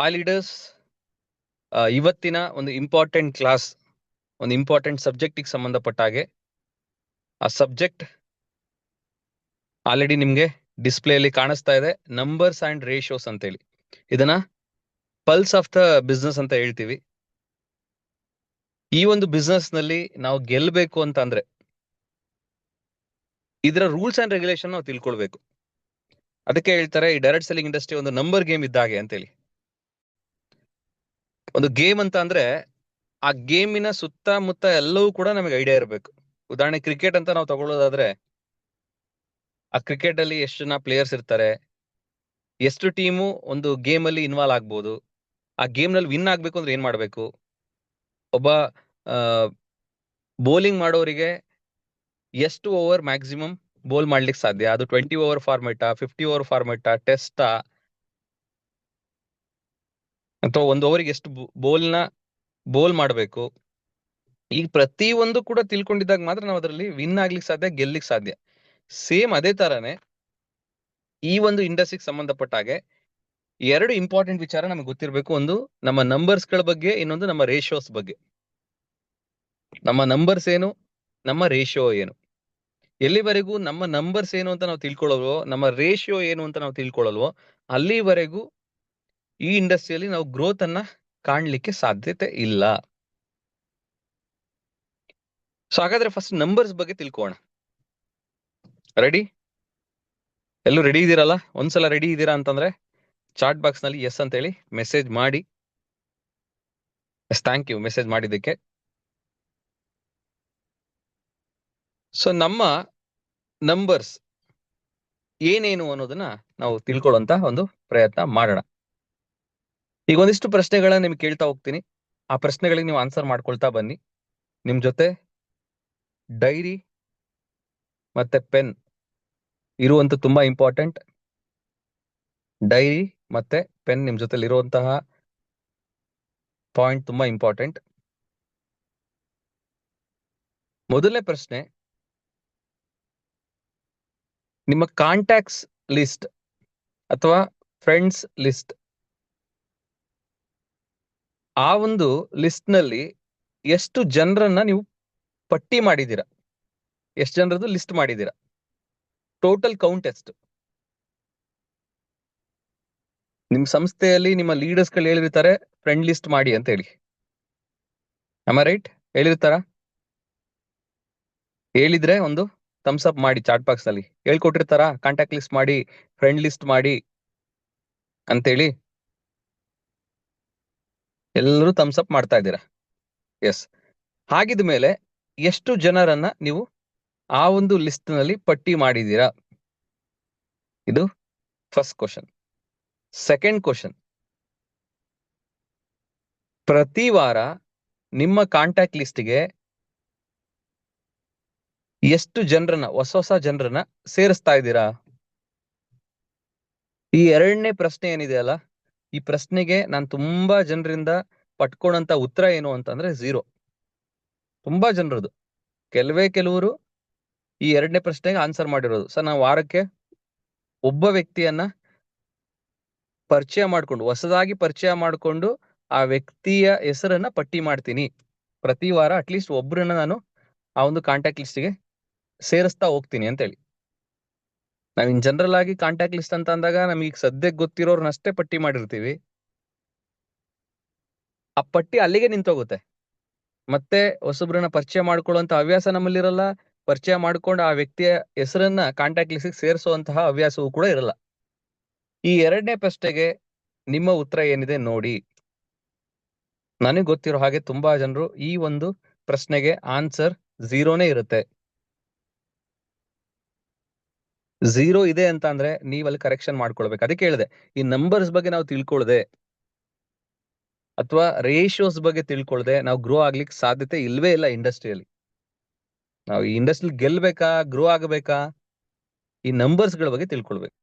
Hi leaders, ಇವತ್ತಿನ ಒಂದು important class, ಒಂದು ಇಂಪಾರ್ಟೆಂಟ್ ಸಬ್ಜೆಕ್ಟಿಗೆ ಸಂಬಂಧಪಟ್ಟ ಹಾಗೆ ಆ ಸಬ್ಜೆಕ್ಟ್ ಆಲ್ರೆಡಿ ನಿಮ್ಗೆ ಡಿಸ್ಪ್ಲೇಲಿ ಕಾಣಿಸ್ತಾ ಇದೆ. ನಂಬರ್ಸ್ ಅಂಡ್ ರೇಷಿಯೋಸ್ ಅಂತೇಳಿ ಇದನ್ನ ಪಲ್ಸ್ ಆಫ್ ದ ಬಿಸ್ನೆಸ್ ಅಂತ ಹೇಳ್ತೀವಿ. ಈ ಒಂದು ಬಿಸ್ನೆಸ್ ನಲ್ಲಿ ನಾವು ಗೆಲ್ಲಬೇಕು ಅಂತ ಅಂದ್ರೆ ಇದರ ರೂಲ್ಸ್ ಅಂಡ್ ರೆಗ್ಯುಲೇಷನ್ ನಾವು ತಿಳ್ಕೊಳ್ಬೇಕು. ಅದಕ್ಕೆ ಹೇಳ್ತಾರೆ ಈ ಡೈರೆಕ್ಟ್ ಸೆಲ್ಲಿಂಗ್ ಇಂಡಸ್ಟ್ರಿ ಒಂದು ನಂಬರ್ ಗೇಮ್ ಇದ್ದಾಗೆ ಅಂತೇಳಿ. ಒಂದು ಗೇಮ್ ಅಂತ ಅಂದ್ರೆ ಆ ಗೇಮಿನ ಸುತ್ತಮುತ್ತ ಎಲ್ಲವೂ ಕೂಡ ನಮಗೆ ಐಡಿಯಾ ಇರಬೇಕು. ಉದಾಹರಣೆ ಕ್ರಿಕೆಟ್ ಅಂತ ನಾವು ತಗೊಳ್ಳೋದಾದ್ರೆ ಆ ಕ್ರಿಕೆಟ್ ಅಲ್ಲಿ ಎಷ್ಟು ಜನ ಪ್ಲೇಯರ್ಸ್ ಇರ್ತಾರೆ, ಎಷ್ಟು ಟೀಮು ಒಂದು ಗೇಮ್ ಅಲ್ಲಿ ಇನ್ವಾಲ್ವ್ ಆಗ್ಬೋದು, ಆ ಗೇಮ್ ನಲ್ಲಿ ವಿನ್ ಆಗ್ಬೇಕು ಅಂದ್ರೆ ಏನ್ ಮಾಡ್ಬೇಕು, ಒಬ್ಬ ಬೌಲಿಂಗ್ ಮಾಡೋರಿಗೆ ಎಷ್ಟು ಓವರ್ ಮ್ಯಾಕ್ಸಿಮಮ್ ಬೋಲ್ ಮಾಡ್ಲಿಕ್ಕೆ ಸಾಧ್ಯ, ಅದು 20 ಓವರ್ ಫಾರ್ಮೆಟಾ, 50 ಓವರ್ ಫಾರ್ಮೆಟಾ, ಟೆಸ್ಟಾ, ಅಥವಾ ಒಂದು ಓವರಿಗೆ ಎಷ್ಟು ಬೋಲ್ ಮಾಡಬೇಕು. ಈಗ ಪ್ರತಿ ಒಂದು ಕೂಡ ತಿಳ್ಕೊಂಡಿದ್ದಾಗ ಮಾತ್ರ ನಾವು ಅದರಲ್ಲಿ ವಿನ್ ಆಗ್ಲಿಕ್ಕೆ ಸಾಧ್ಯ, ಗೆಲ್ಲಿಕ್ ಸಾಧ್ಯ. ಸೇಮ್ ಅದೇ ತರಾನೇ ಈ ಒಂದು ಇಂಡಸ್ಟ್ರಿಗೆ ಸಂಬಂಧಪಟ್ಟ ಹಾಗೆ ಎರಡು ಇಂಪಾರ್ಟೆಂಟ್ ವಿಚಾರ ನಮಗೆ ಗೊತ್ತಿರಬೇಕು. ಒಂದು ನಮ್ಮ ನಂಬರ್ಸ್ ಗಳ ಬಗ್ಗೆ, ಇನ್ನೊಂದು ನಮ್ಮ ರೇಷಿಯೋಸ್ ಬಗ್ಗೆ. ನಮ್ಮ ನಂಬರ್ಸ್ ಏನು, ನಮ್ಮ ರೇಷಿಯೋ ಏನು. ಎಲ್ಲಿವರೆಗೂ ನಮ್ಮ ನಂಬರ್ಸ್ ಏನು ಅಂತ ನಾವು ತಿಳ್ಕೊಳ್ಳಲ್ವೋ, ನಮ್ಮ ರೇಷಿಯೋ ಏನು ಅಂತ ನಾವು ತಿಳ್ಕೊಳ್ಳಲ್ವೋ, ಅಲ್ಲಿವರೆಗೂ ಈ ಇಂಡಸ್ಟ್ರಿಯಲ್ಲಿ ನಾವು ಗ್ರೋತ್ ಅನ್ನ ಕಾಣ್ಲಿಕ್ಕೆ ಸಾಧ್ಯತೆ ಇಲ್ಲ. ಸೊ ಹಾಗಾದ್ರೆ ಫಸ್ಟ್ ನಂಬರ್ಸ್ ಬಗ್ಗೆ ತಿಳ್ಕೋಣ. ರೆಡಿ? ಎಲ್ಲೂ ರೆಡಿ ಇದೀರಲ್ಲ? ಒಂದ್ಸಲ ರೆಡಿ ಇದೀರಾ ಅಂತಂದ್ರೆ ಚಾಟ್ ಬಾಕ್ಸ್ ನಲ್ಲಿ ಎಸ್ ಅಂತ ಹೇಳಿ ಮೆಸೇಜ್ ಮಾಡಿ. ಎಸ್, ಥ್ಯಾಂಕ್ ಯು ಮೆಸೇಜ್ ಮಾಡಿದ್ದಕ್ಕೆ. ಸೊ ನಮ್ಮ ನಂಬರ್ಸ್ ಏನೇನು ಅನ್ನೋದನ್ನ ನಾವು ತಿಳ್ಕೊಳ್ಳುವಂತ ಒಂದು ಪ್ರಯತ್ನ ಮಾಡೋಣ. ಈಗ ಒಂದಿಷ್ಟು ಪ್ರಶ್ನೆಗಳನ್ನ ನಿಮ್ಗೆ ಕೇಳ್ತಾ ಹೋಗ್ತೀನಿ. ಆ ಪ್ರಶ್ನೆಗಳಿಗೆ ನೀವು ಆನ್ಸರ್ ಮಾಡ್ಕೊಳ್ತಾ ಬನ್ನಿ. ನಿಮ್ ಜೊತೆ ಡೈರಿ ಮತ್ತೆ ಪೆನ್ ಇರುವಂತ ತುಂಬಾ ಇಂಪಾರ್ಟೆಂಟ್. ಡೈರಿ ಮತ್ತೆ ಪೆನ್ ನಿಮ್ ಜೊತೆಲಿ ಇರುವಂತಹ ಪಾಯಿಂಟ್ ತುಂಬಾ ಇಂಪಾರ್ಟೆಂಟ್. ಮೊದಲನೇ ಪ್ರಶ್ನೆ, ನಿಮ್ಮ ಕಾಂಟ್ಯಾಕ್ಟ್ಸ್ ಲಿಸ್ಟ್ ಅಥವಾ ಫ್ರೆಂಡ್ಸ್ ಲಿಸ್ಟ್, ಆ ಒಂದು ಲಿಸ್ಟ್ ನಲ್ಲಿ ಎಷ್ಟು ಜನರನ್ನ ನೀವು ಪಟ್ಟಿ ಮಾಡಿದ್ದೀರಾ, ಎಷ್ಟು ಜನರದ್ದು ಲಿಸ್ಟ್ ಮಾಡಿದ್ದೀರಾ, ಟೋಟಲ್ ಕೌಂಟ್ ಎಷ್ಟು? ನಿಮ್ ಸಂಸ್ಥೆಯಲ್ಲಿ ನಿಮ್ಮ ಲೀಡರ್ಸ್ ಗಳು ಹೇಳಿರ್ತಾರೆ ಫ್ರೆಂಡ್ ಲಿಸ್ಟ್ ಮಾಡಿ ಅಂತ ಹೇಳಿ. Am I right? ಹೇಳಿರ್ತಾರ? ಹೇಳಿದ್ರೆ ಒಂದು ಥಮ್ಸ್ ಅಪ್ ಮಾಡಿ. ಚಾಟ್ ಬಾಕ್ಸ್ ನಲ್ಲಿ ಹೇಳ್ಕೊಟ್ಟಿರ್ತಾರ ಕಾಂಟ್ಯಾಕ್ಟ್ ಲಿಸ್ಟ್ ಮಾಡಿ, ಫ್ರೆಂಡ್ ಲಿಸ್ಟ್ ಮಾಡಿ ಅಂತೇಳಿ. ಎಲ್ಲರೂ ಥಮ್ಸ್ ಅಪ್ ಮಾಡ್ತಾ ಇದ್ದೀರಾ? ಎಸ್. ಹಾಗಿದ ಮೇಲೆ ಎಷ್ಟು ಜನರನ್ನ ನೀವು ಆ ಒಂದು ಲಿಸ್ಟ್ ನಲ್ಲಿ ಪಟ್ಟಿ ಮಾಡಿದ್ದೀರಾ? ಇದು ಫಸ್ಟ್ ಕ್ವಶನ್. ಸೆಕೆಂಡ್ ಕ್ವಶನ್, ಪ್ರತಿ ವಾರ ನಿಮ್ಮ ಕಾಂಟ್ಯಾಕ್ಟ್ ಲಿಸ್ಟ್ಗೆ ಎಷ್ಟು ಜನರನ್ನ, ಹೊಸ ಜನರನ್ನ ಸೇರಿಸ್ತಾ ಇದ್ದೀರಾ? ಈ ಎರಡನೇ ಪ್ರಶ್ನೆ ಏನಿದೆ ಅಲ್ಲ, ಈ ಪ್ರಶ್ನೆಗೆ ನಾನು ತುಂಬಾ ಜನರಿಂದ ಪಟ್ಕೊಂಡಂತ ಉತ್ತರ ಏನು ಅಂತಂದ್ರೆ 0. ತುಂಬಾ ಜನರದು. ಕೆಲವರು ಈ ಎರಡನೇ ಪ್ರಶ್ನೆಗೆ ಆನ್ಸರ್ ಮಾಡಿರೋದು, ಸರ್ ನಾವು ವಾರಕ್ಕೆ ಒಬ್ಬ ವ್ಯಕ್ತಿಯನ್ನ ಪರಿಚಯ ಮಾಡ್ಕೊಂಡು, ಹೊಸದಾಗಿ ಪರಿಚಯ ಮಾಡ್ಕೊಂಡು ಆ ವ್ಯಕ್ತಿಯ ಹೆಸರನ್ನ ಪಟ್ಟಿ ಮಾಡ್ತೀನಿ. ಪ್ರತಿ ವಾರ ಅಟ್ಲೀಸ್ಟ್ ಒಬ್ಬರನ್ನ ನಾನು ಆ ಒಂದು ಕಾಂಟ್ಯಾಕ್ಟ್ ಲಿಸ್ಟ್ಗೆ ಸೇರಿಸ್ತಾ ಹೋಗ್ತೀನಿ ಅಂತ ಹೇಳಿ. ನಾವ್ ಇನ್ ಜನರಲ್ ಆಗಿ ಕಾಂಟ್ಯಾಕ್ಟ್ ಲಿಸ್ಟ್ ಅಂತ ಅಂದಾಗ ನಮಗೆ ಸದ್ಯಕ್ಕೆ ಗೊತ್ತಿರೋರ್ನಷ್ಟೇ ಪಟ್ಟಿ ಮಾಡಿರ್ತೀವಿ. ಆ ಪಟ್ಟಿ ಅಲ್ಲಿಗೆ ನಿಂತೋಗುತ್ತೆ. ಮತ್ತೆ ಹೊಸಬ್ರನ್ನ ಪರಿಚಯ ಮಾಡ್ಕೊಳ್ಳುವಂತ ಹವ್ಯಾಸ ನಮ್ಮಲ್ಲಿರಲ್ಲ. ಪರಿಚಯ ಮಾಡ್ಕೊಂಡು ಆ ವ್ಯಕ್ತಿಯ ಹೆಸರನ್ನ ಕಾಂಟ್ಯಾಕ್ಟ್ ಲಿಸ್ಟ್ ಸೇರಿಸುವಂತಹ ಹವ್ಯಾಸವೂ ಕೂಡ ಇರಲ್ಲ. ಈ ಎರಡನೇ ಪ್ರಶ್ನೆಗೆ ನಿಮ್ಮ ಉತ್ತರ ಏನಿದೆ ನೋಡಿ. ನನಗೆ ಗೊತ್ತಿರೋ ಹಾಗೆ ತುಂಬಾ ಜನರು ಈ ಒಂದು ಪ್ರಶ್ನೆಗೆ ಆನ್ಸರ್ 0ನೇ ಇರುತ್ತೆ. 0 ಇದೆ ಅಂತ ಅಂದ್ರೆ ನೀವಲ್ಲಿ ಕರೆಕ್ಷನ್ ಮಾಡ್ಕೊಳ್ಬೇಕು. ಅದಕ್ಕೆ ಹೇಳಿದೆ, ಈ ನಂಬರ್ಸ್ ಬಗ್ಗೆ ನಾವು ತಿಳ್ಕೊಳ್ದೆ ಅಥವಾ ರೇಷಿಯೋಸ್ ಬಗ್ಗೆ ತಿಳ್ಕೊಳ್ದೆ ನಾವು ಗ್ರೋ ಆಗ್ಲಿಕ್ಕೆ ಸಾಧ್ಯತೆ ಇಲ್ವೇ ಇಲ್ಲ ಇಂಡಸ್ಟ್ರಿಯಲ್ಲಿ. ನಾವು ಈ ಇಂಡಸ್ಟ್ರಿ ಗೆಲ್ಬೇಕಾ, ಗ್ರೋ ಆಗಬೇಕಾ, ಈ ನಂಬರ್ಸ್ ಗಳ ಬಗ್ಗೆ ತಿಳ್ಕೊಳ್ಬೇಕು.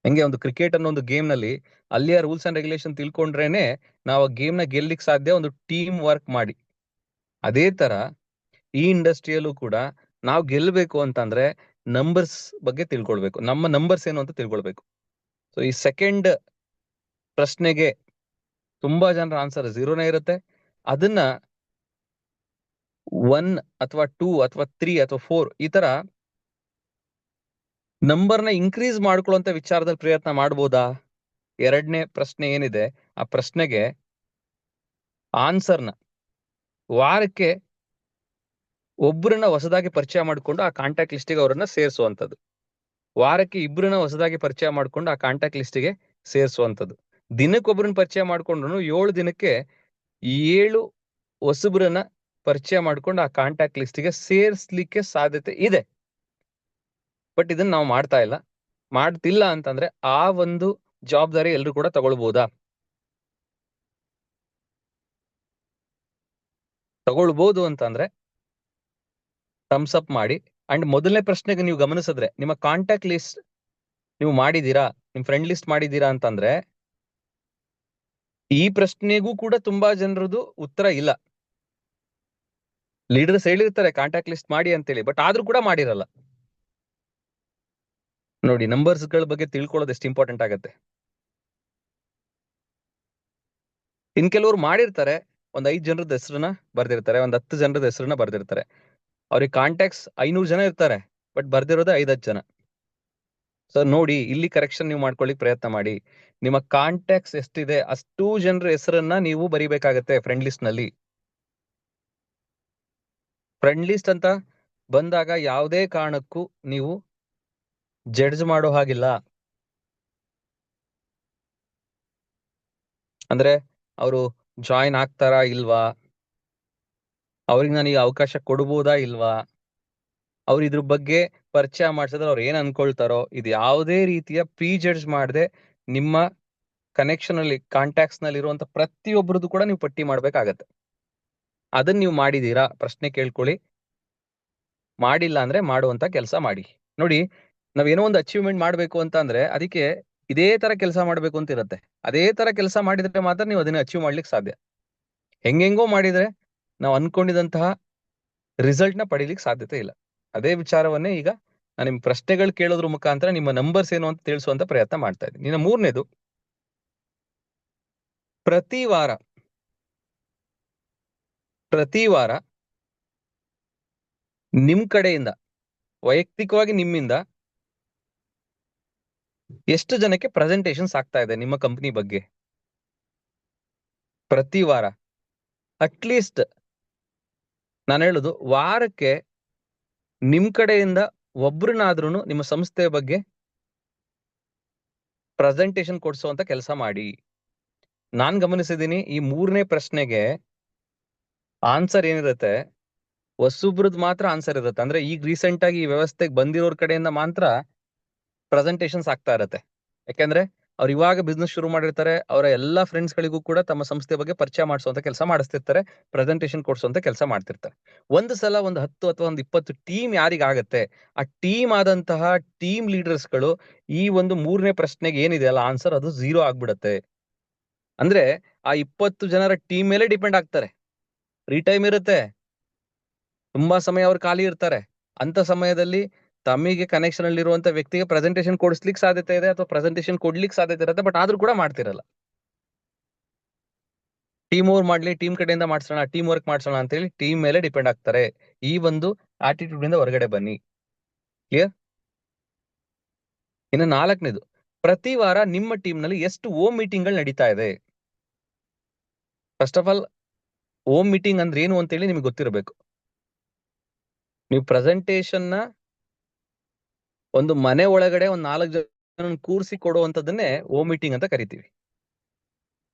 ಹೆಂಗೆ ಒಂದು ಕ್ರಿಕೆಟ್ ಅನ್ನೋ ಒಂದು ಗೇಮ್ ನಲ್ಲಿ ಅಲ್ಲಿಯ ರೂಲ್ಸ್ ಅಂಡ್ ರೆಗ್ಯುಲೇಷನ್ ತಿಳ್ಕೊಂಡ್ರೇನೆ ನಾವು ಆ ಗೇಮ್ ನ ಗೆಲ್ಲಿಕ್ ಸಾಧ್ಯ, ಒಂದು ಟೀಮ್ ವರ್ಕ್ ಮಾಡಿ. ಅದೇ ತರ ಈ ಇಂಡಸ್ಟ್ರಿಯಲ್ಲೂ ಕೂಡ ನಾವು ಗೆಲ್ಲಬೇಕು ಅಂತಂದ್ರೆ ನಂಬರ್ಸ್ ಬಗ್ಗೆ ತಿಳ್ಕೊಳ್ಬೇಕು. ನಮ್ಮ ನಂಬರ್ಸ್ ಏನು ಅಂತ ತಿಳ್ಕೊಳ್ಬೇಕು. ಸೊ ಈ ಸೆಕೆಂಡ್ ಪ್ರಶ್ನೆಗೆ ತುಂಬಾ ಜನರ ಆನ್ಸರ್ 0ನೇ ಇರುತ್ತೆ. ಅದನ್ನ 1 ಅಥವಾ 2 ಅಥವಾ 3 ಅಥವಾ 4 ಈ ತರ ನಂಬರ್ನ ಇನ್ಕ್ರೀಸ್ ಮಾಡ್ಕೊಳ್ಳುವಂತ ವಿಚಾರದಲ್ಲಿ ಪ್ರಯತ್ನ ಮಾಡ್ಬೋದಾ? ಎರಡನೇ ಪ್ರಶ್ನೆ ಏನಿದೆ ಆ ಪ್ರಶ್ನೆಗೆ ಆನ್ಸರ್ನ ವಾರಕ್ಕೆ ಒಬ್ಬರನ್ನ ಹೊಸದಾಗಿ ಪರಿಚಯ ಮಾಡಿಕೊಂಡು ಆ ಕಾಂಟ್ಯಾಕ್ಟ್ ಲಿಸ್ಟಿಗೆ ಅವರನ್ನ ಸೇರಿಸುವಂಥದ್ದು. ವಾರಕ್ಕೆ ಇಬ್ಬರನ್ನ ಹೊಸದಾಗಿ ಪರಿಚಯ ಮಾಡಿಕೊಂಡು ಆ ಕಾಂಟ್ಯಾಕ್ಟ್ ಲಿಸ್ಟಿಗೆ ಸೇರಿಸುವಂಥದ್ದು. ದಿನಕ್ಕೊಬ್ಬರನ್ನ ಪರಿಚಯ ಮಾಡ್ಕೊಂಡ್ರು 7 ದಿನಕ್ಕೆ 7 ಹೊಸಬ್ರನ್ನ ಪರಿಚಯ ಮಾಡ್ಕೊಂಡು ಆ ಕಾಂಟ್ಯಾಕ್ಟ್ ಲಿಸ್ಟಿಗೆ ಸೇರಿಸ್ಲಿಕ್ಕೆ ಸಾಧ್ಯತೆ ಇದೆ. ಬಟ್ ಇದನ್ನ ನಾವು ಮಾಡ್ತಾ ಇಲ್ಲ. ಮಾಡ್ತಿಲ್ಲ ಅಂತಂದ್ರೆ ಆ ಒಂದು ಜವಾಬ್ದಾರಿ ಎಲ್ರು ಕೂಡ ತಗೊಳ್ಬೋದಾ? ತಗೊಳ್ಬಹುದು ಅಂತಂದ್ರೆ ಥಮ್ಸ್ ಅಪ್ ಮಾಡಿ. ಅಂಡ್ ಮೊದಲನೇ ಪ್ರಶ್ನೆಗೆ ನೀವು ಗಮನಿಸಿದ್ರೆ ನಿಮ್ಮ ಕಾಂಟ್ಯಾಕ್ಟ್ ಲಿಸ್ಟ್ ನೀವು ಮಾಡಿದೀರಾ, ನಿಮ್ ಫ್ರೆಂಡ್ ಲಿಸ್ಟ್ ಮಾಡಿದೀರಾ ಅಂತಂದ್ರೆ ಈ ಪ್ರಶ್ನೆಗೂ ಕೂಡ ತುಂಬಾ ಜನರದು ಉತ್ತರ ಇಲ್ಲ. ಲೀಡರ್ಸ್ ಹೇಳಿರ್ತಾರೆ ಕಾಂಟ್ಯಾಕ್ಟ್ ಲಿಸ್ಟ್ ಮಾಡಿ ಅಂತೇಳಿ, ಬಟ್ ಆದ್ರೂ ಕೂಡ ಮಾಡಿರಲ್ಲ. ನೋಡಿ, ನಂಬರ್ಸ್ ಗಳ ಬಗ್ಗೆ ತಿಳ್ಕೊಳ್ಳೋದು ಎಷ್ಟು ಇಂಪಾರ್ಟೆಂಟ್ ಆಗತ್ತೆ. ಇನ್ ಕೆಲವರು ಮಾಡಿರ್ತಾರೆ, ಒಂದ್ 5 ಜನರದ ಹೆಸರನ್ನ ಬರ್ದಿರ್ತಾರೆ, ಒಂದ್ 10 ಜನರದ ಹೆಸರನ್ನ ಬರ್ದಿರ್ತಾರೆ. ಅವ್ರಿಗೆ ಕಾಂಟ್ಯಾಕ್ಟ್ಸ್ 500 ಜನ ಇರ್ತಾರೆ, ಬಟ್ ಬರ್ದಿರೋದು 5-10 ಜನ. ಸೊ ನೋಡಿ, ಇಲ್ಲಿ ಕರೆಕ್ಷನ್ ನೀವು ಮಾಡ್ಕೊಳ್ಳಿಕ್ ಪ್ರಯತ್ನ ಮಾಡಿ. ನಿಮ್ಮ ಕಾಂಟ್ಯಾಕ್ಟ್ಸ್ ಎಷ್ಟಿದೆ ಅಷ್ಟು ಜನರ ಹೆಸರನ್ನ ನೀವು ಬರಿಬೇಕಾಗತ್ತೆ ಫ್ರೆಂಡ್ ಲಿಸ್ಟ್ ನಲ್ಲಿ. ಫ್ರೆಂಡ್ ಲಿಸ್ಟ್ ಅಂತ ಬಂದಾಗ ಯಾವುದೇ ಕಾರಣಕ್ಕೂ ನೀವು ಜಡ್ಜ್ ಮಾಡೋ ಹಾಗಿಲ್ಲ. ಅಂದ್ರೆ ಅವರು ಜಾಯಿನ್ ಆಗ್ತಾರಾ ಇಲ್ವಾ, ಅವ್ರಿಗೆ ನನಗೆ ಅವಕಾಶ ಕೊಡ್ಬೋದಾ ಇಲ್ವಾ, ಅವ್ರು ಇದ್ರ ಬಗ್ಗೆ ಪರಿಚಯ ಮಾಡ್ಸಿದ್ರೆ ಅವ್ರು ಏನ್ ಅನ್ಕೊಳ್ತಾರೋ, ಇದು ಯಾವುದೇ ರೀತಿಯ ಪ್ರೀ ಜಡ್ಜ್ ಮಾಡದೆ ನಿಮ್ಮ ಕನೆಕ್ಷನ್ ಅಲ್ಲಿ ಕಾಂಟ್ಯಾಕ್ಟ್ಸ್ ನಲ್ಲಿ ಇರುವಂತ ಪ್ರತಿಯೊಬ್ಬರದ್ದು ಕೂಡ ನೀವು ಪಟ್ಟಿ ಮಾಡ್ಬೇಕಾಗತ್ತೆ. ಅದನ್ನ ನೀವು ಮಾಡಿದೀರಾ? ಪ್ರಶ್ನೆ ಕೇಳ್ಕೊಳ್ಳಿ. ಮಾಡಿಲ್ಲ ಅಂದ್ರೆ ಮಾಡುವಂತ ಕೆಲಸ ಮಾಡಿ. ನೋಡಿ, ನಾವೇನೋ ಒಂದು ಅಚೀವ್ಮೆಂಟ್ ಮಾಡ್ಬೇಕು ಅಂತ ಅಂದ್ರೆ ಅದಕ್ಕೆ ಇದೇ ತರ ಕೆಲಸ ಮಾಡ್ಬೇಕು ಅಂತ ಇರುತ್ತೆ. ಅದೇ ತರ ಕೆಲಸ ಮಾಡಿದ್ರೆ ಮಾತ್ರ ನೀವು ಅದನ್ನ ಅಚೀವ್ ಮಾಡ್ಲಿಕ್ಕೆ ಸಾಧ್ಯ. ಹೆಂಗೆಂಗೋ ಮಾಡಿದ್ರೆ ನಾವು ಅನ್ಕೊಂಡಿದಂತಹ ರಿಸಲ್ಟ್ ನ ಪಡಿಲಿಕ್ಕೆ ಸಾಧ್ಯತೆ ಇಲ್ಲ. ಅದೇ ವಿಚಾರವನ್ನೇ ಈಗ ನಾನು ನಿಮ್ ಪ್ರಶ್ನೆಗಳು ಕೇಳೋದ್ರ ಮುಖಾಂತರ ನಿಮ್ಮ ನಂಬರ್ಸ್ ಏನು ಅಂತ ತಿಳಿಸುವಂತ ಪ್ರಯತ್ನ ಮಾಡ್ತಾ ಇದ್ದೀನಿ. ಇನ್ನು ಮೂರನೇದು, ಪ್ರತಿ ವಾರ ನಿಮ್ ಕಡೆಯಿಂದ ವೈಯಕ್ತಿಕವಾಗಿ ನಿಮ್ಮಿಂದ ಎಷ್ಟು ಜನಕ್ಕೆ ಪ್ರೆಸೆಂಟೇಷನ್ಸ್ ಆಗ್ತಾ ಇದೆ ನಿಮ್ಮ ಕಂಪನಿ ಬಗ್ಗೆ? ಪ್ರತಿ ವಾರ ಅಟ್ಲೀಸ್ಟ್ ನಾನು ಹೇಳುದು ವಾರಕ್ಕೆ ನಿಮ್ ಕಡೆಯಿಂದ ಒಬ್ರನ್ನಾದ್ರೂ ನಿಮ್ಮ ಸಂಸ್ಥೆಯ ಬಗ್ಗೆ ಪ್ರೆಸೆಂಟೇಷನ್ ಕೊಡಿಸುವಂತ ಕೆಲಸ ಮಾಡಿ. ನಾನ್ ಗಮನಿಸಿದೀನಿ ಈ ಮೂರನೇ ಪ್ರಶ್ನೆಗೆ ಆನ್ಸರ್ ಏನಿರುತ್ತೆ, ಹೊಸಬ್ರದ್ ಮಾತ್ರ ಆನ್ಸರ್ ಇರುತ್ತೆ. ಅಂದ್ರೆ ಈಗ ರೀಸೆಂಟ್ ಆಗಿ ಈ ವ್ಯವಸ್ಥೆಗೆ ಬಂದಿರೋರ್ ಕಡೆಯಿಂದ ಮಾತ್ರ ಪ್ರೆಸೆಂಟೇಷನ್ಸ್ ಆಗ್ತಾ ಇರತ್ತೆ. ಯಾಕಂದ್ರೆ ಅವ್ರು ಇವಾಗ ಬಿಸ್ನೆಸ್ ಶುರು ಮಾಡಿರ್ತಾರೆ, ಅವರ ಎಲ್ಲಾ ಫ್ರೆಂಡ್ಸ್ ಗಳಿಗೂ ಕೂಡ ತಮ್ಮ ಸಂಸ್ಥೆ ಬಗ್ಗೆ ಪರಿಚಯ ಮಾಡಿಸುವಂತ ಕೆಲಸ ಮಾಡಿಸ್ತಿರ್ತಾರೆ, ಪ್ರೆಸೆಂಟೇಷನ್ ಕೊಡಿಸುವಂತ ಕೆಲಸ ಮಾಡ್ತಿರ್ತಾರೆ. ಒಂದು ಸಲ ಒಂದು 10 ಅಥವಾ ಒಂದು 20 ಟೀಮ್ ಯಾರಿಗಾಗತ್ತೆ, ಆ ಟೀಮ್ ಆದಂತಹ ಟೀಮ್ ಲೀಡರ್ಸ್ ಗಳು ಈ ಒಂದು ಮೂರನೇ ಪ್ರಶ್ನೆಗೆ ಏನಿದೆ ಅಲ್ಲ ಆನ್ಸರ್, ಅದು 0 ಆಗ್ಬಿಡತ್ತೆ. ಅಂದ್ರೆ ಆ 20 ಜನರ ಟೀಮ್ ಮೇಲೆ ಡಿಪೆಂಡ್ ಆಗ್ತಾರೆ. ಫ್ರೀ ಟೈಮ್ ಇರುತ್ತೆ, ತುಂಬಾ ಸಮಯ ಅವ್ರು ಖಾಲಿ ಇರ್ತಾರೆ. ಅಂತ ಸಮಯದಲ್ಲಿ ತಮಗೆ ಕನೆಕ್ಷನ್ ಅಲ್ಲಿ ಇರುವಂತ ವ್ಯಕ್ತಿಗೆ ಪ್ರೆಸೆಂಟೇಷನ್ ಕೊಡಿಸ್ಲಿಕ್ಕೆ ಸಾಧ್ಯತೆ ಇದೆ ಅಥವಾ ಪ್ರೆಸೆಂಟೇಷನ್ ಕೊಡ್ಲಿಕ್ಕೆ ಸಾಧ್ಯತೆ ಇರುತ್ತೆ, ಬಟ್ ಆದ್ರೂ ಕೂಡ ಮಾಡ್ತಿರಲ್ಲ. ಟೀಮ್ ಓವರ್ ಮಾಡ್ಲಿ, ಟೀಮ್ ಕಡೆಯಿಂದ ಮಾಡ್ಸೋಣ, ಟೀಮ್ ವರ್ಕ್ ಮಾಡ್ಸೋಣ ಅಂತ ಹೇಳಿ ಟೀಮ್ ಮೇಲೆ ಡಿಪೆಂಡ್ ಆಗ್ತಾರೆ. ಈ ಒಂದು ಆಟಿಟ್ಯೂಡ್ ಇಂದ ಹೊರಗಡೆ ಬನ್ನಿ. ಕ್ಲಿಯರ್? ಇನ್ನು 4ನೇದು, ಪ್ರತಿ ವಾರ ನಿಮ್ಮ ಟೀಮ್ ನಲ್ಲಿ ಎಷ್ಟು ಓಮ್ ಮೀಟಿಂಗ್ ಗಳು ನಡೀತಾ ಇದೆ? ಫಸ್ಟ್ ಆಫ್ ಆಲ್, ಓಮ್ ಮೀಟಿಂಗ್ ಅಂದ್ರೆ ಏನು ಅಂತ ಹೇಳಿ ನಿಮ್ಗೆ ಗೊತ್ತಿರಬೇಕು. ನೀವು ಪ್ರೆಸೆಂಟೇಷನ್ ನ ಒಂದು ಮನೆ ಒಳಗಡೆ ಒಂದು 4 ಜನ ಕೂರಿಸಿ ಕೊಡುವಂತದನ್ನೇ ಓಮ್ ಮೀಟಿಂಗ್ ಅಂತ ಕರಿತೀವಿ.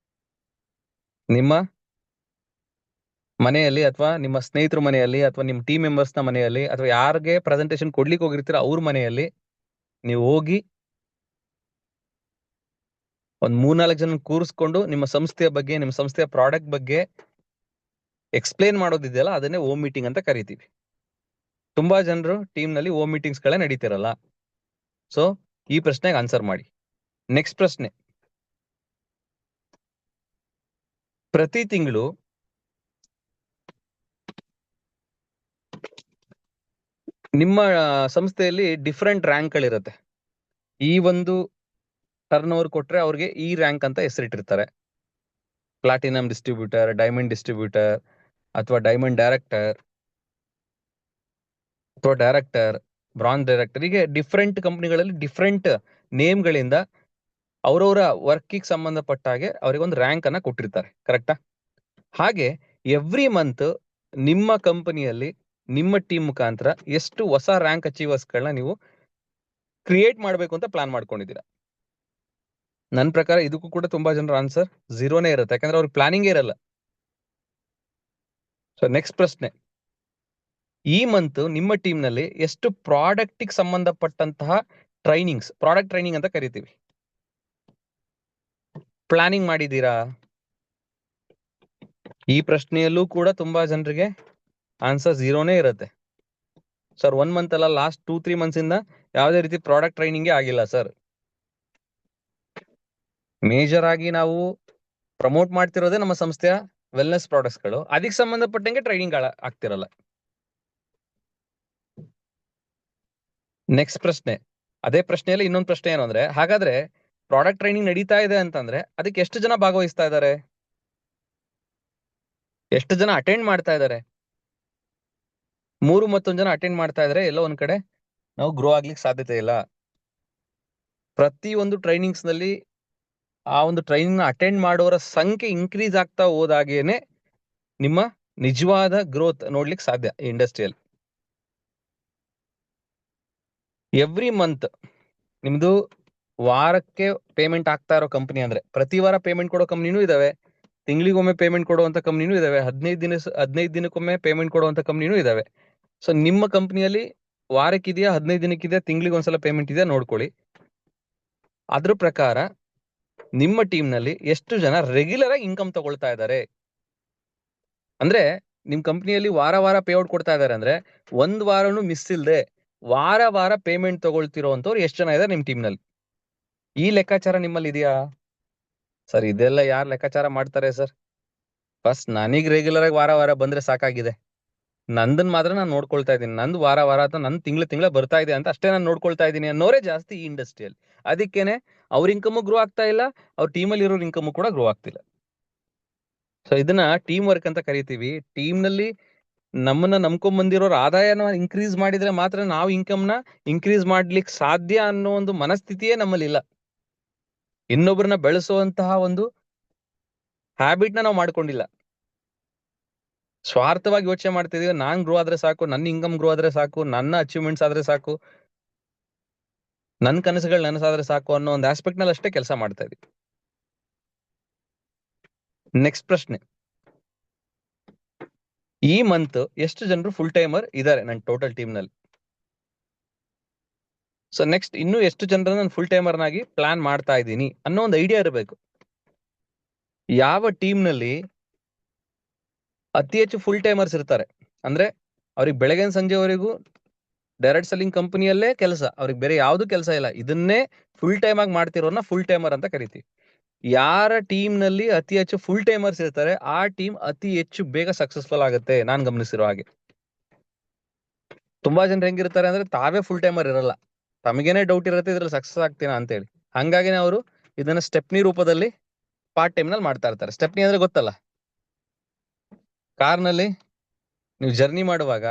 ನಿಮ್ಮ ಮನೆಯಲ್ಲಿ ಅಥವಾ ನಿಮ್ಮ ಸ್ನೇಹಿತರ ಮನೆಯಲ್ಲಿ ಅಥವಾ ನಿಮ್ಮ ಟೀಮ್ ಮೆಂಬರ್ಸ್ ನ ಮನೆಯಲ್ಲಿ ಅಥವಾ ಯಾರಿಗೆ ಪ್ರೆಸೆಂಟೇಷನ್ ಕೊಡ್ಲಿಕ್ಕೆ ಹೋಗಿರ್ತೀರ ಅವ್ರ ಮನೆಯಲ್ಲಿ ನೀವು ಹೋಗಿ ಒಂದ್ 3-4 ಜನ ಕೂರಿಸ್ಕೊಂಡು ನಿಮ್ಮ ಸಂಸ್ಥೆಯ ಬಗ್ಗೆ, ನಿಮ್ಮ ಸಂಸ್ಥೆಯ ಪ್ರಾಡಕ್ಟ್ ಬಗ್ಗೆ ಎಕ್ಸ್ಪ್ಲೇನ್ ಮಾಡೋದಿದೆಯಲ್ಲ, ಅದನ್ನೇ ಓಮ್ ಮೀಟಿಂಗ್ ಅಂತ ಕರಿತೀವಿ. ತುಂಬಾ ಜನರು ಟೀಮ್ ನಲ್ಲಿ ಓಮ್ ಮೀಟಿಂಗ್ಸ್ ಗಳೇ ನಡೀತಿರಲ್ಲ. ಸೊ ಈ ಪ್ರಶ್ನೆಗೆ ಆನ್ಸರ್ ಮಾಡಿ. ನೆಕ್ಸ್ಟ್ ಪ್ರಶ್ನೆ, ಪ್ರತಿ ತಿಂಗಳು ನಿಮ್ಮ ಸಂಸ್ಥೆಯಲ್ಲಿ ಡಿಫರೆಂಟ್ ರ್ಯಾಂಕ್ ಗಳಿರುತ್ತೆ. ಈ ಒಂದು ಟರ್ನ್ ಓವರ್ ಕೊಟ್ರೆ ಅವ್ರಿಗೆ ಈ ರ್ಯಾಂಕ್ ಅಂತ ಹೆಸರಿಟ್ಟಿರ್ತಾರೆ. ಪ್ಲಾಟಿನಮ್ ಡಿಸ್ಟ್ರಿಬ್ಯೂಟರ್, ಡೈಮಂಡ್ ಡಿಸ್ಟ್ರಿಬ್ಯೂಟರ್, ಅಥವಾ ಡೈಮಂಡ್ ಡೈರೆಕ್ಟರ್, ಅಥವಾ ಡೈರೆಕ್ಟರ್, ಬ್ರಾಂಜ್ ಡೈರೆಕ್ಟರ್, ಹೀಗೆ ಡಿಫ್ರೆಂಟ್ ಕಂಪ್ನಿಗಳಲ್ಲಿ ಡಿಫ್ರೆಂಟ್ ನೇಮ್ಗಳಿಂದ ಅವರವರ ವರ್ಕಿಗೆ ಸಂಬಂಧಪಟ್ಟ ಹಾಗೆ ಅವರಿಗೆ ಒಂದು ರ್ಯಾಂಕ್ ಅನ್ನ ಕೊಟ್ಟಿರ್ತಾರೆ. ಕರೆಕ್ಟಾ? ಹಾಗೆ ಎವ್ರಿ ಮಂತ್ ನಿಮ್ಮ ಕಂಪನಿಯಲ್ಲಿ ನಿಮ್ಮ ಟೀಮ್ ಮುಖಾಂತರ ಎಷ್ಟು ಹೊಸ ರ್ಯಾಂಕ್ ಅಚೀವರ್ಸ್ಗಳನ್ನ ನೀವು ಕ್ರಿಯೇಟ್ ಮಾಡಬೇಕು ಅಂತ ಪ್ಲಾನ್ ಮಾಡ್ಕೊಂಡಿದ್ದೀರಾ? ನನ್ನ ಪ್ರಕಾರ ಇದಕ್ಕೂ ಕೂಡ ತುಂಬಾ ಜನರ ಆನ್ಸರ್ ಝೀರೋನೇ ಇರುತ್ತೆ, ಯಾಕಂದ್ರೆ ಅವ್ರಿಗೆ ಪ್ಲಾನಿಂಗ್ ಇರಲ್ಲ. ಸೊ ನೆಕ್ಸ್ಟ್ ಪ್ರಶ್ನೆ, ಈ ಮಂತ್ ನಿಮ್ಮ ಟೀಮ್ ನಲ್ಲಿ ಎಷ್ಟು ಪ್ರಾಡಕ್ಟ್ ಸಂಬಂಧಪಟ್ಟಂತಹ ಟ್ರೈನಿಂಗ್ಸ್, ಪ್ರಾಡಕ್ಟ್ ಟ್ರೈನಿಂಗ್ ಅಂತ ಕರಿತೀವಿ, ಪ್ಲಾನಿಂಗ್ ಮಾಡಿದ್ದೀರಾ? ಈ ಪ್ರಶ್ನೆಯಲ್ಲೂ ಕೂಡ ತುಂಬಾ ಜನರಿಗೆ ಆನ್ಸರ್ ಝೀರೋನೇ ಇರುತ್ತೆ. ಸರ್ 1 ಮಂತ್ ಅಲ್ಲ, ಲಾಸ್ಟ್ 2-3 ಮಂತ್ಸ್ ಇಂದ ಯಾವುದೇ ರೀತಿ ಪ್ರಾಡಕ್ಟ್ ಟ್ರೈನಿಂಗ್ ಆಗಿಲ್ಲ ಸರ್. ಮೇಜರ್ ಆಗಿ ನಾವು ಪ್ರಮೋಟ್ ಮಾಡ್ತಿರೋದೇ ನಮ್ಮ ಸಂಸ್ಥೆಯ ವೆಲ್ನೆಸ್ ಪ್ರಾಡಕ್ಟ್ಸ್ ಗಳು, ಅದಕ್ಕೆ ಸಂಬಂಧಪಟ್ಟಂಗೆ ಟ್ರೈನಿಂಗ್ ಆಗ್ತಿರಲ್ಲ. ನೆಕ್ಸ್ಟ್ ಪ್ರಶ್ನೆ, ಅದೇ ಪ್ರಶ್ನೆಯಲ್ಲಿ ಇನ್ನೊಂದು ಪ್ರಶ್ನೆ ಏನು ಅಂದ್ರೆ, ಹಾಗಾದ್ರೆ ಪ್ರಾಡಕ್ಟ್ ಟ್ರೈನಿಂಗ್ ನಡೀತಾ ಇದೆ ಅಂತಂದ್ರೆ ಅದಕ್ಕೆ ಎಷ್ಟು ಜನ ಭಾಗವಹಿಸ್ತಾ ಇದ್ದಾರೆ, ಎಷ್ಟು ಜನ ಅಟೆಂಡ್ ಮಾಡ್ತಾ ಇದ್ದಾರೆ? 3 ಮತ್ತೊಂದು ಜನ ಅಟೆಂಡ್ ಮಾಡ್ತಾ ಇದ್ರೆ ಎಲ್ಲೋ ಒಂದ್ ಕಡೆ ನಾವು ಗ್ರೋ ಆಗ್ಲಿಕ್ಕೆ ಸಾಧ್ಯತೆ ಇಲ್ಲ. ಪ್ರತಿ ಒಂದು ಟ್ರೈನಿಂಗ್ಸ್ ನಲ್ಲಿ ಆ ಒಂದು ಟ್ರೈನಿಂಗ್ ಅಟೆಂಡ್ ಮಾಡುವವರ ಸಂಖ್ಯೆ ಇನ್ಕ್ರೀಸ್ ಆಗ್ತಾ ಹೋದಾಗೇನೆ ನಿಮ್ಮ ನಿಜವಾದ ಗ್ರೋತ್ ನೋಡ್ಲಿಕ್ಕೆ ಸಾಧ್ಯ ಈ ಇಂಡಸ್ಟ್ರಿಯಲ್ಲಿ. ಎವ್ರಿ ಮಂತ್ ನಿಮ್ದು ವಾರಕ್ಕೆ ಪೇಮೆಂಟ್ ಆಗ್ತಾ ಇರೋ ಕಂಪನಿ ಅಂದ್ರೆ, ಪ್ರತಿ ವಾರ ಪೇಮೆಂಟ್ ಕೊಡೋ ಕಂಪ್ನಿನೂ ಇದಾವೆ, ತಿಂಗಳಿಗೊಮ್ಮೆ ಪೇಮೆಂಟ್ ಕೊಡುವಂತ ಕಂಪ್ನಿನೂ ಇದಾವೆ, 15 ದಿನಕ್ಕೊಮ್ಮೆ ಪೇಮೆಂಟ್ ಕೊಡುವಂತ ಕಂಪ್ನಿನೂ ಇದಾವೆ. ಸೊ ನಿಮ್ಮ ಕಂಪ್ನಿಯಲ್ಲಿ ವಾರಕ್ಕಿದೆಯಾ, 15 ದಿನಕ್ಕಿದೆಯಾ, ತಿಂಗಳಿಗೆ ಒಂದ್ಸಲ ಪೇಮೆಂಟ್ ಇದೆಯಾ ನೋಡ್ಕೊಳ್ಳಿ. ಅದ್ರ ಪ್ರಕಾರ ನಿಮ್ಮ ಟೀಮ್ ನಲ್ಲಿ ಎಷ್ಟು ಜನ ರೆಗ್ಯುಲರ್ ಆಗಿ ಇನ್ಕಮ್ ತಗೊಳ್ತಾ ಇದ್ದಾರೆ ಅಂದ್ರೆ, ನಿಮ್ ಕಂಪ್ನಿಯಲ್ಲಿ ವಾರ ವಾರ ಪೇಔಟ್ ಕೊಡ್ತಾ ಇದಾರೆ ಅಂದ್ರೆ, ಒಂದ್ ವಾರನು ಮಿಸ್ ಇಲ್ದೆ ವಾರ ವಾರ ಪೇಮೆಂಟ್ ತಗೊಳ್ತಿರೋಂಥವ್ರು ಎಷ್ಟು ಜನ ಇದಾರೆ ನಿಮ್ ಟೀಮ್ ನಲ್ಲಿ? ಈ ಲೆಕ್ಕಾಚಾರ ನಿಮ್ಮಲ್ಲಿ ಇದೆಯಾ? ಸರ್ ಇದೆಲ್ಲ ಯಾರು ಲೆಕ್ಕಾಚಾರ ಮಾಡ್ತಾರೆ ಸರ್? ಫಸ್ಟ್ ನನಗ್ ರೆಗ್ಯುಲರ್ ಆಗಿ ವಾರ ವಾರ ಬಂದ್ರೆ ಸಾಕಾಗಿದೆ, ನಂದನ್ ಮಾತ್ರ ನಾನು ನೋಡ್ಕೊಳ್ತಾ ಇದ್ದೀನಿ, ನಂದು ವಾರ ವಾರ ಅಥವಾ ನನ್ ತಿಂಗಳ ಬರ್ತಾ ಇದೆ ಅಂತ ಅಷ್ಟೇ ನಾನು ನೋಡ್ಕೊಳ್ತಾ ಇದ್ದೀನಿ ಅನ್ನೋರೇ ಜಾಸ್ತಿ ಈ ಇಂಡಸ್ಟ್ರಿಯಲ್ಲಿ. ಅದಕ್ಕೇನೆ ಅವ್ರ ಇನ್ಕಮ್ ಗ್ರೋ ಆಗ್ತಾ ಇಲ್ಲ, ಅವ್ರ ಟೀಮಲ್ಲಿ ಇರೋ ಇನ್ಕಮ್ ಕೂಡ ಗ್ರೋ ಆಗ್ತಿಲ್ಲ. ಸೊ ಇದನ್ನ ಟೀಮ್ ವರ್ಕ್ ಅಂತ ಕರಿತೀವಿ. ಟೀಮ್ ನಲ್ಲಿ ನಮ್ಮನ್ನ ನಂಬ್ಕೊಂಡ್ ಬಂದಿರೋರ ಆದಾಯನ ಇನ್ಕ್ರೀಸ್ ಮಾಡಿದ್ರೆ ಮಾತ್ರ ನಾವು ಇನ್ಕಮ್ ನ ಇನ್ಕ್ರೀಸ್ ಮಾಡ್ಲಿಕ್ಕೆ ಸಾಧ್ಯ ಅನ್ನೋ ಒಂದು ಮನಸ್ಥಿತಿಯೇ ನಮ್ಮಲ್ಲಿ ಇಲ್ಲ. ಇನ್ನೊಬ್ಬರನ್ನ ಬೆಳೆಸುವಂತಹ ಒಂದು ಹ್ಯಾಬಿಟ್ ನ ನಾವು ಮಾಡ್ಕೊಂಡಿಲ್ಲ. ಸ್ವಾರ್ಥವಾಗಿ ಯೋಚನೆ ಮಾಡ್ತಿದೀವಿ, ನಾನ್ ಗ್ರೋ ಆದ್ರೆ ಸಾಕು, ನನ್ನ ಇನ್ಕಮ್ ಗ್ರೋ ಆದ್ರೆ ಸಾಕು, ನನ್ನ ಅಚೀವ್ಮೆಂಟ್ಸ್ ಆದ್ರೆ ಸಾಕು, ನನ್ನ ಕನಸುಗಳು ನನಸಾದ್ರೆ ಸಾಕು ಅನ್ನೋ ಒಂದು ಆಸ್ಪೆಕ್ಟ್ ನಲ್ಲಿ ಅಷ್ಟೇ ಕೆಲಸ ಮಾಡ್ತಾ ಇದೀವಿ. ನೆಕ್ಸ್ಟ್ ಪ್ರಶ್ನೆ, ಈ ಮಂತ್ ಎಷ್ಟು ಜನರು ಫುಲ್ ಟೈಮರ್ ಇದಾರೆ ನನ್ನ ಟೋಟಲ್ ಟೀಮ್ ನಲ್ಲಿ? ಸೊ ನೆಕ್ಸ್ಟ್, ಇನ್ನು ಎಷ್ಟು ಜನರನ್ನ ನಾನು ಫುಲ್ ಟೈಮರ್ನಾಗಿ ಪ್ಲಾನ್ ಮಾಡ್ತಾ ಇದ್ದೀನಿ ಅನ್ನೋ ಒಂದು ಐಡಿಯಾ ಇರಬೇಕು. ಯಾವ ಟೀಮ್ ನಲ್ಲಿ ಅತಿ ಹೆಚ್ಚು ಫುಲ್ ಟೈಮರ್ಸ್ ಇರ್ತಾರೆ ಅಂದ್ರೆ, ಅವ್ರಿಗೆ ಬೆಳಗ್ಗೆ ಸಂಜೆವರೆಗೂ ಡೈರೆಕ್ಟ್ ಸೆಲ್ಲಿಂಗ್ ಕಂಪನಿಯಲ್ಲೇ ಕೆಲಸ, ಅವ್ರಿಗೆ ಬೇರೆ ಯಾವ್ದು ಕೆಲಸ ಇಲ್ಲ, ಇದನ್ನೇ ಫುಲ್ ಟೈಮ್ ಆಗಿ ಮಾಡ್ತಿರೋರ್ನ ಫುಲ್ ಟೈಮರ್ ಅಂತ ಕರಿತೀವಿ. ಯಾರ ಟೀಮ್ ನಲ್ಲಿ ಅತಿ ಹೆಚ್ಚು ಫುಲ್ ಟೈಮರ್ಸ್ ಇರ್ತಾರೆ ಆ ಟೀಮ್ ಅತಿ ಹೆಚ್ಚು ಬೇಗ ಸಕ್ಸಸ್ಫುಲ್ ಆಗುತ್ತೆ. ನಾನ್ ಗಮನಿಸಿರೋ ಹಾಗೆ ತುಂಬಾ ಜನರು ಹೆಂಗಿರ್ತಾರೆ ಅಂದ್ರೆ, ತಾವೇ ಫುಲ್ ಟೈಮರ್ ಇರಲ್ಲ, ತಮಗೇನೆ ಡೌಟ್ ಇರುತ್ತೆ ಇದ್ರಲ್ಲಿ ಸಕ್ಸಸ್ ಆಗ್ತೀನಾ ಅಂತ ಹೇಳಿ. ಹಂಗಾಗಿನೇ ಅವರು ಇದನ್ನ ಸ್ಟೆಪ್ನಿ ರೂಪದಲ್ಲಿ ಪಾರ್ಟ್ ಟೈಮ್ ನಲ್ಲಿ ಮಾಡ್ತಾ ಇರ್ತಾರೆ. ಸ್ಟೆಪ್ನಿ ಅಂದ್ರೆ ಗೊತ್ತಲ್ಲ, ಕಾರ್ ನಲ್ಲಿ ನೀವು ಜರ್ನಿ ಮಾಡುವಾಗ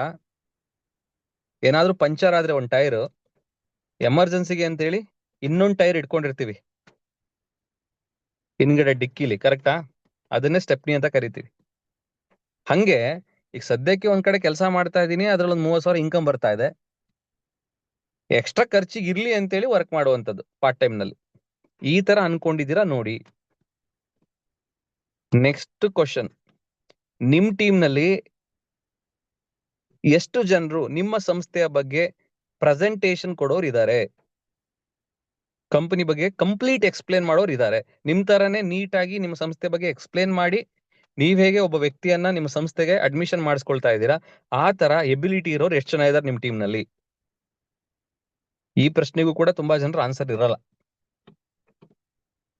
ಏನಾದ್ರೂ ಪಂಚರ್ ಆದ್ರೆ ಒಂದ್ ಟೈರ್, ಎಮರ್ಜೆನ್ಸಿಗೆ ಅಂತ ಹೇಳಿ ಇನ್ನೊಂದ್ ಟೈರ್ ಇಟ್ಕೊಂಡಿರ್ತೀವಿ ಹಿಂದ್ಗಡೆ ಡಿಕ್ಕಿಲಿ, ಕರೆಕ್ಟಾ? ಅದನ್ನೇ ಸ್ಟೆಪ್ನಿ ಅಂತ ಕರಿತೀವಿ. ಹಂಗೆ ಈಗ ಸದ್ಯಕ್ಕೆ ಒಂದ್ ಕಡೆ ಕೆಲಸ ಮಾಡ್ತಾ ಇದೀನಿ, ಅದ್ರಲ್ಲಿ ಒಂದು 30,000 ಇನ್ಕಮ್ ಬರ್ತಾ ಇದೆ, ಎಕ್ಸ್ಟ್ರಾ ಖರ್ಚಿಗೆ ಇರ್ಲಿ ಅಂತೇಳಿ ವರ್ಕ್ ಮಾಡುವಂತದ್ದು ಪಾರ್ಟ್ ಟೈಮ್ ನಲ್ಲಿ. ಈ ತರ ಅನ್ಕೊಂಡಿದ್ದೀರಾ ನೋಡಿ. ನೆಕ್ಸ್ಟ್ ಕ್ವಶನ್, ನಿಮ್ ಟೀಮ್ ನಲ್ಲಿ ಎಷ್ಟು ಜನರು ನಿಮ್ಮ ಸಂಸ್ಥೆಯ ಬಗ್ಗೆ ಪ್ರೆಸೆಂಟೇಶನ್ ಕೊಡೋರು ಇದ್ದಾರೆ, ಕಂಪನಿ ಬಗ್ಗೆ ಕಂಪ್ಲೀಟ್ ಎಕ್ಸ್ಪ್ಲೇನ್ ಮಾಡೋರು ಇದ್ದಾರೆ? ನಿಮ್ ತರನೇ ನೀಟಾಗಿ ನಿಮ್ಮ ಸಂಸ್ಥೆ ಬಗ್ಗೆ ಎಕ್ಸ್ಪ್ಲೇನ್ ಮಾಡಿ ನೀವ್ ಹೇಗೆ ಒಬ್ಬ ವ್ಯಕ್ತಿಯನ್ನ ನಿಮ್ಮ ಸಂಸ್ಥೆಗೆ ಅಡ್ಮಿಷನ್ ಮಾಡಿಸ್ಕೊಳ್ತಾ ಇದ್ದೀರಾ, ಆ ತರ ಎಬಿಲಿಟಿ ಇರೋರು ಎಷ್ಟು ಜನ ಇದ್ದಾರೆ ನಿಮ್ ಟೀಮ್ ನಲ್ಲಿ? ಈ ಪ್ರಶ್ನೆಗೂ ಕೂಡ ತುಂಬಾ ಜನರು ಆನ್ಸರ್ ಇರಲ್ಲ.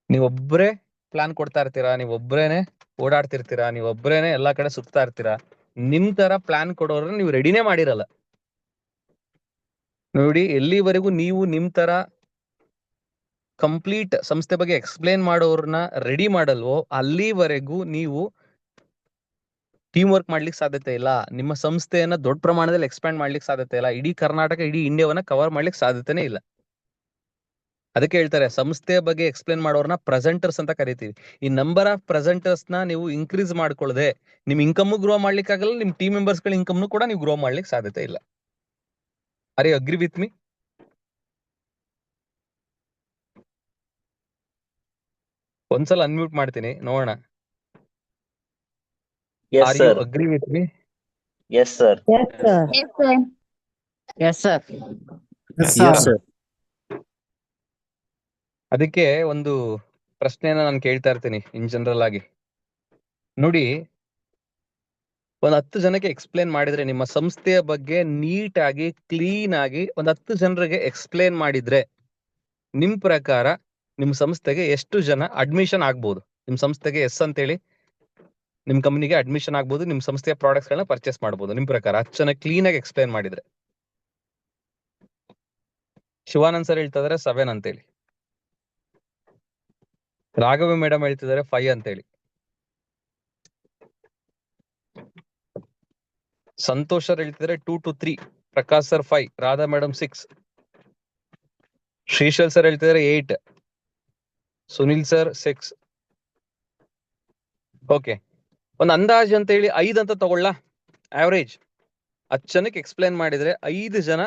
ನೀವೊಬ್ರೇ ಪ್ಲಾನ್ ಕೊಡ್ತಾ ಇರ್ತೀರಾ, ನೀವೊಬ್ರೇನೆ ಓಡಾಡ್ತಿರ್ತೀರಾ, ನೀವೊಬ್ರೇನೆ ಎಲ್ಲಾ ಕಡೆ ಸುತ್ತಾ ಇರ್ತೀರಾ, ನಿಮ್ ತರ ಪ್ಲಾನ್ ಕೊಡೋರನ್ನ ನೀವು ರೆಡಿನೇ ಮಾಡಿರಲ್ಲ. ನೋಡಿ, ಎಲ್ಲಿವರೆಗೂ ನೀವು ನಿಮ್ ತರ ಕಂಪ್ಲೀಟ್ ಸಂಸ್ಥೆ ಬಗ್ಗೆ ಎಕ್ಸ್ಪ್ಲೇನ್ ಮಾಡೋರ್ನ ರೆಡಿ ಮಾಡಲ್ವೋ ಅಲ್ಲಿವರೆಗೂ ನೀವು ಟೀಮ್ ವರ್ಕ್ ಮಾಡ್ಲಿಕ್ಕೆ ಸಾಧ್ಯತೆ ಇಲ್ಲ. ನಿಮ್ಮ ಸಂಸ್ಥೆಯನ್ನ ದೊಡ್ಡ ಪ್ರಮಾಣದಲ್ಲಿ ಎಕ್ಸ್ಪ್ಯಾಂಡ್ ಮಾಡ್ಲಿಕ್ಕೆ ಸಾಧ್ಯತೆ ಇಲ್ಲ. ಇಡೀ ಕರ್ನಾಟಕ, ಇಡೀ ಇಂಡಿಯಾವನ್ನ ಕವರ್ ಮಾಡ್ಲಿಕ್ಕೆ ಸಾಧ್ಯತೆನೇ ಇಲ್ಲ. ಅದಕ್ಕೆ ಹೇಳ್ತಾರೆ ಸಂಸ್ಥೆಯ ಬಗ್ಗೆ ಎಕ್ಸ್ಪ್ಲೇನ್ ಮಾಡೋರ್ನ ಪ್ರೆಸೆಂಟರ್ಸ್ ಅಂತ ಕರಿತೀವಿ. ಈ ನಂಬರ್ ಆಫ್ ಪ್ರೆಸೆಂಟರ್ಸ್ ನ ನೀವು ಇನ್ಕ್ರೀಸ್ ಮಾಡ್ಕೊಳ್ಳದೆ ನಿಮ್ ಇನ್ಕಮ್ ಗ್ರೋ ಮಾಡ್ಲಿಕ್ಕೆ ಆಗಲ್ಲ, ನಿಮ್ ಟೀಮ್ ಮೆಂಬರ್ಸ್ ಗಳ ಇನ್ಕಮ್ ಕೂಡ ನೀವು ಗ್ರೋ ಮಾಡ್ಲಿಕ್ಕೆ ಸಾಧ್ಯತೆ ಇಲ್ಲ. Are you agree with me? ಒಂದ್ಸಲ ಅನ್ಮ್ಯೂಟ್ ಮಾಡ್ತೀನಿ ನೋಡೋಣ. Yes, are you sir. Agree with me? Yes, sir. Yes, sir. Yes, sir. Yes, sir. Yes, sir. ಅದಕ್ಕೆ ಒಂದು ಪ್ರಶ್ನೆಯನ್ನ ನಾನು ಕೇಳ್ತಾ ಇರ್ತೀನಿ ಇನ್ ಜನರಲ್ ಆಗಿ. ನೋಡಿ, ಒಂದ್ 10 ಜನಕ್ಕೆ ಎಕ್ಸ್ಪ್ಲೇನ್ ಮಾಡಿದ್ರೆ, ನಿಮ್ಮ ಸಂಸ್ಥೆಯ ಬಗ್ಗೆ ನೀಟ್ ಆಗಿ ಕ್ಲೀನ್ ಆಗಿ ಒಂದ್ 10 ಜನರಿಗೆ ಎಕ್ಸ್ಪ್ಲೇನ್ ಮಾಡಿದ್ರೆ, ನಿಮ್ ಪ್ರಕಾರ ನಿಮ್ ಸಂಸ್ಥೆಗೆ ಎಷ್ಟು ಜನ ಅಡ್ಮಿಷನ್ ಆಗ್ಬೋದು? ನಿಮ್ ಸಂಸ್ಥೆಗೆ ಎಸ್ ಅಂತೇಳಿ ನಿಮ್ ಕಂಪನಿಗೆ ಅಡ್ಮಿಷನ್ ಆಗ್ಬೋದು, ನಿಮ್ ಸಂಸ್ಥೆಯ ಪ್ರಾಡಕ್ಟ್ಸ್ ಗಳನ್ನ ಪರ್ಚೇಸ್ ಮಾಡ್ಬೋದು ನಿಮ್ ಪ್ರಕಾರ 10 ಜನ ಕ್ಲೀನ್ ಆಗಿ ಎಕ್ಸ್ಪ್ಲೇನ್ ಮಾಡಿದ್ರೆ. ಶಿವಾನಂದ್ ಸರ್ ಹೇಳ್ತಾ ಇದಾರೆ 7 ಅಂತೇಳಿ, ರಾಘವ ಮೇಡಮ್ ಹೇಳ್ತಿದ್ದಾರೆ 5 ಅಂತೇಳಿ, ಸಂತೋಷ್ ಸರ್ ಹೇಳ್ತಿದ್ದಾರೆ 2 to 3, Prakash sir 5, Radha madam 6, Shrishal sir ಹೇಳ್ತಿದ್ದಾರೆ 8, ಸುನಿಲ್ ಸರ್ 6. ಓಕೆ, ಒಂದು ಅಂದಾಜು ಅಂತ ಹೇಳಿ 5 ಅಂತ ತಗೊಳ್ಳ. ಆವರೇಜ್ 10 ಜನಕ್ಕೆ ಎಕ್ಸ್ಪ್ಲೇನ್ ಮಾಡಿದ್ರೆ 5 ಜನ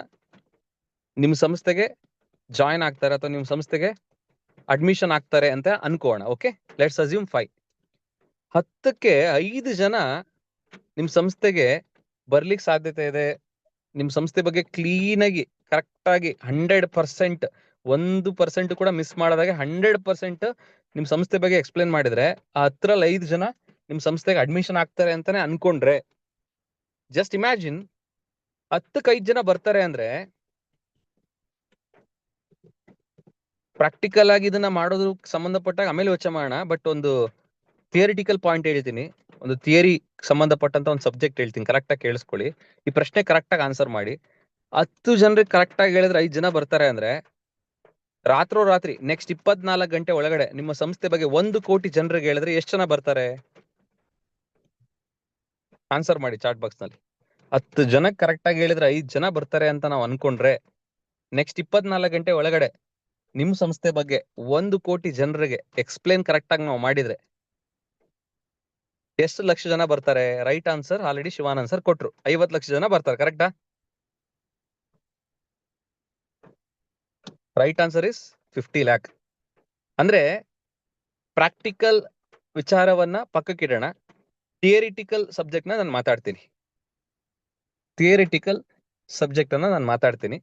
ನಿಮ್ ಸಂಸ್ಥೆಗೆ ಜಾಯಿನ್ ಆಗ್ತಾರೆ ಅಥವಾ ನಿಮ್ ಸಂಸ್ಥೆಗೆ ಅಡ್ಮಿಷನ್ ಆಗ್ತಾರೆ ಅಂತ ಅನ್ಕೋಣ. Okay, let's assume 5. 10ಕ್ಕೆ 5 ಜನ ನಿಮ್ ಸಂಸ್ಥೆಗೆ ಬರ್ಲಿಕ್ಕೆ ಸಾಧ್ಯತೆ ಇದೆ. ನಿಮ್ ಸಂಸ್ಥೆ ಬಗ್ಗೆ ಕ್ಲೀನ್ ಆಗಿ ಕರೆಕ್ಟ್ ಆಗಿ 100%, 1% ಕೂಡ ಮಿಸ್ ಮಾಡದಾಗೆ 100% ನಿಮ್ ಸಂಸ್ಥೆ ಬಗ್ಗೆ ಎಕ್ಸ್ಪ್ಲೇನ್ ಮಾಡಿದ್ರೆ, ಆ 10ರಲ್ಲಿ 5 ಜನ ನಿಮ್ ಸಂಸ್ಥೆಗೆ ಅಡ್ಮಿಷನ್ ಆಗ್ತಾರೆ ಅಂತಾನೆ ಅನ್ಕೊಂಡ್ರೆ, ಜಸ್ಟ್ ಇಮ್ಯಾಜಿನ್ 10ಕ್ಕೆ 5 ಜನ ಬರ್ತಾರೆ ಅಂದ್ರೆ ಪ್ರಾಕ್ಟಿಕಲ್ ಆಗಿ ಇದನ್ನ ಮಾಡೋದು ಸಂಬಂಧಪಟ್ಟಾಗ ಆಮೇಲೆ ಯೋಚನೆ ಮಾಡೋಣ. ಬಟ್ ಒಂದು ಥಿಯರಿಟಿಕಲ್ ಪಾಯಿಂಟ್ ಹೇಳ್ತೀನಿ, ಒಂದು ಥಿಯರಿ ಸಂಬಂಧಪಟ್ಟಂತ ಒಂದು ಸಬ್ಜೆಕ್ಟ್ ಹೇಳ್ತೀನಿ, ಕರೆಕ್ಟ್ ಆಗಿ ಕೇಳಿಸ್ಕೊಳ್ಳಿ. ಈ ಪ್ರಶ್ನೆ ಕರೆಕ್ಟ್ ಆಗಿ ಆನ್ಸರ್ ಮಾಡಿ. 10 ಜನರಿಗೆ ಕರೆಕ್ಟ್ ಆಗಿ ಹೇಳಿದ್ರೆ 5 ಜನ ಬರ್ತಾರೆ ಅಂದ್ರೆ, ರಾತ್ರಿ ನೆಕ್ಸ್ಟ್ 24 ಗಂಟೆ ಒಳಗಡೆ ನಿಮ್ಮ ಸಂಸ್ಥೆ ಬಗ್ಗೆ 1 ಕೋಟಿ ಜನರಿಗೆ ಹೇಳಿದ್ರೆ ಎಷ್ಟು ಜನ ಬರ್ತಾರೆ? ಆನ್ಸರ್ ಮಾಡಿ ಚಾಟ್ ಬಾಕ್ಸ್ ನಲ್ಲಿ. 10 ಜನಕ್ಕೆ ಕರೆಕ್ಟ್ ಆಗಿ ಹೇಳಿದ್ರೆ 5 ಜನ ಬರ್ತಾರೆ ಅಂತ ನಾವು ಅನ್ಕೊಂಡ್ರೆ, ನೆಕ್ಸ್ಟ್ 24 ಗಂಟೆ ಒಳಗಡೆ ನಿಮ್ ಸಂಸ್ಥೆ ಬಗ್ಗೆ 1 ಕೋಟಿ ಜನರಿಗೆ ಎಕ್ಸ್ಪ್ಲೇನ್ ಕರೆಕ್ಟ್ ಆಗಿ ನಾವು ಮಾಡಿದ್ರೆ ಎಷ್ಟು ಲಕ್ಷ ಜನ ಬರ್ತಾರೆ? Right answer already Shivanand sir ಕೊಟ್ರು, 50 ಲಕ್ಷ ಜನ ಬರ್ತಾರೆ. ಕರೆಕ್ಟಾ? Right answer is 50 lakh. ಅಂದ್ರೆ ಪ್ರಾಕ್ಟಿಕಲ್ ವಿಚಾರವನ್ನ ಪಕ್ಕಕ್ಕಿಡೋಣ, ಥಿಯರಿಟಿಕಲ್ ಸಬ್ಜೆಕ್ಟ್ ನ ನಾನು ಮಾತಾಡ್ತೀನಿ. ಥಿಯರಿಟಿಕಲ್ ಸಬ್ಜೆಕ್ಟ್ ಅನ್ನ ನಾನು ಮಾತಾಡ್ತೀನಿ.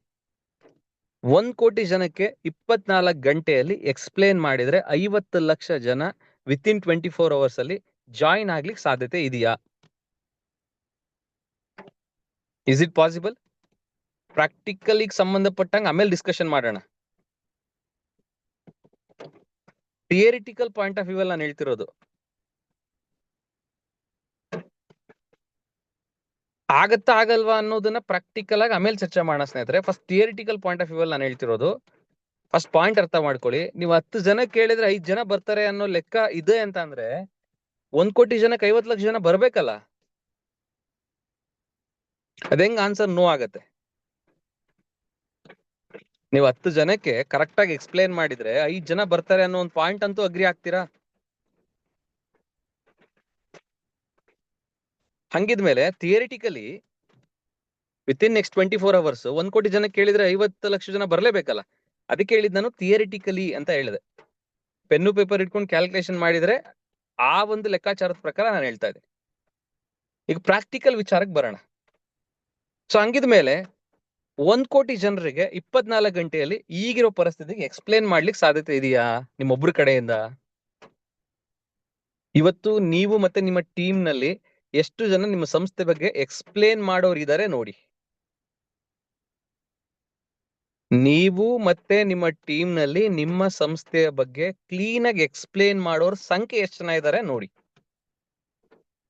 1 ಕೋಟಿ ಜನಕ್ಕೆ 24 ಗಂಟೆಯಲ್ಲಿ ಎಕ್ಸ್ಪ್ಲೇನ್ ಮಾಡಿದ್ರೆ 50 ಲಕ್ಷ ಜನ ವಿತಿನ್ 24 hours ಅಲ್ಲಿ ಜಾಯಿನ್ ಆಗ್ಲಿಕ್ಕೆ ಸಾಧ್ಯತೆ ಇದೆಯಾ? Is it possible? ಪ್ರಾಕ್ಟಿಕಲ್ ಸಂಬಂಧಪಟ್ಟಂಗೆ ಆಮೇಲೆ ಡಿಸ್ಕಷನ್ ಮಾಡೋಣ. ಥಿಯರಿಟಿಕಲ್ ಪಾಯಿಂಟ್ ಆಫ್ ವ್ಯೂ ಅಲ್ಲಿ ನಾನು ಹೇಳ್ತಿರೋದು. ಆಗತ್ತಾ ಆಗಲ್ವಾ ಅನ್ನೋದನ್ನ ಪ್ರಾಕ್ಟಿಕಲ್ ಆಗಿ ಆಮೇಲೆ ಚರ್ಚೆ ಮಾಡೋಣ ಸ್ನೇಹಿತರೆ. First theoretical point of view ಅಲ್ಲಿ ನಾನು ಹೇಳ್ತಿರೋದು. ಫಸ್ಟ್ ಪಾಯಿಂಟ್ ಅರ್ಥ ಮಾಡ್ಕೊಳ್ಳಿ. ನೀವು 10 ಜನ ಕೇಳಿದ್ರೆ 5 ಜನ ಬರ್ತಾರೆ ಅನ್ನೋ ಲೆಕ್ಕ ಇದೆ ಅಂತ ಅಂದ್ರೆ, 1 ಕೋಟಿ ಜನಕ್ಕೆ 50 ಲಕ್ಷ ಜನ ಬರ್ಬೇಕಲ್ಲ. ಅದೆಂಗ್ ಆನ್ಸರ್ ನೋ ಆಗತ್ತೆ? ನೀವು 10 ಜನಕ್ಕೆ ಕರೆಕ್ಟ್ ಆಗಿ ಎಕ್ಸ್ಪ್ಲೇನ್ ಮಾಡಿದ್ರೆ 5 ಜನ ಬರ್ತಾರೆ ಅನ್ನೋ ಒಂದು ಪಾಯಿಂಟ್ ಅಂತೂ ಅಗ್ರಿ ಆಗ್ತೀರಾ? ಹಂಗಿದ್ಮೇಲೆ ಥಿಯರಿಟಿಕಲಿ ವಿತಿನ್ ನೆಕ್ಸ್ಟ್ 24 hours 1 ಕೋಟಿ ಜನ ಕೇಳಿದ್ರೆ 50 ಲಕ್ಷ ಜನ ಬರ್ಲೇಬೇಕಲ್ಲ. ಅದಕ್ಕೆ ಹೇಳಿದ್ ನಾನು ಥಿಯರಿಟಿಕಲಿ ಅಂತ ಹೇಳಿದೆ. ಪೆನ್ನು ಪೇಪರ್ ಇಟ್ಕೊಂಡು ಕ್ಯಾಲ್ಕುಲೇಷನ್ ಮಾಡಿದ್ರೆ ಆ ಒಂದು ಲೆಕ್ಕಾಚಾರದ ಪ್ರಕಾರ ನಾನು ಹೇಳ್ತಾ ಇದ್ದೆ. ಈಗ ಪ್ರಾಕ್ಟಿಕಲ್ ವಿಚಾರಕ್ಕೆ ಬರೋಣ. ಸೊ ಹಂಗಿದ್ಮೇಲೆ 1 ಕೋಟಿ ಜನರಿಗೆ 24 ಗಂಟೆಯಲ್ಲಿ ಈಗಿರೋ ಪರಿಸ್ಥಿತಿಗೆ ಎಕ್ಸ್ಪ್ಲೇನ್ ಮಾಡ್ಲಿಕ್ಕೆ ಸಾಧ್ಯತೆ ಇದೆಯಾ ನಿಮ್ಮೊಬ್ರ ಕಡೆಯಿಂದ? ಇವತ್ತು ನೀವು ಮತ್ತೆ ನಿಮ್ಮ ಟೀಮ್ ನಲ್ಲಿ ಎಷ್ಟು ಜನ ನಿಮ್ಮ ಸಂಸ್ಥೆ ಬಗ್ಗೆ ಎಕ್ಸ್ಪ್ಲೇನ್ ಮಾಡೋರು ಇದ್ದಾರೆ ನೋಡಿ. ನೀವು ಮತ್ತೆ ನಿಮ್ಮ ಟೀಮ್ ನಲ್ಲಿ ನಿಮ್ಮ ಸಂಸ್ಥೆಯ ಬಗ್ಗೆ ಕ್ಲೀನ್ ಆಗಿ ಎಕ್ಸ್ಪ್ಲೇನ್ ಮಾಡೋರ್ ಸಂಖ್ಯೆ ಎಷ್ಟು ಜನ ಇದ್ದಾರೆ ನೋಡಿ.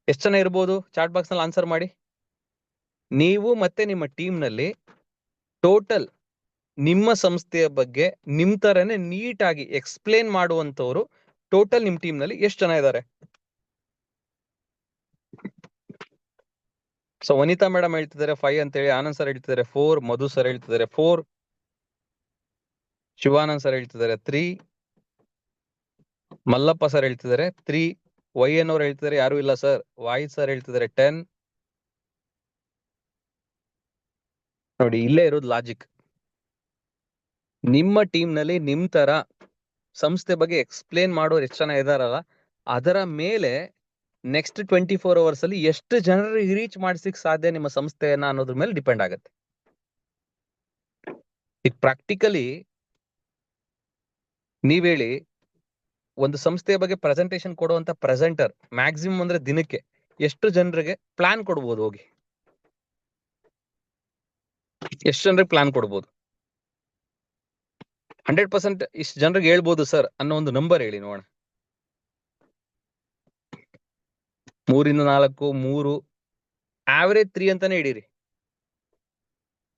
ಎಷ್ಟು ಜನ ಇರ್ಬೋದು? ಚಾಟ್ ಬಾಕ್ಸ್ ನಲ್ಲಿ ಆನ್ಸರ್ ಮಾಡಿ. ನೀವು ಮತ್ತೆ ನಿಮ್ಮ ಟೀಮ್ ನಲ್ಲಿ ಟೋಟಲ್ ನಿಮ್ಮ ಸಂಸ್ಥೆಯ ಬಗ್ಗೆ ನಿಮ್ ತರನೇ ನೀಟಾಗಿ ಎಕ್ಸ್ಪ್ಲೇನ್ ಮಾಡುವಂತವ್ರು ಟೋಟಲ್ ನಿಮ್ ಟೀಮ್ ನಲ್ಲಿ ಎಷ್ಟು ಜನ ಇದ್ದಾರೆ? ಸೊ ವನಿತಾ ಮೇಡಮ್ ಹೇಳ್ತಿದ್ದಾರೆ 5 ಅಂತ ಹೇಳಿ, ಆನಂದ್ ಸರ್ ಹೇಳ್ತಿದ್ದಾರೆ 4, ಮಧು ಸರ್ ಹೇಳ್ತಿದ್ದಾರೆ 4, ಶಿವಾನಂದ್ ಸರ್ ಹೇಳ್ತಿದ್ದಾರೆ 3, ಮಲ್ಲಪ್ಪ ಸರ್ ಹೇಳ್ತಿದ್ದಾರೆ 3, ವೈ ಎನ್ ಅವ್ರು ಹೇಳ್ತಿದ್ದಾರೆ ಯಾರು ಇಲ್ಲ ಸರ್, ವಾಹಿದ್ ಸರ್ ಹೇಳ್ತಿದ್ದಾರೆ 10. ನೋಡಿ ಇಲ್ಲೇ ಇರೋದು ಲಾಜಿಕ್. ನಿಮ್ಮ ಟೀಮ್ ನಲ್ಲಿ ನಿಮ್ ತರ ಸಂಸ್ಥೆ ಬಗ್ಗೆ ಎಕ್ಸ್ಪ್ಲೇನ್ ಮಾಡೋರು ಎಷ್ಟು ಜನ ಇದಾರಲ್ಲ, ಅದರ ಮೇಲೆ ನೆಕ್ಸ್ಟ್ 24 ಅವರ್ಸ್ ಅಲ್ಲಿ ಎಷ್ಟು ಜನರಿಗೆ ರೀಚ್ ಮಾಡಿಸಿಕ್ ಸಾಧ್ಯ ನಿಮ್ಮ ಸಂಸ್ಥೆಯನ್ನ ಅನ್ನೋದ್ರ ಮೇಲೆ ಡಿಪೆಂಡ್ ಆಗುತ್ತೆ. ಈಗ ಪ್ರಾಕ್ಟಿಕಲಿ ನೀವ್ ಹೇಳಿ, ಒಂದು ಸಂಸ್ಥೆಯ ಬಗ್ಗೆ ಪ್ರೆಸೆಂಟೇಶನ್ ಕೊಡುವಂತ ಪ್ರೆಸೆಂಟರ್ ಮ್ಯಾಕ್ಸಿಮಮ್ ಅಂದ್ರೆ ದಿನಕ್ಕೆ ಎಷ್ಟು ಜನರಿಗೆ ಪ್ಲಾನ್ ಕೊಡ್ಬೋದು? ಹೋಗಿ ಎಷ್ಟು ಜನರಿಗೆ ಪ್ಲಾನ್ ಕೊಡ್ಬೋದು? 100% ಇಷ್ಟು ಜನರಿಗೆ ಹೇಳ್ಬೋದು ಸರ್ ಅನ್ನೋ ಒಂದು ನಂಬರ್ ಹೇಳಿ ನೋಡೋಣ. 3 ಇಂದ 4, 3, ಆವರೇಜ್ 3 ಅಂತಾನೆ ಹಿಡೀರಿ.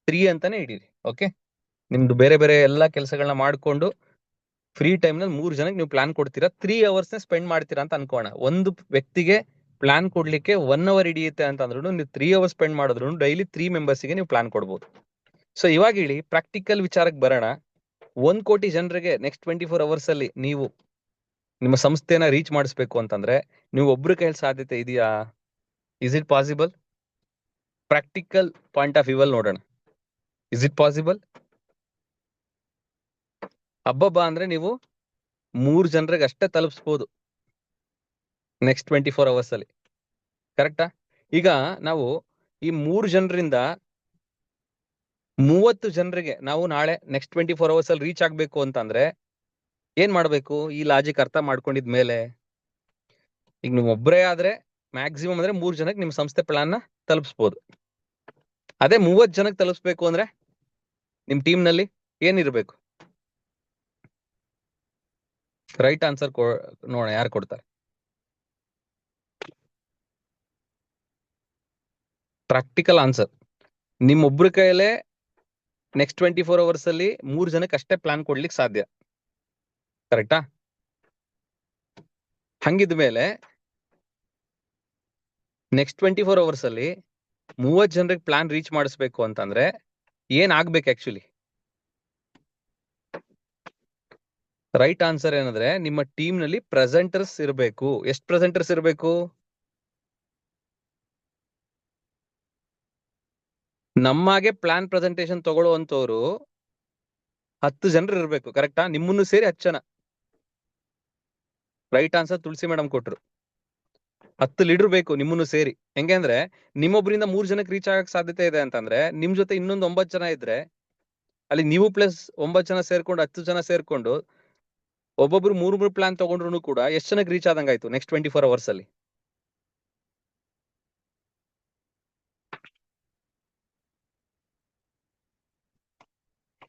3 ಅಂತಾನೆ ಹಿಡೀರಿ. ಓಕೆ, ನಿಮ್ದು ಬೇರೆ ಬೇರೆ ಎಲ್ಲಾ ಕೆಲಸಗಳನ್ನ ಮಾಡ್ಕೊಂಡು ಫ್ರೀ ಟೈಮ್ ನಲ್ಲಿ 3 ಜನಕ್ಕೆ ನೀವು ಪ್ಲಾನ್ ಕೊಡ್ತೀರಾ, 3 ಅವರ್ಸ್ ಸ್ಪೆಂಡ್ ಮಾಡ್ತೀರಾ ಅಂತ ಅನ್ಕೋಣ. ಒಂದು ವ್ಯಕ್ತಿಗೆ ಪ್ಲಾನ್ ಕೊಡ್ಲಿಕ್ಕೆ 1 ಅವರ್ ಹಿಡಿಯುತ್ತೆ ಅಂತಂದ್ರೂ ನೀವು 3 ಅವರ್ಸ್ ಸ್ಪೆಂಡ್ ಮಾಡಿದ್ರು ಡೈಲಿ 3 ಮೆಂಬರ್ಸ್ಗೆ ನೀವು ಪ್ಲಾನ್ ಕೊಡ್ಬೋದು. ಸೊ ಇವಾಗ ಹೇಳಿ, ಪ್ರಾಕ್ಟಿಕಲ್ ವಿಚಾರಕ್ಕೆ ಬರೋಣ. 1 ಕೋಟಿ ಜನರಿಗೆ ನೆಕ್ಸ್ಟ್ 24 ಅವರ್ಸ್ ಅಲ್ಲಿ ನೀವು ನಿಮ್ಮ ಸಂಸ್ಥೆನ ರೀಚ್ ಮಾಡಿಸ್ಬೇಕು ಅಂತಂದ್ರೆ ನೀವು ಒಬ್ರು ಕೈಯಲ್ಲಿ ಸಾಧ್ಯತೆ ಇದೆಯಾ? Is it possible? Practical point of view ಅಲ್ಲಿ ನೋಡೋಣ. Is it possible? ಹಬ್ಬಬ್ಬಾ ಅಂದ್ರೆ ನೀವು 3 ಜನರಿಗೆ ಅಷ್ಟೇ ತಲುಪಿಸಬಹುದು ನೆಕ್ಸ್ಟ್ 24 ಅವರ್ಸ್ ಅಲ್ಲಿ, ಕರೆಕ್ಟಾ? ಈಗ ನಾವು ಈ 3 ಜನರಿಂದ 30 ಜನರಿಗೆ ನಾವು ನಾಳೆ ನೆಕ್ಸ್ಟ್ 24 ಅವರ್ಸ್ ಅಲ್ಲಿ ರೀಚ್ ಆಗ್ಬೇಕು ಅಂತಂದ್ರೆ ಏನ್ ಮಾಡ್ಬೇಕು? ಈ ಲಾಜಿಕ್ ಅರ್ಥ ಮಾಡ್ಕೊಂಡಿದ್ಮೇಲೆ ಈಗ ನೀವು ಒಬ್ಬರೇ ಆದ್ರೆ ಮ್ಯಾಕ್ಸಿಮಮ್ ಅಂದ್ರೆ 3 ಜನಕ್ಕೆ ನಿಮ್ಮ ಸಂಸ್ಥೆ ಪ್ಲಾನ್ ನ ತಲುಪಿಸಬಹುದು. ಅದೇ 30 ಜನಕ್ಕೆ ತಲುಪಿಸ್ಬೇಕು ಅಂದ್ರೆ ನಿಮ್ ಟೀಮ್ ನಲ್ಲಿ ಏನಿರ್ಬೇಕು? ರೈಟ್ ಆನ್ಸರ್ ನೋಡೋಣ ಯಾರು ಕೊಡ್ತಾರೆ. ಪ್ರಾಕ್ಟಿಕಲ್ ಆನ್ಸರ್, ನಿಮ್ಮೊಬ್ರ ಕೈಯಲ್ಲೇ ನೆಕ್ಸ್ಟ್ 24 ಅವರ್ಸ್ ಅಲ್ಲಿ 3 ಜನಕ್ಕೆ ಅಷ್ಟೇ ಪ್ಲಾನ್ ಕೊಡ್ಲಿಕ್ಕೆ ಸಾಧ್ಯ, ಕರೆಕ್ಟಾ? ಹಂಗಿದ್ಮೇಲೆ ನೆಕ್ಸ್ಟ್ 24 ಅವರ್ಸ್ ಅಲ್ಲಿ 30 ಜನರಿಗೆ ಪ್ಲಾನ್ ರೀಚ್ ಮಾಡಿಸ್ಬೇಕು ಅಂತಂದ್ರೆ ಏನ್ ಆಗ್ಬೇಕು ಆಕ್ಚುಲಿ? ರೈಟ್ ಆನ್ಸರ್ ಏನಂದ್ರೆ ನಿಮ್ಮ ಟೀಮ್ ನಲ್ಲಿ ಪ್ರೆಸೆಂಟರ್ಸ್ ಇರಬೇಕು. ಎಷ್ಟು ಪ್ರೆಸೆಂಟರ್ಸ್ ಇರಬೇಕು? ನಮ್ಮಾಗೆ ಪ್ಲಾನ್ ಪ್ರೆಸೆಂಟೇಶನ್ ತಗೊಳ್ಳುವಂತವ್ರು 10 ಜನರು ಇರ್ಬೇಕು, ಕರೆಕ್ಟಾ? ನಿಮ್ಮನ್ನು ಸೇರಿ 10 ಜನ. ರೈಟ್ ಆನ್ಸರ್ ತುಳಸಿ ಮೇಡಮ್ ಕೊಟ್ರು. 10 ಲೀಡರ್ ಬೇಕು ನಿಮ್ಮನ್ನು ಸೇರಿ. ಹೆಂಗೆ ಅಂದ್ರೆ ನಿಮ್ಮೊಬ್ಬರಿಂದ 3 ಜನಕ್ಕೆ ರೀಚ್ ಆಗಕ್ ಸಾಧ್ಯತೆ ಇದೆ ಅಂತಂದ್ರೆ ನಿಮ್ ಜೊತೆ ಇನ್ನೊಂದು 9 ಜನ ಇದ್ರೆ ಅಲ್ಲಿ ನೀವು ಪ್ಲಸ್ 9 ಜನ ಸೇರ್ಕೊಂಡು 10 ಜನ ಸೇರ್ಕೊಂಡು ಒಬ್ಬೊಬ್ರು 3 ಪ್ಲಾನ್ ತಗೊಂಡ್ರು ಕೂಡ ಎಷ್ಟು ಜನಕ್ಕೆ ರೀಚ್ ಆದಂಗಾಯ್ತು ನೆಕ್ಸ್ಟ್ 24 ಅವರ್ಸ್ ಅಲ್ಲಿ?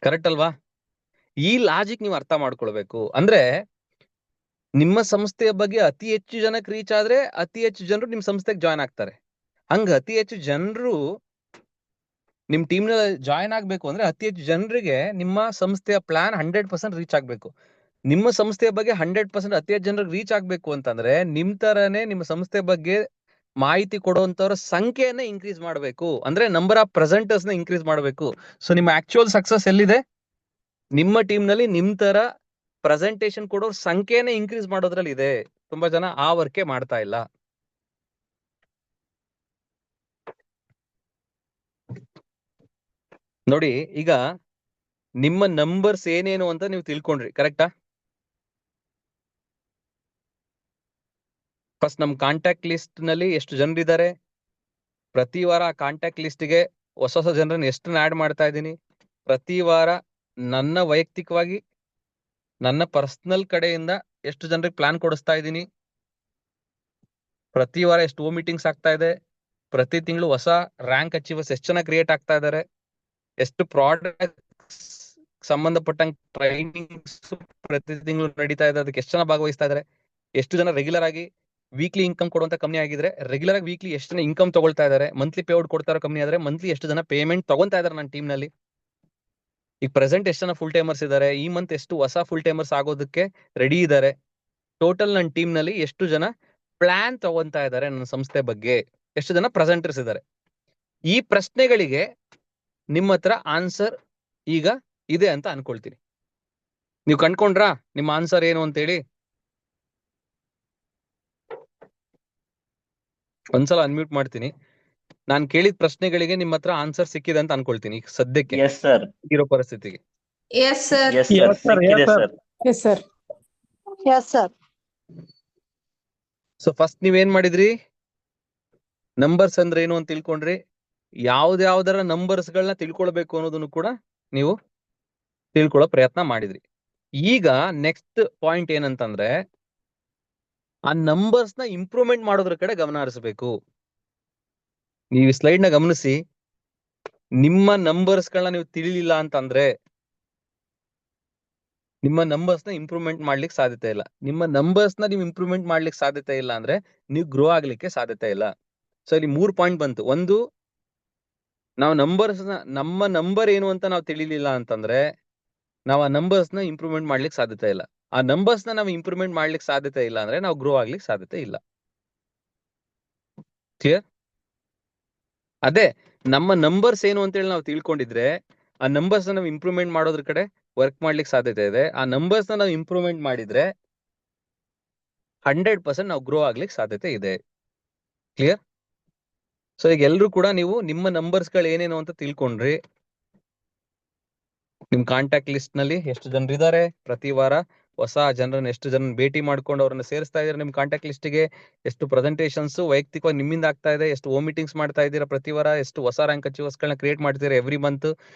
ಕರೆಕ್ಟ್ ಅಲ್ವಾ? ಈ ಲಾಜಿಕ್ ನೀವು ಅರ್ಥ ಮಾಡ್ಕೊಳ್ಬೇಕು. ಅಂದ್ರೆ ನಿಮ್ಮ ಸಂಸ್ಥೆಯ ಬಗ್ಗೆ ಅತಿ ಹೆಚ್ಚು ಜನಕ್ಕೆ ರೀಚ್ ಆದ್ರೆ ಅತಿ ಹೆಚ್ಚು ಜನರು ನಿಮ್ ಸಂಸ್ಥೆಗೆ ಜಾಯ್ನ್ ಆಗ್ತಾರೆ. ಹಂಗ ಅತಿ ಹೆಚ್ಚು ಜನರು ನಿಮ್ ಟೀಮ್ ನ ಜಾಯ್ನ್ ಆಗ್ಬೇಕು ಅಂದ್ರೆ ಅತಿ ಹೆಚ್ಚು ಜನರಿಗೆ ನಿಮ್ಮ ಸಂಸ್ಥೆಯ ಪ್ಲಾನ್ 100% ರೀಚ್ ಆಗ್ಬೇಕು. ನಿಮ್ಮ ಸಂಸ್ಥೆಯ ಬಗ್ಗೆ 100% ಅತಿ ಹೆಚ್ಚು ಜನರಿಗೆ ರೀಚ್ ಆಗ್ಬೇಕು ಅಂತಂದ್ರೆ ನಿಮ್ ತರನೇ ನಿಮ್ಮ ಸಂಸ್ಥೆ ಬಗ್ಗೆ ಮಾಹಿತಿ ಕೊಡುವಂತವ್ರ ಸಂಖ್ಯೆಯನ್ನ ಇನ್ಕ್ರೀಸ್ ಮಾಡಬೇಕು. ಅಂದ್ರೆ ನಂಬರ್ ಆಫ್ ಪ್ರೆಸೆಂಟರ್ಸ್ ನ ಇನ್ಕ್ರೀಸ್ ಮಾಡಬೇಕು. ಸೊ ನಿಮ್ಮ ಆಕ್ಚುಯಲ್ ಸಕ್ಸಸ್ ಎಲ್ಲಿದೆ? ನಿಮ್ಮ ಟೀಮ್ ನಲ್ಲಿ ನಿಮ್ ತರ ಪ್ರೆಸೆಂಟೇಶನ್ ಕೊಡೋರ್ ಸಂಖ್ಯೆನ ಇನ್ಕ್ರೀಸ್ ಮಾಡೋದ್ರಲ್ಲಿ ಇದೆ. ತುಂಬಾ ಜನ ಆ ವರ್ಕೆ ಮಾಡ್ತಾ ಇಲ್ಲ. ನೋಡಿ ಈಗ ನಿಮ್ಮ ನಂಬರ್ಸ್ ಏನೇನು ಅಂತ ನೀವು ತಿಳ್ಕೊಂಡ್ರಿ, ಕರೆಕ್ಟಾ? ಫಸ್ಟ್ ನಮ್ ಕಾಂಟ್ಯಾಕ್ಟ್ ಲಿಸ್ಟ್ ನಲ್ಲಿ ಎಷ್ಟು ಜನರಿದ್ದಾರೆ, ಪ್ರತಿ ವಾರ ಕಾಂಟ್ಯಾಕ್ಟ್ ಲಿಸ್ಟ್ ಗೆ ಹೊಸ ಹೊಸ ಜನರನ್ನ ಎಷ್ಟು ಆಡ್ ಮಾಡ್ತಾ ಇದ್ದೀನಿ, ಪ್ರತಿ ವಾರ ನನ್ನ ವೈಯಕ್ತಿಕವಾಗಿ ನನ್ನ ಪರ್ಸನಲ್ ಕಡೆಯಿಂದ ಎಷ್ಟು ಜನರಿಗೆ ಪ್ಲಾನ್ ಕೊಡಿಸ್ತಾ ಇದ್ದೀನಿ, ಪ್ರತಿ ವಾರ ಎಷ್ಟು ಮೀಟಿಂಗ್ಸ್ ಆಗ್ತಾ ಇದೆ, ಪ್ರತಿ ತಿಂಗಳು ಹೊಸ ರ್ಯಾಂಕ್ ಅಚೀವರ್ಸ್ ಎಷ್ಟು ಜನ ಕ್ರಿಯೇಟ್ ಆಗ್ತಾ ಇದ್ದಾರೆ, ಎಷ್ಟು ಪ್ರಾಡಕ್ಟ್ ಸಂಬಂಧಪಟ್ಟಂಗೆ ಟ್ರೈನಿಂಗ್ಸ್ ಪ್ರತಿ ತಿಂಗಳು ನಡೀತಾ ಇದೆ, ಅದಕ್ಕೆ ಎಷ್ಟು ಜನ ಭಾಗವಹಿಸ್ತಾ ಇದ್ದಾರೆ, ಎಷ್ಟು ಜನ ರೆಗ್ಯುಲರ್ ಆಗಿ ವೀಕ್ಲಿ ಇನ್ಕಮ್ ಕೊಡುವಂತ ಕಂಪನಿ ಆಗಿದ್ರೆ ರೆಗ್ಯುಲರ್ ಆಗಿ ವೀಕ್ಲಿ ಎಷ್ಟು ಜನ ಇನ್ಕಮ್ ತಗೊಳ್ತಾ ಇದ್ದಾರೆ, ಮಂತ್ಲಿ ಪೇಔಟ್ ಕೊಡ್ತಾ ಇರೋ ಕಂಪನಿ ಆದ್ರೆ ಮಂತ್ಲಿ ಎಷ್ಟು ಜನ ಪೇಮೆಂಟ್ ತಗೊಂತಾ ಇದಾರೆ ನನ್ನ ಟೀಮ್ ನಲ್ಲಿ, ಈಗ ಪ್ರೆಸೆಂಟ್ ಎಷ್ಟು ಜನ ಫುಲ್ ಟೈಮರ್ಸ್ ಇದ್ದಾರೆ, ಈ ಮಂತ್ ಎಷ್ಟು ಹೊಸ ಫುಲ್ ಟೈಮರ್ಸ್ ಆಗೋದಕ್ಕೆ ರೆಡಿ ಇದ್ದಾರೆ, ಟೋಟಲ್ ನನ್ನ ಟೀಮ್ ನಲ್ಲಿ ಎಷ್ಟು ಜನ ಪ್ಲಾನ್ ತಗೊಂತಾ ಇದ್ದಾರೆ ನನ್ನ ಸಂಸ್ಥೆ ಬಗ್ಗೆ, ಎಷ್ಟು ಜನ ಪ್ರೆಸೆಂಟರ್ಸ್ ಇದ್ದಾರೆ. ಈ ಪ್ರಶ್ನೆಗಳಿಗೆ ನಿಮ್ಮ ಹತ್ರ ಆನ್ಸರ್ ಈಗ ಇದೆ ಅಂತ ಅನ್ಕೊಳ್ತೀನಿ. ನೀವು ಕಂಡ್ಕೊಂಡ್ರಾ ನಿಮ್ಮ ಆನ್ಸರ್ ಏನು ಅಂತೇಳಿ? ಒಂದ್ಸಲ ಅನ್ಮ್ಯೂಟ್ ಮಾಡ್ತೀನಿ. ನಾನು ಕೇಳಿದ ಪ್ರಶ್ನೆಗಳಿಗೆ ನಿಮ್ಮ ಹತ್ರ ಆನ್ಸರ್ ಸಿಕ್ಕಿದೆ ಅಂತ ಅನ್ಕೊಳ್ತೀನಿ ಈಗ ಸದ್ಯಕ್ಕೆ ಎಸ್ ಸರ್. ಇರೋ ಪರಿಸ್ಥಿತಿಗೆ. Yes sir. ಎಸ್ ಸರ್, ಸಿಕ್ಕಿದೆ sir. Yes sir. Yes sir. So first ನೀವೇನ್ ಮಾಡಿದ್ರಿ, ನಂಬರ್ಸ್ ಅಂದ್ರೆ ಏನು ಅಂತ ತಿಳ್ಕೊಂಡ್ರಿ. ಯಾವ್ದಾವ್ದರ ನಂಬರ್ಸ್ ಗಳನ್ನ ತಿಳ್ಕೊಳ್ಬೇಕು ಅನ್ನೋದನ್ನು ಕೂಡ ನೀವು ತಿಳ್ಕೊಳ್ಳೋ ಪ್ರಯತ್ನ ಮಾಡಿದ್ರಿ. ಈಗ ನೆಕ್ಸ್ಟ್ ಪಾಯಿಂಟ್ ಏನಂತಂದ್ರೆ, ಆ ನಂಬರ್ಸ್ ನ ಇಂಪ್ರೂವ್ಮೆಂಟ್ ಮಾಡೋದ್ರ ಕಡೆ ಗಮನ ಹರಿಸಬೇಕು. ನೀವು ಈ ಸ್ಲೈಡ್ ನ ಗಮನಿಸಿ. ನಿಮ್ಮ ನಂಬರ್ಸ್ ಗಳನ್ನ ನೀವು ತಿಳಿಲಿಲ್ಲ ಅಂತಂದ್ರೆ ನಿಮ್ಮ ನಂಬರ್ಸ್ ನ ಇಂಪ್ರೂವ್ಮೆಂಟ್ ಮಾಡ್ಲಿಕ್ಕೆ ಸಾಧ್ಯತೆ ಇಲ್ಲ. ನಿಮ್ಮ ನಂಬರ್ಸ್ ನ ನೀವು ಇಂಪ್ರೂವ್ಮೆಂಟ್ ಮಾಡ್ಲಿಕ್ಕೆ ಸಾಧ್ಯತೆ ಇಲ್ಲ ಅಂದ್ರೆ ನೀವು ಗ್ರೋ ಆಗ್ಲಿಕ್ಕೆ ಸಾಧ್ಯತೆ ಇಲ್ಲ. ಸೊ ಇಲ್ಲಿ 3 ಪಾಯಿಂಟ್ ಬಂತು. ಒಂದು, ನಾವು ನಮ್ಮ ನಂಬರ್ ಏನು ಅಂತ ನಾವು ತಿಳಿಲಿಲ್ಲ ಅಂತಂದ್ರೆ ನಾವು ಆ ನಂಬರ್ಸ್ ನ ಇಂಪ್ರೂವ್ಮೆಂಟ್ ಮಾಡ್ಲಿಕ್ಕೆ ಸಾಧ್ಯತೆ ಇಲ್ಲ. ಆ ನಂಬರ್ಸ್ ನ ನಾವು ಇಂಪ್ರೂವ್ಮೆಂಟ್ ಮಾಡ್ಲಿಕ್ಕೆ ಸಾಧ್ಯತೆ ಇಲ್ಲ ಅಂದ್ರೆ ನಾವು ಗ್ರೋ ಆಗ್ಲಿಕ್ಕೆ ಸಾಧ್ಯತೆ ಇಲ್ಲ. ಕ್ಲಿಯರ್? ಅದೇ ನಮ್ಮ ನಂಬರ್ಸ್ ಏನು ಅಂತೇಳಿ ನಾವು ತಿಳ್ಕೊಂಡಿದ್ರೆ ಆ ನಂಬರ್ಸ್ ನಾವು ಇಂಪ್ರೂವ್ಮೆಂಟ್ ಮಾಡೋದ್ರ ಕಡೆ ವರ್ಕ್ ಮಾಡ್ಲಿಕ್ಕೆ ಸಾಧ್ಯತೆ ಇದೆ. ಆ ನಂಬರ್ಸ್ ನಾವು ಇಂಪ್ರೂವ್ಮೆಂಟ್ ಮಾಡಿದ್ರೆ 100% ನಾವು ಗ್ರೋ ಆಗ್ಲಿಕ್ಕೆ ಸಾಧ್ಯತೆ ಇದೆ. ಕ್ಲಿಯರ್? ಸೊ ಈಗ ಎಲ್ರು ಕೂಡ ನೀವು ನಿಮ್ಮ ನಂಬರ್ಸ್ ಗಳು ಏನೇನು ಅಂತ ತಿಳ್ಕೊಂಡ್ರಿ. ನಿಮ್ ಕಾಂಟ್ಯಾಕ್ಟ್ ಲಿಸ್ಟ್ ನಲ್ಲಿ ಎಷ್ಟು ಜನರು ಇದ್ದಾರೆ, ಪ್ರತಿ ವಾರ ಹೊಸ ಜನರನ್ನ ಎಷ್ಟು ಜನ ಭೇಟಿ ಮಾಡ್ಕೊಂಡು ಅವ್ರನ್ನ ಸೇರಿಸ್ತಾ ಇದ್ದೀರಾ ನಿಮ್ ಕಾಂಟ್ಯಾಕ್ಟ್ ಲಿಸ್ಟ್ ಗೆ, ಎಷ್ಟು ಪ್ರೆಸೆಂಟೇಷನ್ಸ್ ವೈಯಕ್ತಿಕವಾಗಿ ನಿಮ್ಮಿಂದ ಆಗ್ತಾ ಇದೆ, ಎಷ್ಟು ಹೋಮ್ ಮೀಟಿಂಗ್ಸ್ ಮಾಡ್ತಾ ಇದ್ದೀರಾ ಪ್ರತಿ ವಾರ, ಎಷ್ಟು ಹೊಸ ರ್ಯಾಂಕ್ ಅಚೀವರ್ಸ್ ಗಳನ್ನ ಕ್ರಿಯೇಟ್ ಮಾಡ್ತೀರಾ ಎವ್ರಿ ಮಂತ್,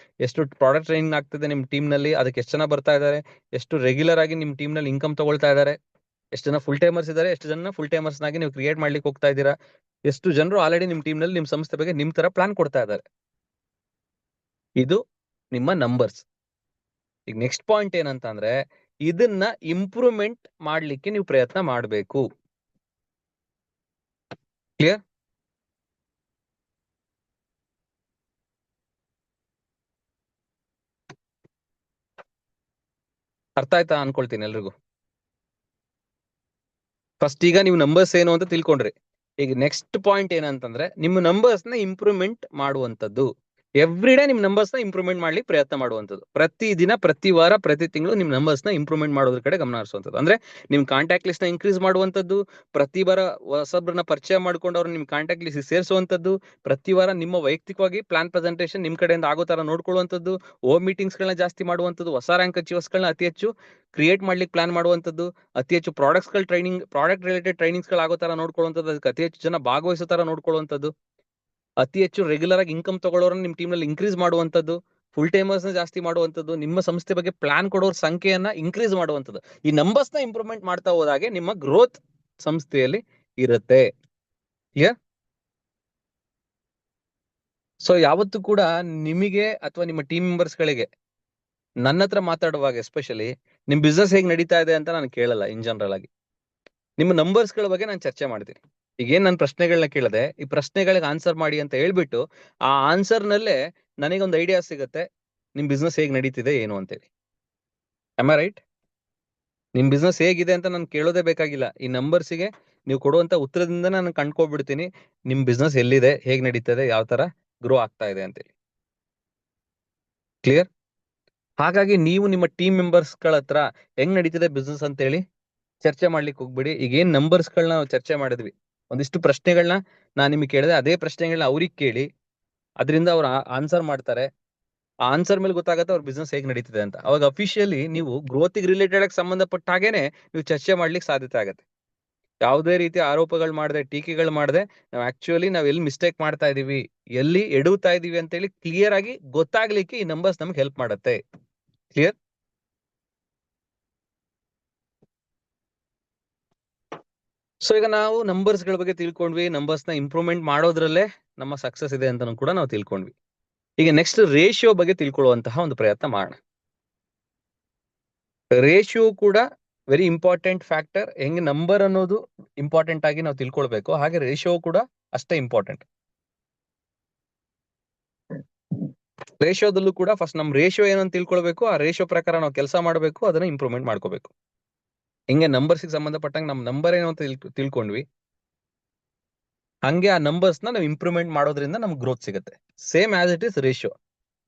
ಎಷ್ಟು ಪ್ರಾಡಕ್ಟ್ ಟ್ರೈನಿಂಗ್ ಆಗ್ತಿದೆ ನಿಮ್ ಟೀಮ್ ನಲ್ಲಿ, ಅದಕ್ಕೆ ಎಷ್ಟು ಜನ ಬರ್ತಾ ಇದ್ದಾರೆ, ಎಷ್ಟು ರೆಗ್ಯುಲರ್ ಆಗಿ ನಿಮ್ ಟೀಮ್ ನಲ್ಲಿ ಇನ್ಕಮ್ ತಗೊಳ್ತಾ ಇದ್ದಾರೆ, ಎಷ್ಟು ಜನ ಫುಲ್ ಟೈಮರ್ಸ್ ಇದ್ದಾರೆ, ಎಷ್ಟು ಜನ ಫುಲ್ ಟೈಮರ್ಸ್ ನಾಗಿ ನೀವು ಕ್ರಿಯೇಟ್ ಮಾಡ್ಲಿಕ್ಕೆ ಹೋಗ್ತಾ ಇದ್ದೀರಾ, ಎಷ್ಟು ಜನರು ಆಲ್ರೆಡಿ ನಿಮ್ ಟೀಮ್ ನಲ್ಲಿ ನಿಮ್ ಸಂಸ್ಥೆ ಬಗ್ಗೆ ನಿಮ್ ತರ ಪ್ಲಾನ್ ಕೊಡ್ತಾ ಇದ್ದಾರೆ. ಇದು ನಿಮ್ಮ ನಂಬರ್ಸ್. ಈಗ ನೆಕ್ಸ್ಟ್ ಪಾಯಿಂಟ್ ಏನಂತ ಅಂದ್ರೆ, ಇದನ್ನ ಇಂಪ್ರೂವ್ಮೆಂಟ್ ಮಾಡ್ಲಿಕ್ಕೆ ನೀವು ಪ್ರಯತ್ನ ಮಾಡಬೇಕು. ಕ್ಲಿಯರ್? ಅರ್ಥ ಆಯ್ತಾ ಅನ್ಕೊಳ್ತೀನಿ ಎಲ್ರಿಗೂ. ಫಸ್ಟ್ ಈಗ ನೀವು ನಂಬರ್ಸ್ ಏನು ಅಂತ ತಿಳ್ಕೊಂಡ್ರಿ. ಈಗ ನೆಕ್ಸ್ಟ್ ಪಾಯಿಂಟ್ ಏನಂತಂದ್ರೆ, ನಿಮ್ಮ ನಂಬರ್ಸ್ ನ ಇಂಪ್ರೂವ್ಮೆಂಟ್ ಮಾಡುವಂತದ್ದು. ಎವ್ರಿ ಡೇ ನಿಮ್ ನಂಬರ್ಸ್ ನ ಇಂಪ್ರೂವ್ಮೆಂಟ್ ಮಾಡ್ಲಿಕ್ಕೆ ಪ್ರಯತ್ನ ಮಾಡುವಂಥದ್ದು. ಪ್ರತಿ ದಿನ, ಪ್ರತಿ ವಾರ, ಪ್ರತಿ ತಿಂಗಳು ನಿಮ್ ನಂಬರ್ಸ್ ನ ಇಂಪ್ರೂವ್ಮೆಂಟ್ ಮಾಡೋದ್ರ ಕಡೆ ಗಮನ ಹರಿಸುವಂಥದ್ದು. ಅಂದ್ರೆ ನಿಮ್ ಕಾಂಟ್ಯಾಕ್ಟ್ ಲಿಸ್ಟ್ ನ ಇನ್ಕ್ರೀಸ್ ಮಾಡುವಂಥದ್ದು, ಪ್ರತಿ ವಾರ ಹೊಸಬ್ರನ್ನ ಪರಿಚಯ ಮಾಡ್ಕೊಂಡು ಅವ್ರನ್ನ ನಿಮ್ ಕಾಂಟ್ಯಾಕ್ಟ್ ಲಿಸ್ಟ್ ಸೇರಿಸುವಂಥದ್ದು, ಪ್ರತಿ ವಾರ ನಿಮ್ಮ ವೈಯಕ್ತಿಕವಾಗಿ ಪ್ಲಾನ್ ಪ್ರೆಸೆಂಟೇಷನ್ ನಿಮ್ ಕಡೆಯಿಂದ ಆಗೋ ತರ ನೋಡ್ಕೊಳ್ಳುವಂಥದ್ದು, ಹೋಮ್ ಮೀಟಿಂಗ್ಸ್ ಗಳನ್ನ ಜಾಸ್ತಿ ಮಾಡುವಂಥದ್ದು, ಹೊಸ ರ್ಯಾಂಕ್ ಅಚೀವರ್ಸ್ ಗಳನ್ನ ಅತಿ ಹೆಚ್ಚು ಕ್ರಿಯೇಟ್ ಮಾಡ್ಲಿಕ್ಕೆ ಪ್ಲಾನ್ ಮಾಡುವಂಥದ್ದು, ಅತಿ ಹೆಚ್ಚು ಪ್ರಾಡಕ್ಟ್ ರಿಲೇಟೆಡ್ ಟ್ರೈನಿಂಗ್ಸ್ ಗಳು ಆಗೋ ತರ ನೋಡ್ಕೊಳ್ಳುವಂಥದ್ದು, ಅದಕ್ಕೆ ಅತಿ ಹೆಚ್ಚು ಜನ ಭಾಗವಹಿಸೋ ತರ ನೋಡ್ಕೊಳ್ಳುವಂಥದ್ದು, ಅತಿ ಹೆಚ್ಚು ರೆಗ್ಯುಲರ್ ಆಗಿ ಇನ್ಕಮ್ ತಗೊಳ್ಳೋರನ್ನ ನಿಮ್ ಟೀಮ್ ನಲ್ಲಿ ಇನ್ಕ್ರೀಸ್ ಮಾಡುವಂಥದ್ದು, ಫುಲ್ ಟೈಮರ್ಸ್ ನ ಜಾಸ್ತಿ ಮಾಡುವಂಥದ್ದು, ನಿಮ್ಮ ಸಂಸ್ಥೆ ಬಗ್ಗೆ ಪ್ಲಾನ್ ಕೊಡೋರ ಸಂಖ್ಯೆಯನ್ನ ಇನ್ಕ್ರೀಸ್ ಮಾಡುವಂಥದ್ದು. ಈ ನಂಬರ್ಸ್ ನ ಇಂಪ್ರೂವ್ಮೆಂಟ್ ಮಾಡ್ತಾ ಹೋದಾಗೆ ನಿಮ್ಮ ಗ್ರೋತ್ ಸಂಸ್ಥೆಯಲ್ಲಿ ಇರುತ್ತೆ. ಕ್ಲಿಯರ್? ಸೊ ಯಾವತ್ತೂ ಕೂಡ ನಿಮಗೆ ಅಥವಾ ನಿಮ್ಮ ಟೀಮ್ ಮೆಂಬರ್ಸ್ ಗಳಿಗೆ ನನ್ನ ಹತ್ರ ಮಾತಾಡುವಾಗ ಎಸ್ಪೆಷಲಿ ನಿಮ್ ಬಿಸ್ನೆಸ್ ಹೇಗೆ ನಡೀತಾ ಇದೆ ಅಂತ ನಾನು ಕೇಳಲ್ಲ. ಇನ್ ಜನರಲ್ ಆಗಿ ನಿಮ್ಮ ನಂಬರ್ಸ್ ಗಳ ಬಗ್ಗೆ ನಾನು ಚರ್ಚೆ ಮಾಡ್ತೀನಿ. ಈಗ ಏನ್ ನಾನು ಪ್ರಶ್ನೆಗಳನ್ನ ಕೇಳಿದೆ, ಈ ಪ್ರಶ್ನೆಗಳಿಗೆ ಆನ್ಸರ್ ಮಾಡಿ ಅಂತ ಹೇಳ್ಬಿಟ್ಟು ಆ ಆನ್ಸರ್ ನಲ್ಲೇ ನನಗೊಂದು ಐಡಿಯಾ ಸಿಗುತ್ತೆ ನಿಮ್ ಬಿಸ್ನೆಸ್ ಹೇಗ್ ನಡೀತಿದೆ ಏನು ಅಂತೇಳಿ. Am I right? ನಿಮ್ ಬಿಸ್ನೆಸ್ ಹೇಗಿದೆ ಅಂತ ನಾನು ಕೇಳೋದೇ ಬೇಕಾಗಿಲ್ಲ. ಈ ನಂಬರ್ಸಿಗೆ ನೀವು ಕೊಡುವಂತ ಉತ್ತರದಿಂದ ನಾನು ಕಂಡ್ಕೊಬಿಡ್ತೀನಿ ನಿಮ್ ಬಿಸ್ನೆಸ್ ಎಲ್ಲಿದೆ, ಹೇಗ್ ನಡೀತದೆ, ಯಾವ ತರ ಗ್ರೋ ಆಗ್ತಾ ಇದೆ ಅಂತೇಳಿ. ಕ್ಲಿಯರ್? ಹಾಗಾಗಿ ನೀವು ನಿಮ್ಮ ಟೀಮ್ ಮೆಂಬರ್ಸ್ ಗಳ ಹತ್ರ ಹೆಂಗ್ ನಡೀತಿದೆ ಬಿಸ್ನೆಸ್ ಅಂತ ಹೇಳಿ ಚರ್ಚೆ ಮಾಡ್ಲಿಕ್ಕೆ ಹೋಗ್ಬಿಡಿ. ಈಗ ಏನ್ ನಂಬರ್ಸ್ ಗಳನ್ನ ನಾವು ಚರ್ಚೆ ಮಾಡಿದ್ವಿ, ಒಂದಿಷ್ಟು ಪ್ರಶ್ನೆಗಳನ್ನ ನಾನು ನಿಮಗೆ ಕೇಳಿದೆ, ಅದೇ ಪ್ರಶ್ನೆಗಳನ್ನ ಅವ್ರಿಗೆ ಕೇಳಿ, ಅದರಿಂದ ಅವ್ರು ಆನ್ಸರ್ ಮಾಡ್ತಾರೆ. ಆ ಆನ್ಸರ್ ಮೇಲೆ ಗೊತ್ತಾಗತ್ತೆ ಅವ್ರ ಬಿಸ್ನೆಸ್ ಹೇಗ್ ನಡೀತಿದೆ ಅಂತ. ಅವಾಗ ಅಫಿಷಿಯಲಿ ನೀವು ಗ್ರೋತಿಗೆ ರಿಲೇಟೆಡ್ ಆಗಿ ಸಂಬಂಧಪಟ್ಟ ಹಾಗೇನೆ ನೀವು ಚರ್ಚೆ ಮಾಡ್ಲಿಕ್ಕೆ ಸಾಧ್ಯತೆ ಆಗತ್ತೆ. ಯಾವುದೇ ರೀತಿ ಆರೋಪಗಳು ಮಾಡದೆ, ಟೀಕೆಗಳು ಮಾಡದೆ, ನಾವು ಆಕ್ಚುಲಿ ನಾವ್ ಎಲ್ಲಿ ಮಿಸ್ಟೇಕ್ ಮಾಡ್ತಾ ಇದೀವಿ, ಎಲ್ಲಿ ಎಡುತ್ತಾ ಇದೀವಿ ಅಂತ ಹೇಳಿ ಕ್ಲಿಯರ್ ಆಗಿ ಗೊತ್ತಾಗ್ಲಿಕ್ಕೆ ಈ ನಂಬರ್ಸ್ ನಮ್ಗೆ ಹೆಲ್ಪ್ ಮಾಡುತ್ತೆ. ಕ್ಲಿಯರ್? ಸೊ ಈಗ ನಾವು ನಂಬರ್ಸ್ ಗಳ ಬಗ್ಗೆ ತಿಳ್ಕೊಂಡ್ವಿ, ನಂಬರ್ಸ್ ನ ಇಂಪ್ರೂವ್ಮೆಂಟ್ ಮಾಡೋದ್ರಲ್ಲೇ ನಮ್ಮ ಸಕ್ಸಸ್ ಇದೆ ಅಂತ ಕೂಡ ನಾವು ತಿಳ್ಕೊಂಡ್ವಿ. ಈಗ ನೆಕ್ಸ್ಟ್ ರೇಷಿಯೋ ಬಗ್ಗೆ ತಿಳ್ಕೊಳ್ಳುವಂತಹ ಒಂದು ಪ್ರಯತ್ನ ಮಾಡೋಣ. ರೇಷಿಯೋ ಕೂಡ ವೆರಿ ಇಂಪಾರ್ಟೆಂಟ್ ಫ್ಯಾಕ್ಟರ್. ಹೆಂಗ್ ನಂಬರ್ ಅನ್ನೋದು ಇಂಪಾರ್ಟೆಂಟ್ ಆಗಿ ನಾವು ತಿಳ್ಕೊಳ್ಬೇಕು, ಹಾಗೆ ರೇಷಿಯೋ ಕೂಡ ಅಷ್ಟೇ ಇಂಪಾರ್ಟೆಂಟ್. ರೇಷಿಯೋದಲ್ಲೂ ಕೂಡ ಫಸ್ಟ್ ನಮ್ ರೇಷಿಯೋ ಏನಂತ ತಿಳ್ಕೊಳ್ಬೇಕು, ಆ ರೇಷಿಯೋ ಪ್ರಕಾರ ನಾವು ಕೆಲಸ ಮಾಡಬೇಕು, ಅದನ್ನ ಇಂಪ್ರೂವ್ಮೆಂಟ್ ಮಾಡ್ಕೋಬೇಕು. ಹಿಂಗೆ ನಂಬರ್ಸ್ಗೆ ಸಂಬಂಧಪಟ್ಟಂಗೆ ನಮ್ ನಂಬರ್ ಏನು ಅಂತ ತಿಳ್ಕೊಂಡ್ವಿ, ಹಂಗೆ ಆ ನಂಬರ್ಸ್ ನಾವು ಇಂಪ್ರೂವ್ಮೆಂಟ್ ಮಾಡೋದ್ರಿಂದ ನಮ್ಗೆ ಗ್ರೋತ್ ಸಿಗುತ್ತೆ. Same as it is ratio.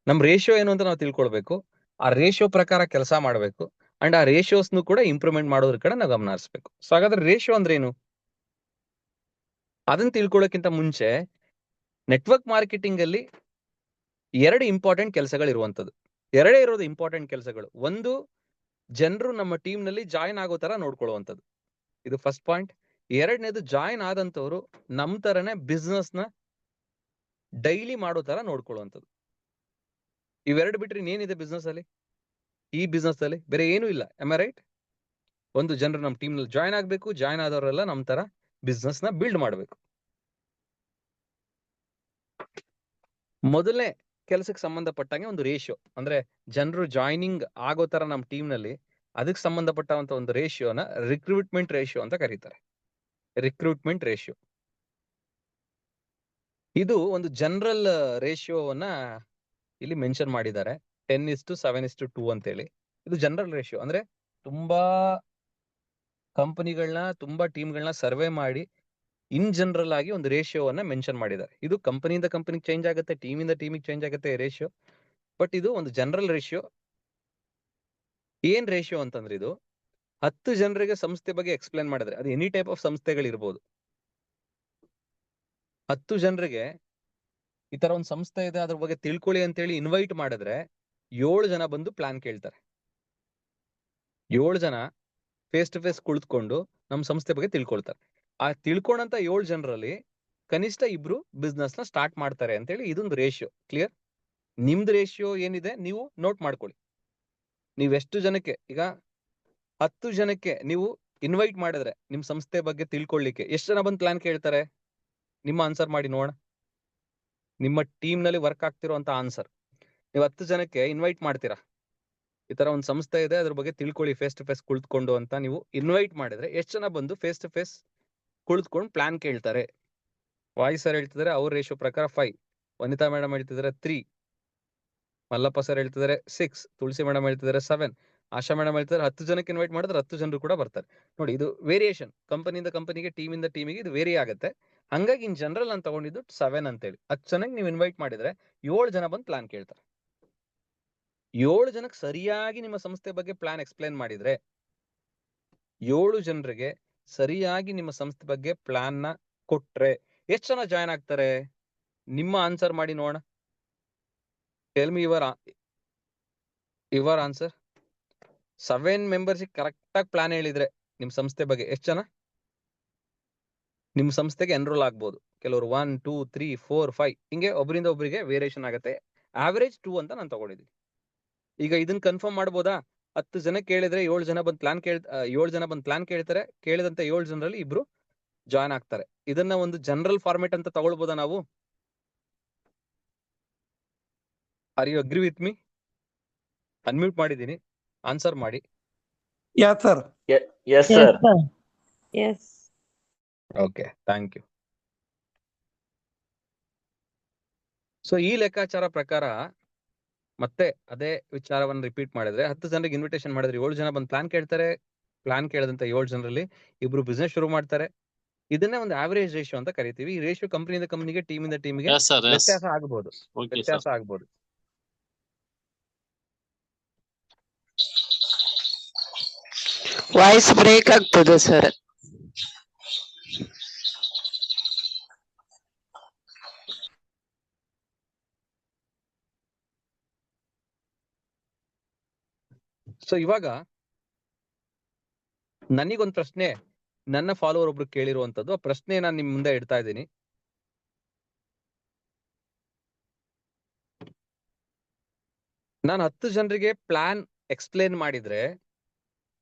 ನಮ್ ರೇಷಿಯೋ ಏನು ಅಂತ ನಾವು ತಿಳ್ಕೊಳ್ಬೇಕು, ಆ ರೇಷಿಯೋ ಪ್ರಕಾರ ಕೆಲಸ ಮಾಡಬೇಕು, ಅಂಡ್ ಆ ರೇಷಿಯೋಸ್ನು ಕೂಡ ಇಂಪ್ರೂವ್ಮೆಂಟ್ ಮಾಡೋದ್ರ ಕಡೆ ನಾವು ಗಮನ ಹರಿಸಬೇಕು. ಸೊ ಹಾಗಾದ್ರೆ ರೇಷಿಯೋ ಅಂದ್ರೆ ಏನು ಅದನ್ನ ತಿಳ್ಕೊಳ್ಳೋಕ್ಕಿಂತ ಮುಂಚೆ, ನೆಟ್ವರ್ಕ್ ಮಾರ್ಕೆಟಿಂಗ್ ಅಲ್ಲಿ 2 ಇಂಪಾರ್ಟೆಂಟ್ ಕೆಲಸಗಳು ಇರುವಂತದ್ದು. ಎರಡೇ ಇರೋದು ಇಂಪಾರ್ಟೆಂಟ್ ಕೆಲಸಗಳು. ಒಂದು, ಜನರು ನಮ್ಮ ಟೀಮ್ ನಲ್ಲಿ ಜಾಯಿನ್ ಆಗೋ ತರ ನೋಡ್ಕೊಳ್ಳುವಂಥದ್ದು, ಇದು ಫಸ್ಟ್ ಪಾಯಿಂಟ್. ಎರಡನೇದು, ಜಾಯಿನ್ ಆದಂತವ್ರು ನಮ್ ತರನೇ ಬಿಸ್ನೆಸ್ ನ ಡೈಲಿ ಮಾಡೋ ತರ ನೋಡ್ಕೊಳ್ಳುವಂಥದ್ದು. ಇವೆರಡು ಬಿಟ್ರೆ ಇನ್ನೇನಿದೆ ಬಿಸ್ನೆಸ್ ಅಲ್ಲಿ? ಈ ಬಿಸ್ನೆಸ್ ಅಲ್ಲಿ ಬೇರೆ ಏನೂ ಇಲ್ಲ. Am I right? ಒಂದು, ಜನರು ನಮ್ಮ ಟೀಮ್ ನಲ್ಲಿ ಜಾಯಿನ್ ಆಗ್ಬೇಕು, ಜಾಯಿನ್ ಆದವರೆಲ್ಲ ನಮ್ ತರ ಬಿಸ್ನೆಸ್ ನ ಬಿಲ್ಡ್ ಮಾಡಬೇಕು. ಮೊದಲನೇ ಕೆಲಸಕ್ಕೆ ಸಂಬಂಧಪಟ್ಟಂಗೆ ಒಂದು ರೇಷಿಯೋ, ಅಂದ್ರೆ ಜನರು ಜಾಯ್ನಿಂಗ್ ಆಗೋ ತರ ನಮ್ಮ ಟೀಮ್ ನಲ್ಲಿ ಅದಕ್ಕೆ ಸಂಬಂಧಪಟ್ಟಂತ ಒಂದು ರೇಷಿಯೋನ ರಿಕ್ರೂಟ್ಮೆಂಟ್ ರೇಷಿಯೋ ಅಂತ ಕರೀತಾರೆ. ರಿಕ್ರೂಟ್ಮೆಂಟ್ ರೇಷಿಯೋ ಇದು ಒಂದು ಜನರಲ್ ರೇಷಿಯೋವನ್ನ ಇಲ್ಲಿ ಮೆನ್ಷನ್ ಮಾಡಿದ್ದಾರೆ. 10:7:2 ಅಂತೇಳಿ. ಇದು ಜನರಲ್ ರೇಷಿಯೋ. ಅಂದ್ರೆ ತುಂಬಾ ಕಂಪನಿಗಳನ್ನ, ತುಂಬಾ ಟೀಮ್ಗಳನ್ನ ಸರ್ವೆ ಮಾಡಿ ಇನ್ ಜನರಲ್ ಆಗಿ ಒಂದು ರೇಷಿಯೋವನ್ನ ಮೆನ್ಷನ್ ಮಾಡಿದ್ದಾರೆ. ಇದು ಕಂಪನಿಯಿಂದ ಕಂಪನಿಗೆ ಚೇಂಜ್ ಆಗುತ್ತೆ, ಟೀಮಿಂದ ಟೀಮಿಗೆ ಚೇಂಜ್ ಆಗುತ್ತೆ ರೇಷಿಯೋ. ಬಟ್ ಇದು ಒಂದು ಜನರಲ್ ರೇಷಿಯೋ. ಏನ್ ರೇಷಿಯೋ ಅಂತಂದ್ರೆ, ಇದು 10 ಜನರಿಗೆ ಸಂಸ್ಥೆ ಬಗ್ಗೆ ಎಕ್ಸ್ಪ್ಲೇನ್ ಮಾಡಿದ್ರೆ, ಅದು ಎನಿ ಟೈಪ್ ಆಫ್ ಸಂಸ್ಥೆಗಳಿರ್ಬೋದು, 10 ಜನರಿಗೆ ಈ ತರ ಒಂದು ಸಂಸ್ಥೆ ಇದೆ ಅದ್ರ ಬಗ್ಗೆ ತಿಳ್ಕೊಳ್ಳಿ ಅಂತೇಳಿ ಇನ್ವೈಟ್ ಮಾಡಿದ್ರೆ 7 ಜನ ಬಂದು ಪ್ಲಾನ್ ಕೇಳ್ತಾರೆ. 7 ಜನ ಫೇಸ್ ಟು ಫೇಸ್ ಕುಳಿತುಕೊಂಡು ನಮ್ಮ ಸಂಸ್ಥೆ ಬಗ್ಗೆ ತಿಳ್ಕೊಳ್ತಾರೆ. ಆ ತಿಳ್ಕೊಂಡಂತ 7 ಜನರಲ್ಲಿ ಕನಿಷ್ಠ 2 ಬಿಸ್ನೆಸ್ ನ ಸ್ಟಾರ್ಟ್ ಮಾಡ್ತಾರೆ ಅಂತೇಳಿ ಇದೊಂದು ರೇಷಿಯೋ. ಕ್ಲಿಯರ್? ನಿಮ್ದು ರೇಷಿಯೋ ಏನಿದೆ ನೀವು ನೋಟ್ ಮಾಡ್ಕೊಳ್ಳಿ. ನೀವೆಷ್ಟು ಜನಕ್ಕೆ, ಈಗ 10 ಜನಕ್ಕೆ ನೀವು ಇನ್ವೈಟ್ ಮಾಡಿದ್ರೆ ನಿಮ್ ಸಂಸ್ಥೆ ಬಗ್ಗೆ ತಿಳ್ಕೊಳ್ಳಿಕ್ಕೆ ಎಷ್ಟು ಜನ ಬಂದು ಪ್ಲಾನ್ ಕೇಳ್ತಾರೆ? ನಿಮ್ಮ ಆನ್ಸರ್ ಮಾಡಿ ನೋಡೋಣ. ನಿಮ್ಮ ಟೀಮ್ ನಲ್ಲಿ ವರ್ಕ್ ಆಗ್ತಿರುವಂತ ಆನ್ಸರ್. ನೀವು 10 ಜನಕ್ಕೆ ಇನ್ವೈಟ್ ಮಾಡ್ತೀರಾ, ಈ ತರ ಒಂದು ಸಂಸ್ಥೆ ಇದೆ ಅದ್ರ ಬಗ್ಗೆ ತಿಳ್ಕೊಳ್ಳಿ ಫೇಸ್ ಟು ಫೇಸ್ ಕುಳಿತುಕೊಂಡು ಅಂತ ನೀವು ಇನ್ವೈಟ್ ಮಾಡಿದ್ರೆ ಎಷ್ಟು ಜನ ಬಂದು ಫೇಸ್ ಟು ಫೇಸ್ ಕುಳಿತುಕೊಂಡು ಪ್ಲಾನ್ ಕೇಳ್ತಾರೆ? ವಾಯ್ಸ್ ಸರ್ ಹೇಳ್ತಿದ್ದಾರೆ ಅವ್ರ ರೇಷಿಯೋ ಪ್ರಕಾರ 5, ವನಿತಾ ಮೇಡಮ್ ಹೇಳ್ತಿದ್ದಾರೆ 3, ಮಲ್ಲಪ್ಪ ಸರ್ ಹೇಳ್ತಿದ್ದಾರೆ 6, ತುಳಸಿ ಮೇಡಮ್ ಹೇಳ್ತಿದ್ದಾರೆ 7, ಆಶಾ ಮೇಡಮ್ ಹೇಳ್ತಿದ್ದಾರೆ 10 ಜನಕ್ಕೆ ಇನ್ವೈಟ್ ಮಾಡಿದ್ರೆ 10 ಜನರು ಕೂಡ ಬರ್ತಾರೆ. ನೋಡಿ, ಇದು ವೇರಿಯೇಷನ್. ಕಂಪನಿಯಿಂದ ಕಂಪನಿಗೆ, ಟೀಮಿಂದ ಟೀಮಿಗೆ ಇದು ವೇರಿ ಆಗುತ್ತೆ. ಹಂಗಾಗಿ ಇನ್ ಜನರಲ್ ನಾನು ತಗೊಂಡಿದ್ದು 7 ಅಂತೇಳಿ. 10 ಜನಕ್ಕೆ ನೀವು ಇನ್ವೈಟ್ ಮಾಡಿದ್ರೆ 7 ಜನ ಬಂದು ಪ್ಲಾನ್ ಕೇಳ್ತಾರೆ. 7 ಜನಕ್ಕೆ ಸರಿಯಾಗಿ ನಿಮ್ಮ ಸಂಸ್ಥೆ ಬಗ್ಗೆ ಪ್ಲಾನ್ ಎಕ್ಸ್ಪ್ಲೇನ್ ಮಾಡಿದ್ರೆ, 7 ಜನರಿಗೆ ಸರಿಯಾಗಿ ನಿಮ್ಮ ಸಂಸ್ಥೆ ಬಗ್ಗೆ ಪ್ಲಾನ್ ನ ಕೊಟ್ರೆ ಎಷ್ಟು ಜನ ಜಾಯ್ನ್ ಆಗ್ತಾರೆ? ನಿಮ್ಮ ಆನ್ಸರ್ ಮಾಡಿ ನೋಡೋಣ. Tell me your answer. 7 members correct ಆಗಿ ಪ್ಲಾನ್ ಹೇಳಿದ್ರೆ ನಿಮ್ ಸಂಸ್ಥೆ ಬಗ್ಗೆ ಎಷ್ಟು ಜನ ನಿಮ್ ಸಂಸ್ಥೆಗೆ ಎನ್ರೋಲ್ ಆಗ್ಬೋದು? ಕೆಲವರು 1, 2, 3, 4, 5 ಹಿಂಗೆ ಒಬ್ಬರಿಂದ ಒಬ್ಬರಿಗೆ ವೇರಿಯೇಷನ್ ಆಗುತ್ತೆ. ಆವರೇಜ್ 2 ಅಂತ ನಾನು ತಗೊಂಡಿದ್ದೀನಿ. ಈಗ ಇದನ್ನ ಕನ್ಫರ್ಮ್ ಮಾಡ್ಬೋದಾ? 10 ಜನ ಕೇಳಿದ್ರೆ 7 ಜನ ಬಂದು ಪ್ಲಾನ್ 7 ಜನ ಬಂದು ಪ್ಲಾನ್ ಕೇಳ್ತಾರೆ. ಕೇಳಿದಂತ 7 ಜನರಲ್ಲಿ 2 ಜಾಯ್ನ್ ಆಗ್ತಾರೆ. ಇದನ್ನ ಒಂದು ಜನರಲ್ ಫಾರ್ಮೆಟ್ ಅಂತ ತಗೊಳ್ಬೋದಾ ನಾವು? Are you agree with me? Unmute ಮಾಡಿದ್ದೀನಿ, ಆನ್ಸರ್ ಮಾಡಿ. Yes, sir. Yes, sir. Yes. Okay, thank you. So ಈ ಲೆಕ್ಕಾಚಾರ ಪ್ರಕಾರ ಮತ್ತೆ ಅದೇ ವಿಚಾರವನ್ನು ರಿಪೀಟ್ ಮಾಡಿದ್ರೆ, 10 ಜನರಿಗೆ ಇನ್ವಿಟೇಷನ್ ಮಾಡಿದ್ರೆ 7 ಜನ ಬಂದು ಪ್ಲಾನ್ ಕೇಳ್ತಾರೆ. ಪ್ಲಾನ್ ಕೇಳಿದಂತ 7 ಜನರಲ್ಲಿ 2 ಬಿಸ್ನೆಸ್ ಶುರು ಮಾಡ್ತಾರೆ. ಇದನ್ನೇ ಒಂದು ಆವರೇಜ್ ರೇಷಿಯೋ ಅಂತ ಕರಿತೀವಿ. ಈ ರೇಷಿಯೋ ಕಂಪನಿಯಿಂದ ಕಂಪನಿಗೆ, ಟೀಮಿಂದ ಟೀಮಿಗೆ Yes, sir. Yes. ವ್ಯತ್ಯಾಸ ಆಗಬಹುದು. Okay, sir. ವ್ಯತ್ಯಾಸ ಆಗಬಹುದು. ವಾಯ್ಸ್ ಬ್ರೇಕ್ ಆಗ್ತದೆ ಸರ್. ಸೊ ಇವಾಗ ನನಗೊಂದು ಪ್ರಶ್ನೆ ನನ್ನ ಫಾಲೋವರ್ ಒಬ್ರು ಕೇಳಿರುವಂತದ್ದು, ಆ ಪ್ರಶ್ನೆ ನಾನು ನಿಮ್ ಮುಂದೆ ಇಡ್ತಾ ಇದ್ದೀನಿ. ನಾನು 10 ಜನರಿಗೆ ಪ್ಲಾನ್ ಎಕ್ಸ್ಪ್ಲೇನ್ ಮಾಡಿದ್ರೆ,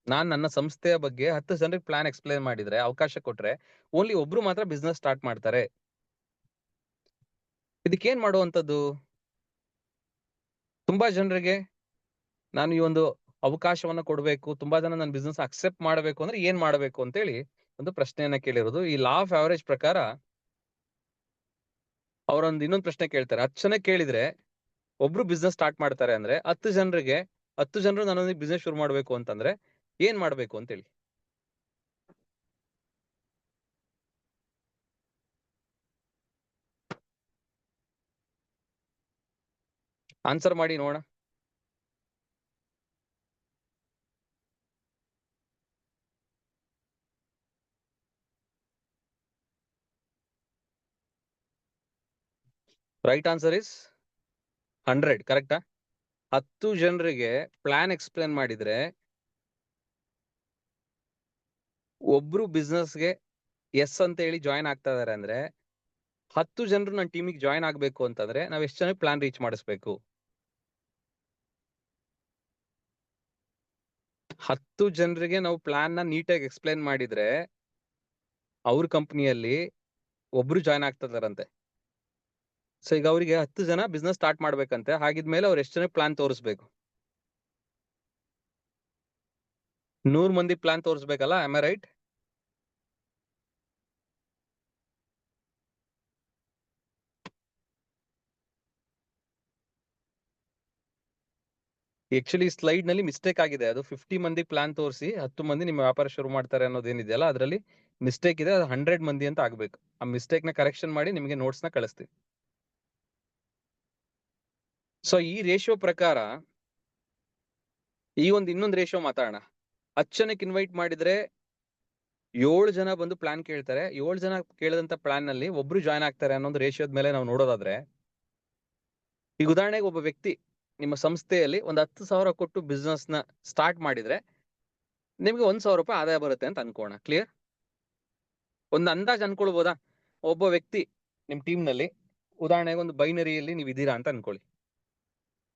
ನಾನು ನನ್ನ ಸಂಸ್ಥೆಯ ಬಗ್ಗೆ 10 ಜನರಿಗೆ ಪ್ಲಾನ್ ಎಕ್ಸ್ಪ್ಲೇನ್ ಮಾಡಿದ್ರೆ, ಅವಕಾಶ ಕೊಟ್ರೆ ಓನ್ಲಿ ಒಬ್ರು ಮಾತ್ರ ಬಿಸ್ನೆಸ್ ಸ್ಟಾರ್ಟ್ ಮಾಡ್ತಾರೆ. ಇದಕ್ಕೇನ್ ಮಾಡುವಂತದ್ದು? ತುಂಬಾ ಜನರಿಗೆ ನಾನು ಈ ಒಂದು ಅವಕಾಶವನ್ನ ಕೊಡ್ಬೇಕು, ತುಂಬಾ ಜನ ನನ್ನ ಬಿಸ್ನೆಸ್ ಅಕ್ಸೆಪ್ಟ್ ಮಾಡಬೇಕು ಅಂದ್ರೆ ಏನ್ ಮಾಡಬೇಕು ಅಂತೇಳಿ ಒಂದು ಪ್ರಶ್ನೆಯನ್ನ ಕೇಳಿರೋದು. ಈ ಲಾ ಆಫ್ ಆವರೇಜ್ ಪ್ರಕಾರ ಅವರೊಂದು ಇನ್ನೊಂದು ಪ್ರಶ್ನೆ ಕೇಳ್ತಾರೆ. 10 ಜನ ಕೇಳಿದ್ರೆ ಒಬ್ರು ಬಿಸ್ನೆಸ್ ಸ್ಟಾರ್ಟ್ ಮಾಡ್ತಾರೆ ಅಂದ್ರೆ 10 ಜನರಿಗೆ 10 ಜನರು ನಾನೊಂದಿಗೆ ಬಿಸ್ನೆಸ್ ಶುರು ಮಾಡ್ಬೇಕು ಅಂತಂದ್ರೆ ಏನ್ ಮಾಡ್ಬೇಕು ಅಂತ ಹೇಳಿ. ಆನ್ಸರ್ ಮಾಡಿ ನೋಡೋಣ. Right answer is 100. ಕರೆಕ್ಟಾ? 10 ಜನರಿಗೆ ಪ್ಲಾನ್ ಎಕ್ಸ್ಪ್ಲೇನ್ ಮಾಡಿದ್ರೆ ಒಬ್ರು ಬಿಸ್ನೆಸ್ಗೆ ಎಸ್ ಅಂತ ಹೇಳಿ ಜಾಯಿನ್ ಆಗ್ತಾ ಇದಾರೆ ಅಂದ್ರೆ 10 ಜನರು ನನ್ನ ಟೀಮಿಗೆ ಜಾಯಿನ್ ಆಗ್ಬೇಕು ಅಂತಂದ್ರೆ ನಾವ್ ಎಷ್ಟು ಜನಕ್ಕೆ ಪ್ಲಾನ್ ರೀಚ್ ಮಾಡಿಸ್ಬೇಕು? 10 ಜನರಿಗೆ ನಾವು ಪ್ಲಾನ್ ನ ನೀಟಾಗಿ ಎಕ್ಸ್ಪ್ಲೇನ್ ಮಾಡಿದ್ರೆ ಅವ್ರ ಕಂಪ್ನಿಯಲ್ಲಿ ಒಬ್ರು ಜಾಯಿನ್ ಆಗ್ತಾ ಇದಾರಂತೆ. ಸೊ ಈಗ ಅವರಿಗೆ 10 ಜನ ಬಿಸ್ನೆಸ್ ಸ್ಟಾರ್ಟ್ ಮಾಡ್ಬೇಕಂತೆ. ಹಾಗಿದ್ಮೇಲೆ ಅವ್ರು ಎಷ್ಟು ಜನಕ್ಕೆ ಪ್ಲಾನ್ ತೋರಿಸ್ಬೇಕು? 100 ಮಂದಿ ಪ್ಲಾನ್ ತೋರಿಸ್ಬೇಕಲ್ಲ? Am I right? Actually slide ನಲ್ಲಿ ಮಿಸ್ಟೇಕ್ ಆಗಿದೆ. ಅದು 50 ಮಂದಿ ಪ್ಲಾನ್ ತೋರಿಸಿ 10 ಮಂದಿ ನಿಮ್ಮ ವ್ಯಾಪಾರ ಶುರು ಮಾಡ್ತಾರೆ ಅನ್ನೋದೇನಿದೆಯಲ್ಲ ಅದರಲ್ಲಿ ಮಿಸ್ಟೇಕ್ ಇದೆ. ಅದು 100 ಮಂದಿ ಅಂತ ಆಗ್ಬೇಕು. ಆ ಮಿಸ್ಟೇಕ್ ನ ಕರೆಕ್ಷನ್ ಮಾಡಿ ನಿಮಗೆ ನೋಟ್ಸ್ ನ ಕಳಿಸ್ತೀವಿ. ಸೊ ಈ ರೇಷಿಯೋ ಪ್ರಕಾರ ಈ ಇನ್ನೊಂದು ರೇಷಿಯೋ ಮಾತಾಡೋಣ. 10 ಜನಕ್ಕೆ ಇನ್ವೈಟ್ ಮಾಡಿದ್ರೆ 7 ಜನ ಬಂದು ಪ್ಲಾನ್ ಕೇಳ್ತಾರೆ. 7 ಜನ ಕೇಳಿದಂತ ಪ್ಲಾನ್ ನಲ್ಲಿ ಒಬ್ರು ಜಾಯ್ನ್ ಆಗ್ತಾರೆ ಅನ್ನೋ ರೇಷಿಯೋದ ಮೇಲೆ ನಾವು ನೋಡೋದಾದ್ರೆ, ಈಗ ಉದಾಹರಣೆಗೆ ಒಬ್ಬ ವ್ಯಕ್ತಿ ನಿಮ್ಮ ಸಂಸ್ಥೆಯಲ್ಲಿ ಒಂದು 10,000 ಕೊಟ್ಟು ಬಿಸ್ನೆಸ್ ನ ಸ್ಟಾರ್ಟ್ ಮಾಡಿದ್ರೆ ನಿಮ್ಗೆ 1,000 ರೂಪಾಯಿ ಆದಾಯ ಬರುತ್ತೆ ಅಂತ ಅನ್ಕೋಣ. ಕ್ಲಿಯರ್? ಒಂದು ಅಂದಾಜ್ ಅನ್ಕೊಳ್ಬೋದಾ? ಒಬ್ಬ ವ್ಯಕ್ತಿ ನಿಮ್ ಟೀಮ್ ನಲ್ಲಿ ಉದಾಹರಣೆಗೆ ಒಂದು ಬೈನರಿಯಲ್ಲಿ ನೀವು ಇದ್ದೀರಾ ಅಂತ ಅನ್ಕೊಳ್ಳಿ.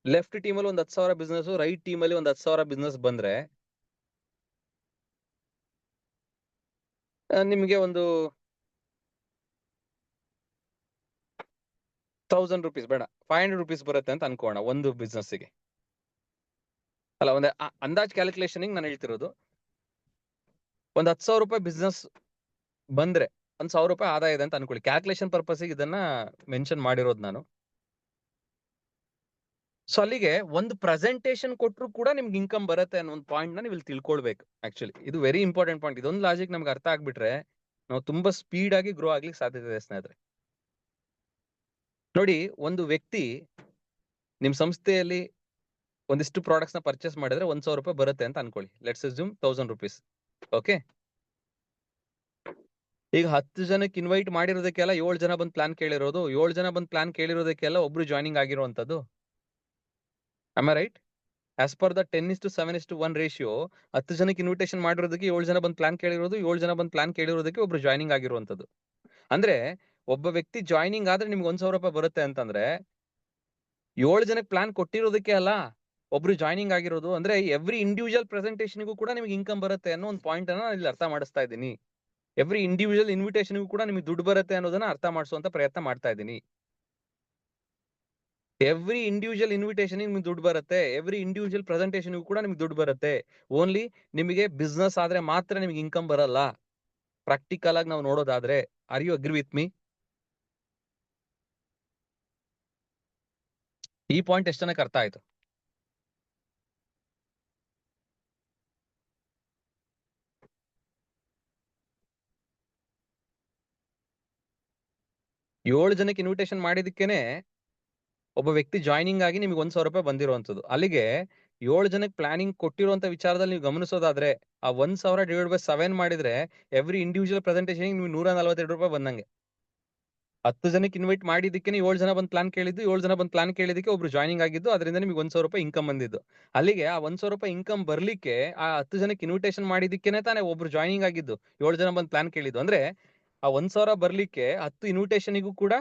ಲೆಫ್ಟ್ ಟೀಮ್ ಅಲ್ಲಿ ಒಂದು 10,000 ಬಿಸ್ನೆಸ್, ರೈಟ್ ಟೀಮ್ ಅಲ್ಲಿ ಒಂದು 10,000 ಬಿಸ್ನೆಸ್ ಬಂದ್ರೆ ನಿಮ್ಗೆ ಒಂದು 1000 ರೂಪೀಸ್ ಬೇಡ 500 ರೂಪೀಸ್ ಬರುತ್ತೆ ಅಂತ ಅನ್ಕೋಣ ಒಂದು ಬಿಸ್ನೆಸ್ಗೆ. ಅಲ್ಲ, ಒಂದು ಅಂದಾಜ್ ಕ್ಯಾಲ್ಕುಲೇಷನ್ ನಾನು ಹೇಳ್ತಿರೋದು. ಒಂದು 10,000 ರೂಪಾಯಿ ಬಿಸ್ನೆಸ್ ಬಂದ್ರೆ 1,000 ರೂಪಾಯಿ ಆದಾಯ ಇದೆ ಅಂತ ಅನ್ಕೊಳ್ಳಿ. ಕ್ಯಾಲ್ಕುಲೇಷನ್ ಪರ್ಪಸ್ ಇದನ್ನ ಮೆನ್ಷನ್ ಮಾಡಿರೋದು ನಾನು. ಸೊ ಅಲ್ಲಿಗೆ ಒಂದು ಪ್ರೆಸೆಂಟೇಶನ್ ಕೊಟ್ಟರು ಕೂಡ ನಿಮ್ಗೆ ಇನ್ಕಮ್ ಬರುತ್ತೆ ಅನ್ನೋ ಒಂದು ಪಾಯಿಂಟ್ ನ ನೀವು ಇಲ್ಲಿ ತಿಳ್ಕೊಳ್ಬೇಕು. ಆಕ್ಚುಲಿ ಇದು ವೆರಿ ಇಂಪಾರ್ಟೆಂಟ್ ಪಾಯಿಂಟ್. ಇದೊಂದು ಲಾಜಿಕ್ ನಮ್ಗೆ ಅರ್ಥ ಆಗ್ಬಿಟ್ರೆ ನಾವು ತುಂಬಾ ಸ್ಪೀಡ್ ಆಗಿ ಗ್ರೋ ಆಗ್ಲಿಕ್ಕೆ ಸಾಧ್ಯತೆ ಇದೆ ಸ್ನೇಹಿತರೆ. ನೋಡಿ, ಒಂದು ವ್ಯಕ್ತಿ ನಿಮ್ ಸಂಸ್ಥೆಯಲ್ಲಿ ಒಂದಿಷ್ಟು ಪ್ರಾಡಕ್ಟ್ಸ್ ನ ಪರ್ಚೇಸ್ ಮಾಡಿದ್ರೆ 1,000 ರೂಪಾಯಿ ಬರುತ್ತೆ ಅಂತ ಅನ್ಕೊಳ್ಳಿ. Let's assume 1000 rupees. ಓಕೆ, ಈಗ 10 ಜನಕ್ಕೆ ಇನ್ವೈಟ್ ಮಾಡಿರೋದಕ್ಕೆಲ್ಲ 7 ಜನ ಬಂದು ಪ್ಲಾನ್ ಕೇಳಿರೋದು, 7 ಜನ ಬಂದು ಪ್ಲಾನ್ ಕೇಳಿರೋದಕ್ಕೆಲ್ಲ ಒಬ್ರು ಜಾಯ್ನಿಂಗ್ ಆಗಿರುವಂತದ್ದು. Am I right? As per the 10:7:1 ratio 10 ಜನಕ್ಕೆ ಇನ್ವಿಟೇಷನ್ ಮಾಡಿರೋದಕ್ಕೆ 7 ಜನ ಬಂದು ಪ್ಲಾನ್ ಕೇಳಿರೋದು, 7 ಜನ ಬಂದು ಪ್ಲಾನ್ ಕೇಳಿರೋದಕ್ಕೆ ಒಬ್ರು ಜಾಯ್ನಿಂಗ್ ಆಗಿರುವಂತದ್ದು. ಅಂದ್ರೆ ಒಬ್ಬ ವ್ಯಕ್ತಿ ಜಾಯ್ನಿಂಗ್ ಆದ್ರೆ ನಿಮ್ಗೆ 1,000 ರೂಪಾಯಿ ಬರುತ್ತೆ ಅಂತಂದ್ರೆ 7 ಜನಕ್ಕೆ ಪ್ಲಾನ್ ಕೊಟ್ಟಿರೋದಕ್ಕೆ ಅಲ್ಲ ಒಬ್ರು ಜಾಯ್ನಿಂಗ್ ಆಗಿರೋದು. ಅಂದ್ರೆ ಎವ್ರಿ ಇಂಡಿವಿಜುವಲ್ ಪ್ರೆಸೆಂಟೇಷನ್ಗೂ ಕೂಡ ನಿಮ್ಗೆ ಇನ್ಕಮ್ ಬರುತ್ತೆ ಅನ್ನೋ ಒಂದು ಪಾಯಿಂಟ್ ಅನ್ನ ಇಲ್ಲಿ ಅರ್ಥ ಮಾಡಿಸ್ತಾ ಇದ್ದೀನಿ. ಎವ್ರಿ ಇಂಡಿವಿಜುವಲ್ ಇನ್ವಿಟೇಷನ್ಗೂ ಕೂಡ ನಿಮ್ಗೆ ದುಡ್ಡು ಬರುತ್ತೆ ಅನ್ನೋದನ್ನ ಅರ್ಥ ಮಾಡಿಸುವಂತ ಪ್ರಯತ್ನ ಮಾಡ್ತಾ ಇದ್ದೀನಿ. ಎವ್ರಿ ಇಂಡಿವಿಜುವಲ್ ಇನ್ವಿಟೇಷನ್ ನಿಮ್ಗೆ ದುಡ್ಡು ಬರುತ್ತೆ, ಎವ್ರಿ ಇಂಡಿವಿಜುವಲ್ ಪ್ರೆಸೆಂಟೇಷನ್ ಕೂಡ ನಿಮ್ಗೆ ದುಡ್ಡು ಬರುತ್ತೆ. ಓನ್ಲಿ ನಿಮಗೆ ಬಿಸ್ನೆಸ್ ಆದ್ರೆ ಮಾತ್ರ ನಿಮ್ಗೆ ಇನ್ಕಮ್ ಬರಲ್ಲ. ಪ್ರಾಕ್ಟಿಕಲ್ ಆಗಿ ನಾವು ನೋಡೋದಾದ್ರೆ, are you agree with me? ಈ ಪಾಯಿಂಟ್ ಎಷ್ಟು ಜನಕ್ಕೆ ಅರ್ಥ ಆಯ್ತು? ಏಳು ಜನಕ್ಕೆ ಇನ್ವಿಟೇಷನ್ ಮಾಡಿದಕ್ಕೇನೆ ಒಬ್ಬ ವ್ಯಕ್ತಿ ಜಾಯ್ನಿಂಗ್ ಆಗಿ ನಿಮ್ಗೆ 1,000 ರೂಪಾಯಿ ಬಂದಿರುವಂತದ್ದು. ಅಲ್ಲಿಗೆ 7 ಜನಕ್ಕೆ ಪ್ಲಾನಿಂಗ್ ಕೊಟ್ಟಿರುವಂತ ವಿಚಾರದಲ್ಲಿ ನೀವು ಗಮನಿಸೋದಾದ್ರೆ ಆ 1,000 ಡಿವೈಡ್ ಬೈ 7 ಮಾಡಿದ್ರೆ ಎವ್ರಿ ಇಂಡಿವಿಜುವಲ್ ಪ್ರೆಸೆಂಟೇಷನ್ ನೀವು 142 ರೂಪಾಯಿ ಬಂದಂಗೆ. 10 ಜನಕ್ಕೆ ಇನ್ವೈಟ್ ಮಾಡಿದ್ದಕ್ಕೆ 7 ಜನ ಬಂದು ಪ್ಲಾನ್ ಕೇಳಿದ್ದು, 7 ಜನ ಬಂದು ಪ್ಲಾನ್ ಕೇಳಿದಕ್ಕೆ ಒಬ್ರು ಜಾಯ್ನಿಂಗ್ ಆಗಿದ್ದು, ಅದರಿಂದ ನಿಮ್ಗೆ 1,000 ರೂಪಾಯಿ ಇನ್ಕಮ್ ಬಂದಿದ್ದು. ಅಲ್ಲಿಗೆ ಆ 1,000 ರೂಪಾಯಿ ಇನ್ಕಮ್ ಬರ್ಲಿಕ್ಕೆ ಆ 10 ಜನಕ್ಕೆ ಇನ್ವಿಟೇಷನ್ ಮಾಡಿದ್ದಕ್ಕೇನೆ ತಾನೇ ಒಬ್ರು ಜಾಯ್ನಿಂಗ್ ಆಗಿದ್ದು, 7 ಜನ ಬಂದು ಪ್ಲಾನ್ ಕೇಳಿದ್ದು. ಅಂದ್ರೆ ಆ 1,000 ಬರ್ಲಿಕ್ಕೆ 10 ಇನ್ವಿಟೇಷನ್ಗೂ ಕೂಡ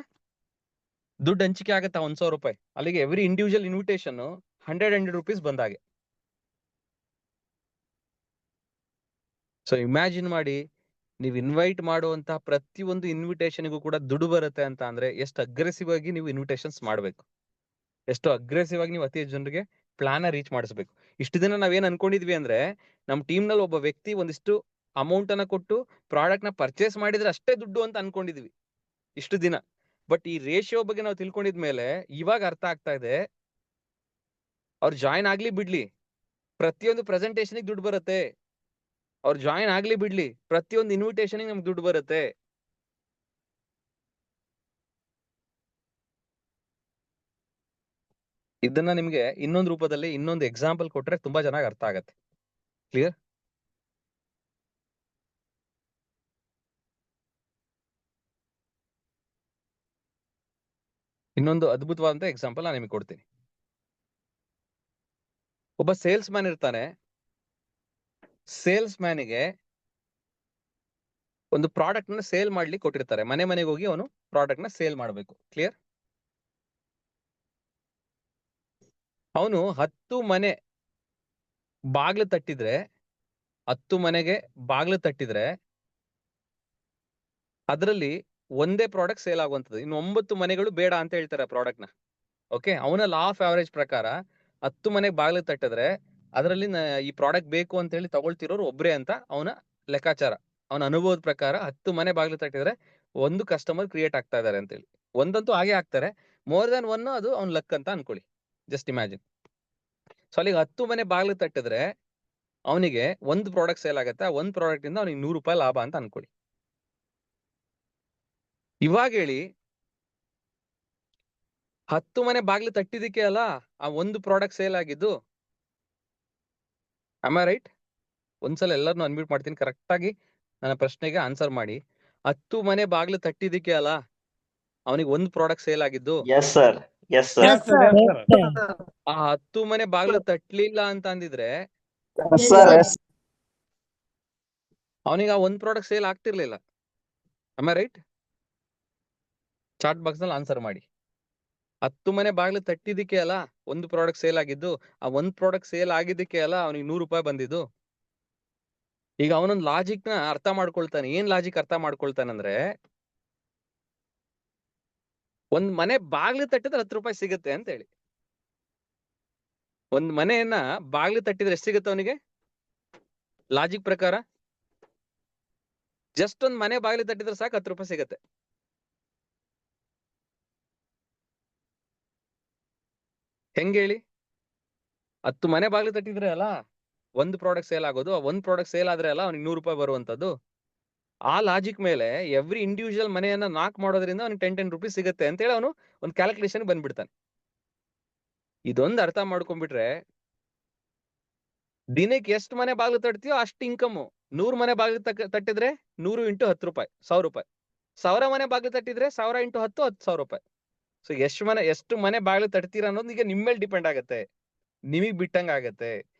ದುಡ್ಡು ಹಂಚಿಕೆ ಆಗುತ್ತೆ 1,000 ರೂಪಾಯಿ. ಅಲ್ಲಿಗೆ ಎವ್ರಿ ಇಂಡಿವಿಜುವಲ್ ಇನ್ವಿಟೇಷನ್ 100 ರೂಪೀಸ್ ಬಂದಾಗೆ. ಸೊ ಇಮ್ಯಾಜಿನ್ ಮಾಡಿ, ನೀವು ಇನ್ವೈಟ್ ಮಾಡುವಂತಹ ಪ್ರತಿಯೊಂದು ಇನ್ವಿಟೇಷನ್ಗೂ ಕೂಡ ದುಡ್ಡು ಬರುತ್ತೆ ಅಂತ ಅಂದ್ರೆ ಎಷ್ಟು ಅಗ್ರೆಸಿವ್ ಆಗಿ ನೀವು ಇನ್ವಿಟೇಷನ್ಸ್ ಮಾಡ್ಬೇಕು, ಎಷ್ಟು ಅಗ್ರೆಸಿವ್ ಆಗಿ ನೀವು ಅತಿ ಹೆಚ್ಚು ಜನರಿಗೆ ಪ್ಲಾನ್ ರೀಚ್ ಮಾಡಿಸ್ಬೇಕು. ಇಷ್ಟು ದಿನ ನಾವೇನ್ ಅನ್ಕೊಂಡಿದ್ವಿ ಅಂದ್ರೆ ನಮ್ ಟೀಮ್ ನಲ್ಲಿ ಒಬ್ಬ ವ್ಯಕ್ತಿ ಒಂದಿಷ್ಟು ಅಮೌಂಟ್ ಅನ್ನ ಕೊಟ್ಟು ಪ್ರಾಡಕ್ಟ್ ನ ಪರ್ಚೇಸ್ ಮಾಡಿದ್ರೆ ಅಷ್ಟೇ ದುಡ್ಡು ಅಂತ ಅನ್ಕೊಂಡಿದ್ವಿ ಇಷ್ಟು ದಿನ. ಬಟ್ ಈ ರೇಷಿಯೋ ಬಗ್ಗೆ ನಾವು ತಿಳ್ಕೊಂಡಿದ್ಮೇಲೆ ಇವಾಗ ಅರ್ಥ ಆಗ್ತಾ ಇದೆ ಅವ್ರು ಜಾಯಿನ್ ಆಗ್ಲಿ ಬಿಡ್ಲಿ, ಪ್ರತಿಯೊಂದು ಪ್ರೆಸೆಂಟೇಷನ್ಗೆ ದುಡ್ಡು ಬರುತ್ತೆ. ಅವ್ರು ಜಾಯಿನ್ ಆಗ್ಲಿ ಬಿಡ್ಲಿ, ಪ್ರತಿಯೊಂದು ಇನ್ವಿಟೇಷನ್ಗೆ ನಮ್ಗೆ ದುಡ್ಡು ಬರುತ್ತೆ. ಇದನ್ನ ನಿಮ್ಗೆ ಇನ್ನೊಂದು ರೂಪದಲ್ಲಿ ಇನ್ನೊಂದು ಎಕ್ಸಾಂಪಲ್ ಕೊಟ್ರೆ ತುಂಬಾ ಚೆನ್ನಾಗಿ ಅರ್ಥ ಆಗತ್ತೆ. ಕ್ಲಿಯರ್? ಇನ್ನೊಂದು ಅದ್ಭುತವಾದಂತ ಎಕ್ಸಾಂಪಲ್ ನಾನು ನಿಮಗೆ ಕೊಡ್ತೀನಿ. ಒಬ್ಬ ಸೇಲ್ಸ್ ಮ್ಯಾನ್ ಇರ್ತಾನೆ. ಸೇಲ್ಸ್ ಮ್ಯಾನಿಗೆ ಒಂದು ಪ್ರಾಡಕ್ಟ್ ನ ಸೇಲ್ ಮಾಡ್ಲಿಕ್ಕೆ ಕೊಟ್ಟಿರ್ತಾರೆ. ಮನೆ ಮನೆಗೆ ಹೋಗಿ ಅವನು ಪ್ರಾಡಕ್ಟ್ ನ ಸೇಲ್ ಮಾಡಬೇಕು. ಕ್ಲಿಯರ್? ಅವನು 10 ಮನೆ ಬಾಗ್ಲು ತಟ್ಟಿದ್ರೆ 10 ಮನೆಗೆ ಬಾಗ್ಲು ತಟ್ಟಿದ್ರೆ ಅದರಲ್ಲಿ ಒಂದೇ ಪ್ರಾಡಕ್ಟ್ ಸೇಲ್ ಆಗುವಂಥದ್ದು. ಇನ್ನು 9 ಮನೆಗಳು ಬೇಡ ಅಂತ ಹೇಳ್ತಾರೆ ಪ್ರಾಡಕ್ಟ್ ನ. ಓಕೆ, ಅವನ ಲಾ ಆಫ್ ಆವರೇಜ್ ಪ್ರಕಾರ 10 ಮನೆಗೆ ಬಾಗ್ಲು ತಟ್ಟಿದ್ರೆ ಅದರಲ್ಲಿ ಈ ಪ್ರಾಡಕ್ಟ್ ಬೇಕು ಅಂತ ಹೇಳಿ ತಗೊಳ್ತಿರೋರು ಒಬ್ರೇ ಅಂತ ಅವನ ಲೆಕ್ಕಾಚಾರ. ಅವನ ಅನುಭವದ ಪ್ರಕಾರ 10 ಮನೆ ಬಾಗ್ಲು ತಟ್ಟಿದ್ರೆ ಒಂದು ಕಸ್ಟಮರ್ ಕ್ರಿಯೇಟ್ ಆಗ್ತಾ ಇದಾರೆ ಅಂತ ಹೇಳಿ. ಒಂದಂತೂ ಹಾಗೆ ಆಗ್ತಾರೆ. ಮೋರ್ ದನ್ ಒನ್ ಅದು ಅವ್ನ ಲಕ್ ಅಂತ ಅನ್ಕೊಳ್ಳಿ. Just imagine. ಸೊ ಅಲ್ಲಿಗೆ 10 ಮನೆ ಬಾಗ್ಲು ತಟ್ಟಿದ್ರೆ ಅವನಿಗೆ ಒಂದು ಪ್ರಾಡಕ್ಟ್ ಸೇಲ್ ಆಗುತ್ತೆ. ಆ ಒಂದು ಪ್ರಾಡಕ್ಟ್ ಇಂದ ಅವನಿಗೆ 100 ರೂಪಾಯಿ ಲಾಭ ಅಂತ ಅನ್ಕೊಳ್ಳಿ. ಇವಾಗ ಹೇಳಿ, 10 ಮನೆ ಬಾಗ್ಲು ತಟ್ಟಿದಕ್ಕೆ ಅಲ್ಲ ಆ ಒಂದು ಪ್ರಾಡಕ್ಟ್ ಸೇಲ್ ಆಗಿದ್ದು. Am I right? ಒಂದ್ಸಲ ಎಲ್ಲರನ್ನು ಅನ್ಮ್ಯೂಟ್ ಮಾಡ್ತೀನಿ, ಕರೆಕ್ಟ್ ಆಗಿ ನನ್ನ ಪ್ರಶ್ನೆಗೆ ಆನ್ಸರ್ ಮಾಡಿ. 10 ಮನೆ ಬಾಗ್ಲು ತಟ್ಟಿದಕ್ಕೆ ಅಲ್ಲ ಅವನಿಗೆ ಒಂದು ಪ್ರಾಡಕ್ಟ್ ಸೇಲ್ ಆಗಿದ್ದು. Yes, sir. Yes, sir. Yes, sir. ಆ 10 ಮನೆ ಬಾಗ್ಲು ತಟ್ಲಿಲ್ಲ ಅಂತ ಅಂದಿದ್ರೆ Yes, sir. Yes. ಅವನಿಗೆ ಆ ಒಂದು ಪ್ರಾಡಕ್ಟ್ ಸೇಲ್ ಆಗ್ತಿರ್ಲಿಲ್ಲ. Am I right? Chat box ನಲ್ಲಿ ಆನ್ಸರ್ ಮಾಡಿ. 10 ಮನೆ ಬಾಗ್ಲು ತಟ್ಟಿದಕ್ಕೆ ಅಲ್ಲ ಒಂದು ಪ್ರಾಡಕ್ಟ್ ಸೇಲ್ ಆಗಿದ್ದು. ಆ ಒಂದು ಪ್ರಾಡಕ್ಟ್ ಸೇಲ್ ಆಗಿದ್ದಕ್ಕೆ ಅಲ್ಲ ಅವನಿಗೆ 100 ರೂಪಾಯಿ ಬಂದಿದ್ದು. ಈಗ ಅವನೊಂದು ಲಾಜಿಕ್ ನ ಅರ್ಥ ಮಾಡ್ಕೊಳ್ತಾನೆ. ಏನ್ ಲಾಜಿಕ್ ಅರ್ಥ ಮಾಡ್ಕೊಳ್ತಾನಂದ್ರೆ, ಒಂದ್ ಮನೆ ಬಾಗ್ಲು ತಟ್ಟಿದ್ರೆ 10 ರೂಪಾಯಿ ಸಿಗುತ್ತೆ ಅಂತ ಹೇಳಿ. ಒಂದ್ ಮನೆಯನ್ನ ಬಾಗ್ಲು ತಟ್ಟಿದ್ರೆ ಎಷ್ಟು ಸಿಗುತ್ತೆ ಅವನಿಗೆ ಲಾಜಿಕ್ ಪ್ರಕಾರ? ಜಸ್ಟ್ ಒಂದ್ ಮನೆ ಬಾಗ್ಲು ತಟ್ಟಿದ್ರೆ ಸಾಕು 10 ರೂಪಾಯಿ ಸಿಗತ್ತೆ. ಹೆಂಗ್ ಹೇಳಿ? 10 ಮನೆ ಬಾಗ್ಲು ತಟ್ಟಿದ್ರೆ ಅಲ್ಲ ಒಂದು ಪ್ರಾಡಕ್ಟ್ ಸೇಲ್ ಆಗೋದು. ಆ ಒಂದು ಪ್ರಾಡಕ್ಟ್ ಸೇಲ್ ಆದ್ರೆ ಅಲ್ಲ ಅವ್ನಿಗೆ 100 ರೂಪಾಯಿ ಬರುವಂತದ್ದು. ಆ ಲಾಜಿಕ್ ಮೇಲೆ ಎವ್ರಿ ಇಂಡಿವಿಜುವಲ್ ಮನೆಯನ್ನ ನಾಕ್ ಮಾಡೋದ್ರಿಂದ ಅವ್ನಿಗೆ 10 ರೂಪೀಸ್ ಸಿಗುತ್ತೆ ಅಂತ ಹೇಳಿ ಅವನು ಒಂದು ಕ್ಯಾಲ್ಕುಲೇಷನ್ ಬಂದ್ಬಿಡ್ತಾನೆ. ಇದೊಂದು ಅರ್ಥ ಮಾಡ್ಕೊಂಡ್ಬಿಟ್ರೆ ದಿನಕ್ಕೆ ಎಷ್ಟು ಮನೆ ಬಾಗ್ಲು ತಟ್ತೀಯೋ ಅಷ್ಟು ಇನ್ಕಮ್. 100 ಮನೆ ಬಾಗ್ಲು ತಟ್ಟಿದ್ರೆ 100 × 10 ರೂಪಾಯಿ 1000 ರೂಪಾಯಿ. 1000 ಮನೆ ಬಾಗ್ಲು ತಟ್ಟಿದ್ರೆ 1000 × 10 10,000 ರೂಪಾಯಿ. ಸೊ ಎಷ್ಟು ಮನೆ ಬಾಗ್ಲು ತಟ್ತೀರಾ ಅನ್ನೋದು ಈಗ ನಿಮ್ಮ ಮೇಲೆ ಡಿಪೆಂಡ್ ಆಗತ್ತೆ, ನಿಮಗ್ ಬಿಟ್ಟಂಗ ಆಗತ್ತೆ.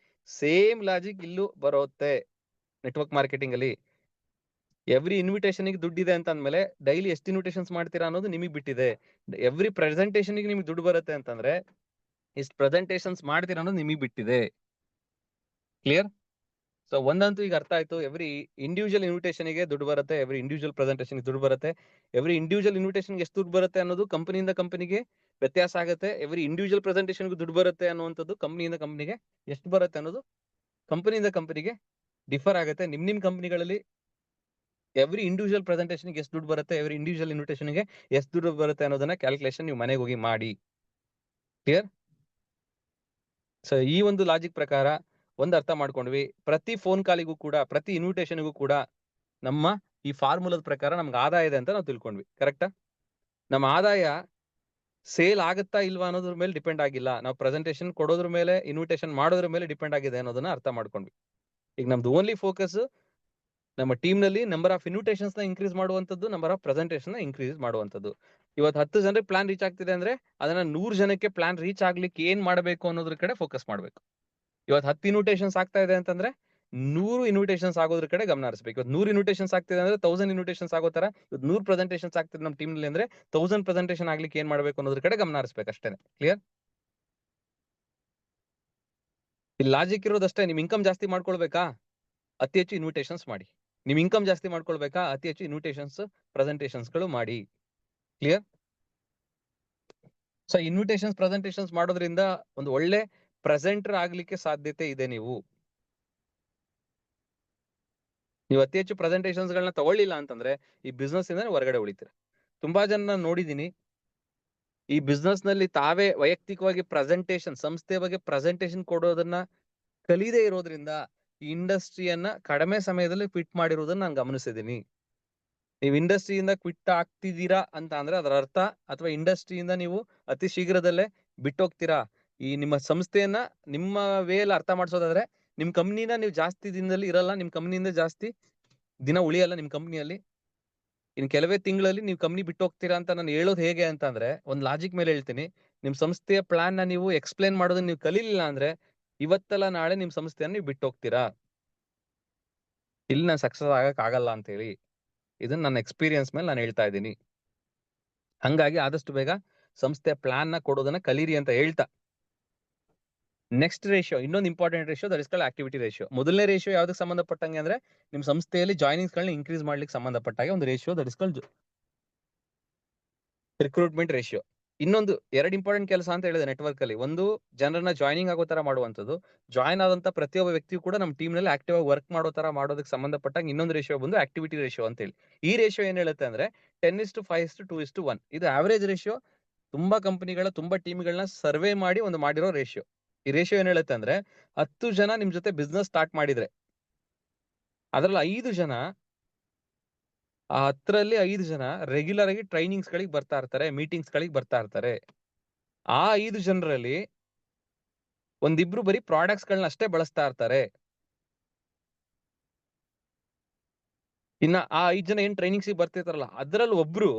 ಸೇಮ್ ಲಾಜಿಕ್ ಇಲ್ಲೂ ಬರುತ್ತೆ ನೆಟ್ವರ್ಕ್ ಮಾರ್ಕೆಟಿಂಗ್ ಅಲ್ಲಿ. ಎವ್ರಿ ಇನ್ವಿಟೇಷನ್ ಗೆ ದುಡ್ಡಿದೆ ಅಂತ ಅಂದ್ಮೇಲೆ ಡೈಲಿ ಎಷ್ಟು ಇನ್ವಿಟೇಷನ್ಸ್ ಮಾಡ್ತೀರಾ ಅನ್ನೋದು ನಿಮಗ್ ಬಿಟ್ಟಿದೆ. ಎವ್ರಿ ಪ್ರೆಸೆಂಟೇಷನ್ ಗೆ ನಿಮ್ಗೆ ದುಡ್ಡು ಬರುತ್ತೆ ಅಂತಂದ್ರೆ ಇಷ್ಟು ಪ್ರೆಸೆಂಟೇಷನ್ಸ್ ಮಾಡ್ತೀರಾ ಅನ್ನೋದು ನಿಮಗ್ ಬಿಟ್ಟಿದೆ. ಕ್ಲಿಯರ್? ಸೊ ಒಂದಂತೂ ಈಗ ಅರ್ಥ ಆಯ್ತು. ಎವ್ರಿ ಇಂಡಿವಿಜುವಲ್ ಇನ್ವಿಟೇಷನ್ ಗೆ ದುಡ್ಡು ಬರುತ್ತೆ, ಎವ್ರಿ ಇಂಡಿವಿಜುವಲ್ ಪ್ರೆಸೆಂಟೇಷನ್ ಗೆ ದುಡ್ಡು ಬರುತ್ತೆ. ಎವ್ರಿ ಇಂಡಿವಿಜುವಲ್ ಇನ್ವಿಟೇಷನ್ ಗೆ ಎಷ್ಟು ದುಡ್ಡು ಬರುತ್ತೆ ಅನ್ನೋದು ಕಂಪನಿಯಿಂದ ಕಂಪನಿಗೆ ವ್ಯತ್ಯಾಸ ಆಗುತ್ತೆ. ಎವ್ರಿ ಇಂಡಿವಿಜುವಲ್ ಪ್ರೆಸೆಂಟೇಷನ್ ಗೆ ದುಡ್ಡು ಬರುತ್ತೆ ಅನ್ನುವಂಥದ್ದು ಕಂಪನಿಯಿಂದ ಕಂಪನಿಗೆ ಎಷ್ಟು ಬರುತ್ತೆ ಅನ್ನೋದು ಕಂಪನಿಯಿಂದ ಕಂಪನಿಗೆ ಡಿಫರ್ ಆಗುತ್ತೆ. ನಿಮ್ ಕಂಪನಿಗಳಲ್ಲಿ ಎವ್ರಿ ಇಂಡಿವಿಜುವಲ್ ಪ್ರೆಸೆಂಟೇಷನ್ ಗೆ ಎಷ್ಟು ದುಡ್ಡು ಬರುತ್ತೆ, ಎವ್ರಿ ಇಂಡಿವಿಜುವಲ್ ಇನ್ವಿಟೇಷನ್ ಗೆ ಎಷ್ಟು ದುಡ್ಡು ಬರುತ್ತೆ ಅನ್ನೋದನ್ನ ಕ್ಯಾಲ್ಕುಲೇಷನ್ ನೀವು ಮನೆಗೆ ಹೋಗಿ ಮಾಡಿ. ಕ್ಲಿಯರ್? ಸೊ ಈ ಒಂದು ಲಾಜಿಕ್ ಪ್ರಕಾರ ಒಂದು ಅರ್ಥ ಮಾಡ್ಕೊಂಡ್ವಿ. ಪ್ರತಿ ಫೋನ್ ಕಾಲಿಗೂ ಕೂಡ, ಪ್ರತಿ ಇನ್ವಿಟೇಷನ್ಗೂ ಕೂಡ ನಮ್ಮ ಈ ಫಾರ್ಮುಲಾದ ಪ್ರಕಾರ ನಮ್ಗೆ ಆದಾಯ ಇದೆ ಅಂತ ನಾವು ತಿಳ್ಕೊಂಡ್ವಿ. ಕರೆಕ್ಟಾ? ನಮ್ಮ ಆದಾಯ ಸೇಲ್ ಆಗುತ್ತಾ ಇಲ್ವಾ ಅನ್ನೋದ್ರ ಮೇಲೆ ಡಿಪೆಂಡ್ ಆಗಿಲ್ಲ. ನಾವು ಪ್ರೆಸೆಂಟೇಷನ್ ಕೊಡೋದ್ರ ಮೇಲೆ, ಇನ್ವಿಟೇಷನ್ ಮಾಡೋದ್ರ ಮೇಲೆ ಡಿಪೆಂಡ್ ಆಗಿದೆ ಅನ್ನೋದನ್ನ ಅರ್ಥ ಮಾಡ್ಕೊಂಡ್ವಿ. ಈಗ ನಮ್ದು ಓನ್ಲಿ ಫೋಕಸ್ ನಮ್ಮ ಟೀಮ್ ನಲ್ಲಿ ನಂಬರ್ ಆಫ್ ಇನ್ವಿಟೇಷನ್ಸ್ ನ ಇನ್ಕ್ರೀಸ್ ಮಾಡುವಂತದ್ದು, ನಂಬರ್ ಆಫ್ ಪ್ರೆಸೆಂಟೇಷನ್ ನ ಇನ್ಕ್ರೀಸ್ ಮಾಡುವಂತದ್ದು. ಇವತ್ತು 10 ಜನರಿಗೆ ಪ್ಲಾನ್ ರೀಚ್ ಆಗ್ತಿದೆ ಅಂದ್ರೆ ಅದನ್ನ 100 ಜನಕ್ಕೆ ಪ್ಲಾನ್ ರೀಚ್ ಆಗ್ಲಿಕ್ಕೆ ಏನ್ ಮಾಡಬೇಕು ಅನ್ನೋದ್ರ ಕಡೆ ಫೋಕಸ್ ಮಾಡ್ಬೇಕು. ಇವತ್ತು 10 ಇನ್ವಿಟೇಷನ್ಸ್ ಆಗ್ತಾ ಇದೆ ಅಂತಂದ್ರೆ 100 ಇನ್ವಿಟೇಷನ್ಸ್ ಆಗೋದ್ರ ಕಡೆ ಗಮನ ಹರಿಸಬೇಕು. ಇವತ್ತು 100 ಇನ್ವಿಟೇಷನ್ಸ್ ಆಗ್ತಿದೆ ಅಂದ್ರೆ 1000 ಇನ್ವಿಟೇಷನ್ಸ್ ಆಗೋ ತರ ಇವತ್ತು 100 ಪ್ರೆಸೆಂಟೇಷನ್ಸ್ ಆಗ್ತಿದೆ ನಮ್ಮ ಟೀಮ್ ನಲ್ಲಿ ಅಂದ್ರೆ 1000 ಪ್ರೆಸೆಂಟೇಷನ್ ಆಗ್ಲಿಕ್ಕೆ ಏನ್ ಮಾಡ್ಬೇಕು ಅನ್ನೋದ್ರ ಕಡೆ ಗಮನ ಹರಿಸಬೇಕು ಅಷ್ಟೇನೆ. ಕ್ಲಿಯರ್? ಇಲ್ಲಿ ಲಾಜಿಕ್ ಇರೋದಷ್ಟೇ. ನಿಮ್ ಇನ್ಕಮ್ ಜಾಸ್ತಿ ಮಾಡ್ಕೊಳ್ಬೇಕಾ? ಅತಿ ಹೆಚ್ಚು ಇನ್ವಿಟೇಷನ್ಸ್ ಮಾಡಿ. ನಿಮ್ ಇನ್ಕಮ್ ಜಾಸ್ತಿ ಮಾಡ್ಕೊಳ್ಬೇಕಾ? ಅತಿ ಹೆಚ್ಚು ಇನ್ವಿಟೇಷನ್ಸ್ ಪ್ರೆಸೆಂಟೇಷನ್ಸ್ ಗಳು ಮಾಡಿ. ಕ್ಲಿಯರ್? ಸೊ ಇನ್ವಿಟೇಷನ್ಸ್ ಪ್ರೆಸೆಂಟೇಷನ್ಸ್ ಮಾಡೋದ್ರಿಂದ ಒಂದು ಒಳ್ಳೆ ಪ್ರೆಸೆಂಟರ್ ಆಗ್ಲಿಕ್ಕೆ ಸಾಧ್ಯತೆ ಇದೆ. ನೀವು ಅತಿ ಹೆಚ್ಚು ಪ್ರೆಸೆಂಟೇಷನ್ಸ್ ಗಳನ್ನ ತಗೊಳ್ಳಿಲ್ಲ ಅಂತಂದ್ರೆ ಈ ಬಿಸ್ನೆಸ್ ಇಂದ ಹೊರಗಡೆ ಉಳಿತೀರ. ತುಂಬಾ ಜನ ನೋಡಿದೀನಿ, ಈ ಬಿಸ್ನೆಸ್ ನಲ್ಲಿ ತಾವೇ ವೈಯಕ್ತಿಕವಾಗಿ ಪ್ರೆಸೆಂಟೇಶನ್, ಸಂಸ್ಥೆ ಬಗ್ಗೆ ಪ್ರೆಸೆಂಟೇಶನ್ ಕೊಡೋದನ್ನ ಕಲಿದೇ ಇರೋದ್ರಿಂದ ಈ ಇಂಡಸ್ಟ್ರಿಯನ್ನ ಕಡಿಮೆ ಸಮಯದಲ್ಲಿ ಕ್ವಿಟ್ ಮಾಡಿರೋದನ್ನ ನಾನು ಗಮನಿಸಿದ್ದೀನಿ. ನೀವು ಇಂಡಸ್ಟ್ರಿಯಿಂದ ಕ್ವಿಟ್ ಆಗ್ತಿದ್ದೀರಾ ಅಂತ ಅಂದ್ರೆ ಅದರ ಅರ್ಥ, ಅಥವಾ ಇಂಡಸ್ಟ್ರಿಯಿಂದ ನೀವು ಅತಿ ಶೀಘ್ರದಲ್ಲೇ ಬಿಟ್ಟೋಗ್ತೀರಾ. ಈ ನಿಮ್ಮ ಸಂಸ್ಥೆಯನ್ನ ನಿಮ್ಮ ವೇಲ್ ಅರ್ಥ ಮಾಡಿಸೋದಾದ್ರೆ, ನಿಮ್ ಕಂಪ್ನಿನ ನೀವು ಜಾಸ್ತಿ ದಿನದಲ್ಲಿ ಇರಲ್ಲ, ನಿಮ್ ಕಂಪ್ನಿಯಿಂದ ಜಾಸ್ತಿ ದಿನ ಉಳಿಯಲ್ಲ ನಿಮ್ ಕಂಪ್ನಿಯಲ್ಲಿ. ಇನ್ ಕೆಲವೇ ತಿಂಗಳಲ್ಲಿ ನೀವು ಕಂಪ್ನಿ ಬಿಟ್ಟು ಹೋಗ್ತೀರಾ ಅಂತ ನಾನು ಹೇಳೋದು ಹೇಗೆ ಅಂತ ಅಂದ್ರೆ, ಒಂದ್ ಲಾಜಿಕ್ ಮೇಲೆ ಹೇಳ್ತೀನಿ. ನಿಮ್ ಸಂಸ್ಥೆಯ ಪ್ಲಾನ್ ನ ನೀವು ಎಕ್ಸ್ಪ್ಲೇನ್ ಮಾಡೋದನ್ನ ನೀವು ಕಲೀಲಿಲ್ಲ ಅಂದ್ರೆ, ಇವತ್ತಲ್ಲ ನಾಳೆ ನಿಮ್ ಸಂಸ್ಥೆಯನ್ನ ನೀವು ಬಿಟ್ಟು ಹೋಗ್ತೀರಾ. ಇಲ್ಲಿ ನಾನು ಸಕ್ಸಸ್ ಆಗಕ್ ಆಗಲ್ಲ ಅಂತ ಹೇಳಿ, ಇದನ್ನ ನನ್ನ ಎಕ್ಸ್ಪೀರಿಯನ್ಸ್ ಮೇಲೆ ನಾನು ಹೇಳ್ತಾ ಇದ್ದೀನಿ. ಹಂಗಾಗಿ ಆದಷ್ಟು ಬೇಗ ಸಂಸ್ಥೆಯ ಪ್ಲಾನ್ ನ ಕೊಡೋದನ್ನ ಕಲೀರಿ ಅಂತ ಹೇಳ್ತಾ, ನೆಕ್ಸ್ಟ್ ರೇಷಿಯೋ, ಇನ್ನೊಂದು important ratio, that is called activity ratio. ಮೊದಲನೇ ರೇಷಿಯೋ ಯಾವ್ದಕ್ಕೆ ಸಂಬಂಧಪಟ್ಟಂಗೆ ಅಂದ್ರೆ, ನಿಮ್ ಸಂಸ್ಥೆಯಲ್ಲಿ ಜಾಯ್ನಿಂಗ್ಸ್ ಗಳನ್ನ ಇನ್ಕ್ರೀಸ್ ಮಾಡ್ಲಿಕ್ಕೆ ಸಂಬಂಧಪಟ್ಟಾಗೆ ಒಂದು ratio, that is called recruitment ratio. ಇನ್ನೊಂದು ಎರಡು ಇಂಪಾರ್ಟೆಂಟ್ ಕೆಲಸ ಅಂತ ಹೇಳಿದೆ ನೆಟ್ವರ್ಕ್ ಅಲ್ಲಿ. ಒಂದು, ಜನರನ್ನ ಜಾಯ್ನಿಂಗ್ ಆಗೋ ತರ ಮಾಡುವಂತದ್ದು. ಜಾಯ್ನ್ ಆದಂತ ಪ್ರತಿಯೊಬ್ಬ ವ್ಯಕ್ತಿಯು ಕೂಡ ನಮ್ಮ ಟೀಮ್ ನಲ್ಲಿ ಆಕ್ಟಿವ್ ಆಗಿ ವರ್ಕ್ ಮಾಡೋ ತರ ಮಾಡೋದಕ್ಕೆ ಸಂಬಂಧಪಟ್ಟಾಗ ಇನ್ನೊಂದು ರೇಷಿಯೋ ಬಂದು ಆಕ್ಟಿವಿಟಿ ರೇಷಿಯೋ ಅಂತ ಹೇಳಿ. ಈ ರೇಷಿಯೋ ಏನ್ ಹೇಳುತ್ತೆ ಅಂದ್ರೆ 10:5:2:1. ಇದು ಆವರೇಜ್ ರೇಷಿಯೋ. ತುಂಬಾ ಕಂಪನಿಗಳ, ತುಂಬಾ ಟೀಮ್ಗಳನ್ನ ಸರ್ವೆ ಮಾಡಿ ಒಂದು ಮಾಡಿರೋ ರೇಷಿಯೋ. ಈ ರೇಷಿಯೋ ಏನ್ ಹೇಳುತ್ತೆ ಅಂದ್ರೆ, 10 ಜನ ನಿಮ್ ಜೊತೆ ಬಿಸ್ನೆಸ್ ಸ್ಟಾರ್ಟ್ ಮಾಡಿದ್ರೆ ಅದ್ರಲ್ಲಿ 5 ಜನ, ಆ 10ರಲ್ಲಿ 5 ಜನ ರೆಗ್ಯುಲರ್ ಆಗಿ ಟ್ರೈನಿಂಗ್ಸ್ ಗಳಿಗೆ ಬರ್ತಾ ಇರ್ತಾರೆ, ಮೀಟಿಂಗ್ಸ್ ಗಳಿಗೆ ಬರ್ತಾ ಇರ್ತಾರೆ. ಆ 5 ಜನರಲ್ಲಿ ಒಂದಿಬ್ರು ಬರೀ ಪ್ರಾಡಕ್ಟ್ಸ್ ಗಳನ್ನ ಅಷ್ಟೇ ಬಳಸ್ತಾ ಇರ್ತಾರೆ. ಇನ್ನ ಆ 5 ಜನ ಏನ್ ಟ್ರೈನಿಂಗ್ಸ್ ಬರ್ತಿರ್ತಾರಲ್ಲ, ಅದ್ರಲ್ಲಿ ಒಬ್ರು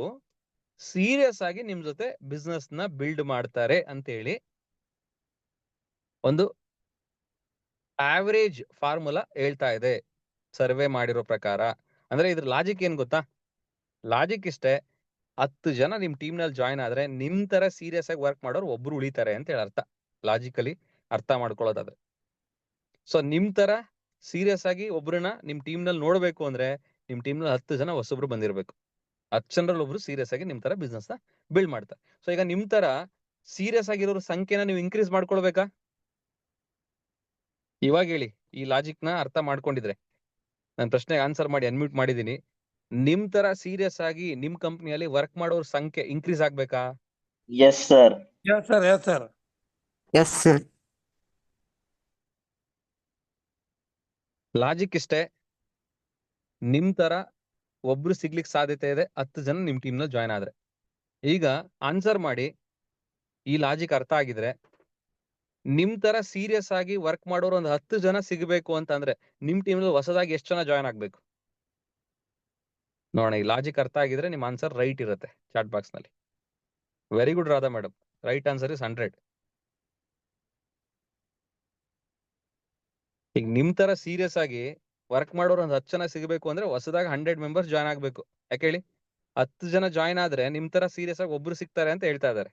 ಸೀರಿಯಸ್ ಆಗಿ ನಿಮ್ ಜೊತೆ ಬಿಸ್ನೆಸ್ ನ ಬಿಲ್ಡ್ ಮಾಡ್ತಾರೆ ಅಂತ ಹೇಳಿ ಒಂದು ಆವರೇಜ್ ಫಾರ್ಮುಲಾ ಹೇಳ್ತಾ ಇದೆ ಸರ್ವೆ ಮಾಡಿರೋ ಪ್ರಕಾರ. ಅಂದ್ರೆ ಇದ್ರ ಲಾಜಿಕ್ ಏನ್ ಗೊತ್ತಾ? ಲಾಜಿಕ್ ಇಷ್ಟೇ, 10 ಜನ ನಿಮ್ ಟೀಮ್ ನಲ್ಲಿ ಜಾಯ್ನ್ ಆದ್ರೆ ನಿಮ್ ತರ ಸೀರಿಯಸ್ ಆಗಿ ವರ್ಕ್ ಮಾಡೋರು ಒಬ್ರು ಉಳಿತಾರೆ ಅಂತ ಹೇಳಿ ಅರ್ಥ. ಲಾಜಿಕಲಿ ಅರ್ಥ ಮಾಡ್ಕೊಳ್ಳೋದಾದ್ರೆ, ಸೊ ನಿಮ್ ತರ ಸೀರಿಯಸ್ ಆಗಿ ಒಬ್ರನ್ನ ನಿಮ್ ಟೀಮ್ ನಲ್ಲಿ ನೋಡ್ಬೇಕು ಅಂದ್ರೆ, ನಿಮ್ ಟೀಮ್ ನಲ್ಲಿ 10 ಜನ ಹೊಸಬ್ರು ಬಂದಿರ್ಬೇಕು. 10 ಜನರಲ್ಲಿ ಒಬ್ರು ಸೀರಿಯಸ್ ಆಗಿ ನಿಮ್ ತರ ಬಿಸ್ನೆಸ್ ನ ಬಿಲ್ಡ್ ಮಾಡ್ತಾರೆ. ಸೊ ಈಗ ನಿಮ್ ತರ ಸೀರಿಯಸ್ ಆಗಿರೋರ ಸಂಖ್ಯೆನ ನೀವು ಇನ್ಕ್ರೀಸ್ ಮಾಡ್ಕೊಳ್ಬೇಕಾ? ಇವಾಗ ಹೇಳಿ, ಈ ಲಾಜಿಕ್ ನ ಅರ್ಥ ಮಾಡ್ಕೊಂಡಿದ್ರೆ. ನನ್ನ ಪ್ರಶ್ನೆಗೆ ಆನ್ಸರ್ ಮಾಡಿ, ಅನ್ಮ್ಯೂಟ್ ಮಾಡಿದೀನಿ. ನಿಮ್ ತರ ಸೀರಿಯಸ್ ಆಗಿ ನಿಮ್ ಕಂಪ್ನಿಯಲ್ಲಿ ವರ್ಕ್ ಮಾಡೋರ್ ಸಂಖ್ಯೆ ಇನ್ಕ್ರೀಸ್ ಆಗ್ಬೇಕಾ? Yes, sir. Yes, sir. Yes, sir. Yes, sir. Logic ಇಷ್ಟೇ, ನಿಮ್ ತರ ಒಬ್ರು ಸಿಗ್ಲಿಕ್ಕೆ ಸಾಧ್ಯತೆ ಇದೆ 10 ಜನ ನಿಮ್ ಟೀಮ್ ನಲ್ಲಿ ಜಾಯ್ನ್ ಆದ್ರೆ. ಈಗ ಆನ್ಸರ್ ಮಾಡಿ, ಈ ಲಾಜಿಕ್ ಅರ್ಥ ಆಗಿದ್ರೆ, ನಿಮ್ ತರ ಸೀರಿಯಸ್ ಆಗಿ ವರ್ಕ್ ಮಾಡೋರು ಒಂದು 10 ಜನ ಸಿಗಬೇಕು ಅಂತ ಅಂದ್ರೆ ನಿಮ್ ಟೀಮ್ ನಲ್ಲಿ ಹೊಸದಾಗಿ ಎಷ್ಟು ಜನ ಜಾಯ್ನ್ ಆಗ್ಬೇಕು ನೋಡೋಣ. ಈ ಲಾಜಿಕ್ ಅರ್ಥ ಆಗಿದ್ರೆ ನಿಮ್ ಆನ್ಸರ್ ರೈಟ್ ಇರುತ್ತೆ ಚಾಟ್ ಬಾಕ್ಸ್ ನಲ್ಲಿ. Very good Radha madam, right answer is 100. ಈಗ ನಿಮ್ ತರ ಸೀರಿಯಸ್ ಆಗಿ ವರ್ಕ್ ಮಾಡೋರು ಒಂದು 10 ಜನ ಸಿಗಬೇಕು ಅಂದ್ರೆ ಹೊಸದಾಗಿ 100 ಮೆಂಬರ್ಸ್ ಜಾಯ್ನ್ ಆಗ್ಬೇಕು. ಯಾಕೆ ಹೇಳಿ? 10 ಜನ ಜಾಯ್ನ್ ಆದ್ರೆ ನಿಮ್ ತರ ಸೀರಿಯಸ್ ಆಗಿ ಒಬ್ರು ಸಿಗ್ತಾರೆ ಅಂತ ಹೇಳ್ತಾ ಇದಾರೆ.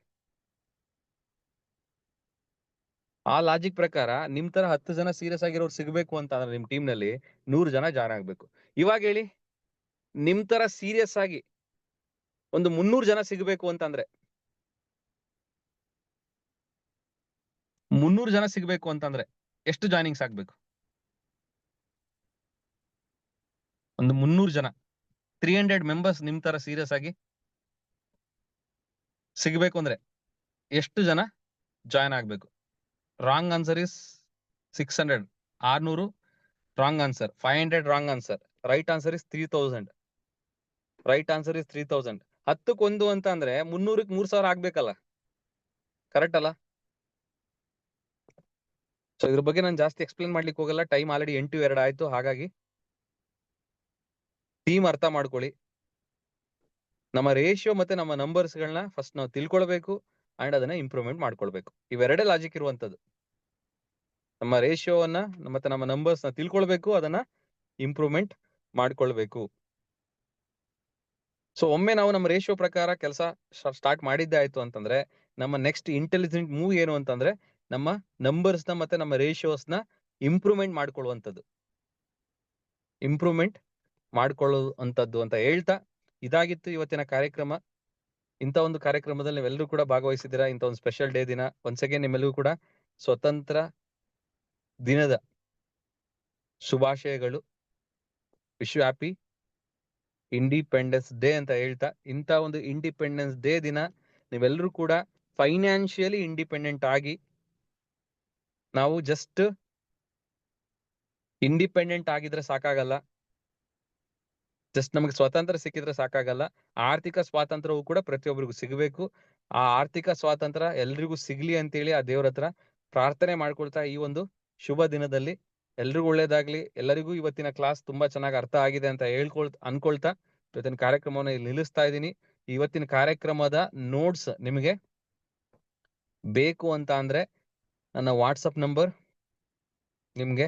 ಆ ಲಾಜಿಕ್ ಪ್ರಕಾರ ನಿಮ್ ತರ 10 ಜನ ಸೀರಿಯಸ್ ಆಗಿರೋರು ಸಿಗ್ಬೇಕು ಅಂತ ಅಂದ್ರೆ ನಿಮ್ ಟೀಮ್ ನಲ್ಲಿ 100 ಜನ ಜಾಯ್ನ್ ಆಗ್ಬೇಕು. ಇವಾಗ ಹೇಳಿ, ನಿಮ್ ತರ ಸೀರಿಯಸ್ ಆಗಿ ಒಂದು 300 ಜನ ಸಿಗಬೇಕು ಅಂತಂದ್ರೆ, 300 ಜನ ಸಿಗ್ಬೇಕು ಅಂತಂದ್ರೆ ಎಷ್ಟು ಜಾಯ್ನಿಂಗ್ಸ್ ಆಗ್ಬೇಕು? ಒಂದು 300 ಜನ, 300 ಮೆಂಬರ್ಸ್ ನಿಮ್ ತರ ಸೀರಿಯಸ್ ಆಗಿ ಸಿಗ್ಬೇಕು ಅಂದ್ರೆ ಎಷ್ಟು ಜನ ಜಾಯ್ನ್ ಆಗ್ಬೇಕು? Wrong answer is 600. 600 wrong answer. 500 wrong answer. Right answer is 3000. Right answer is 3000. 10ಕ್ಕೆ 1 ಅಂತ ಅಂದ್ರೆ 300ಕ್ಕೆ 3000 ಆಗ್ಬೇಕಲ್ಲ, ಕರೆಕ್ಟ್ ಅಲ್ಲ? ಸೊ ಇದ್ರ ಬಗ್ಗೆ ನಾನು ಜಾಸ್ತಿ ಎಕ್ಸ್ಪ್ಲೇನ್ ಮಾಡ್ಲಿಕ್ಕೆ ಹೋಗಲ್ಲ, ಟೈಮ್ ಆಲ್ರೆಡಿ 8:02 ಆಯ್ತು. ಹಾಗಾಗಿ ಟೀಮ್ ಅರ್ಥ ಮಾಡ್ಕೊಳ್ಳಿ. ನಮ್ಮ ರೇಷಿಯೋ ಮತ್ತೆ ನಮ್ಮ ನಂಬರ್ಸ್ ಗಳನ್ನ ಫಸ್ಟ್ ನಾವು ತಿಳ್ಕೊಳ್ಬೇಕು ಅಂಡ್ ಅದನ್ನ ಇಂಪ್ರೂವ್ಮೆಂಟ್ ಮಾಡ್ಕೊಳ್ಬೇಕು. ಇವೆರಡೇ ಲಾಜಿಕ್ ಇರುವಂತದ್ದು. ನಮ್ಮ ರೇಷಿಯೋವನ್ನ ಮತ್ತೆ ನಮ್ಮ ನಂಬರ್ಸ್ ನ ತಿಳ್ಕೊಳ್ಬೇಕು, ಅದನ್ನ ಇಂಪ್ರೂವ್ಮೆಂಟ್ ಮಾಡ್ಕೊಳ್ಬೇಕು. ಸೊ ಒಮ್ಮೆ ನಾವು ನಮ್ಮ ರೇಷಿಯೋ ಪ್ರಕಾರ ಕೆಲಸ ಸ್ಟಾರ್ಟ್ ಮಾಡಿದ್ದೆ ಆಯ್ತು ಅಂತಂದ್ರೆ, ನಮ್ಮ ನೆಕ್ಸ್ಟ್ ಇಂಟೆಲಿಜೆಂಟ್ ಮೂವ್ ಏನು ಅಂತಂದ್ರೆ, ನಮ್ಮ ನಂಬರ್ಸ್ ನ ಮತ್ತೆ ನಮ್ಮ ರೇಷಿಯೋಸ್ ನ ಇಂಪ್ರೂವ್ಮೆಂಟ್ ಮಾಡ್ಕೊಳ್ಳುವಂಥದ್ದು. ಇಂಪ್ರೂವ್ಮೆಂಟ್ ಮಾಡ್ಕೊಳ್ಳುವಂಥದ್ದು ಅಂತ ಹೇಳ್ತಾ, ಇದಾಗಿತ್ತು ಇವತ್ತಿನ ಕಾರ್ಯಕ್ರಮ. ಇಂಥ ಒಂದು ಕಾರ್ಯಕ್ರಮದಲ್ಲಿ ನೀವೆಲ್ಲರೂ ಕೂಡ ಭಾಗವಹಿಸಿದ್ದೀರಾ. ಇಂಥ ಒಂದು ಸ್ಪೆಷಲ್ ಡೇ ದಿನ. ಒನ್ಸ್ ಅಗೇನ್ ನಿಮ್ಮೆಲ್ಲರೂ ಕೂಡ ಸ್ವತಂತ್ರ ದಿನದ ಶುಭಾಶಯಗಳು. Wish you happy independence day ಅಂತ ಹೇಳ್ತಾ, ಇಂಥ ಒಂದು ಇಂಡಿಪೆಂಡೆನ್ಸ್ ಡೇ ದಿನ ನೀವೆಲ್ಲರೂ ಕೂಡ ಫೈನಾನ್ಷಿಯಲಿ ಇಂಡಿಪೆಂಡೆಂಟ್ ಆಗಿ, ನಾವು ಜಸ್ಟ್ ಇಂಡಿಪೆಂಡೆಂಟ್ ಆಗಿದ್ರೆ ಸಾಕಾಗಲ್ಲ, ಜಸ್ಟ್ ನಮಗೆ ಸ್ವಾತಂತ್ರ್ಯ ಸಿಕ್ಕಿದ್ರೆ ಸಾಕಾಗಲ್ಲ, ಆರ್ಥಿಕ ಸ್ವಾತಂತ್ರ್ಯವು ಕೂಡ ಪ್ರತಿಯೊಬ್ಬರಿಗೂ ಸಿಗಬೇಕು. ಆ ಆರ್ಥಿಕ ಸ್ವಾತಂತ್ರ್ಯ ಎಲ್ರಿಗೂ ಸಿಗ್ಲಿ ಅಂತೇಳಿ ಆ ದೇವ್ರ ಹತ್ರ ಪ್ರಾರ್ಥನೆ ಮಾಡ್ಕೊಳ್ತಾ ಈ ಒಂದು ಶುಭ ದಿನದಲ್ಲಿ ಎಲ್ರಿಗೂ ಒಳ್ಳೇದಾಗ್ಲಿ. ಎಲ್ಲರಿಗೂ ಇವತ್ತಿನ ಕ್ಲಾಸ್ ತುಂಬಾ ಚೆನ್ನಾಗಿ ಅರ್ಥ ಆಗಿದೆ ಅಂತ ಅನ್ಕೊಳ್ತಾ ಇವತ್ತಿನ ಕಾರ್ಯಕ್ರಮವನ್ನು ಇಲ್ಲಿ ನಿಲ್ಲಿಸ್ತಾ ಇದ್ದೀನಿ. ಇವತ್ತಿನ ಕಾರ್ಯಕ್ರಮದ ನೋಟ್ಸ್ ನಿಮಗೆ ಬೇಕು ಅಂತ ಅಂದ್ರೆ ನನ್ನ ವಾಟ್ಸಪ್ ನಂಬರ್ ನಿಮ್ಗೆ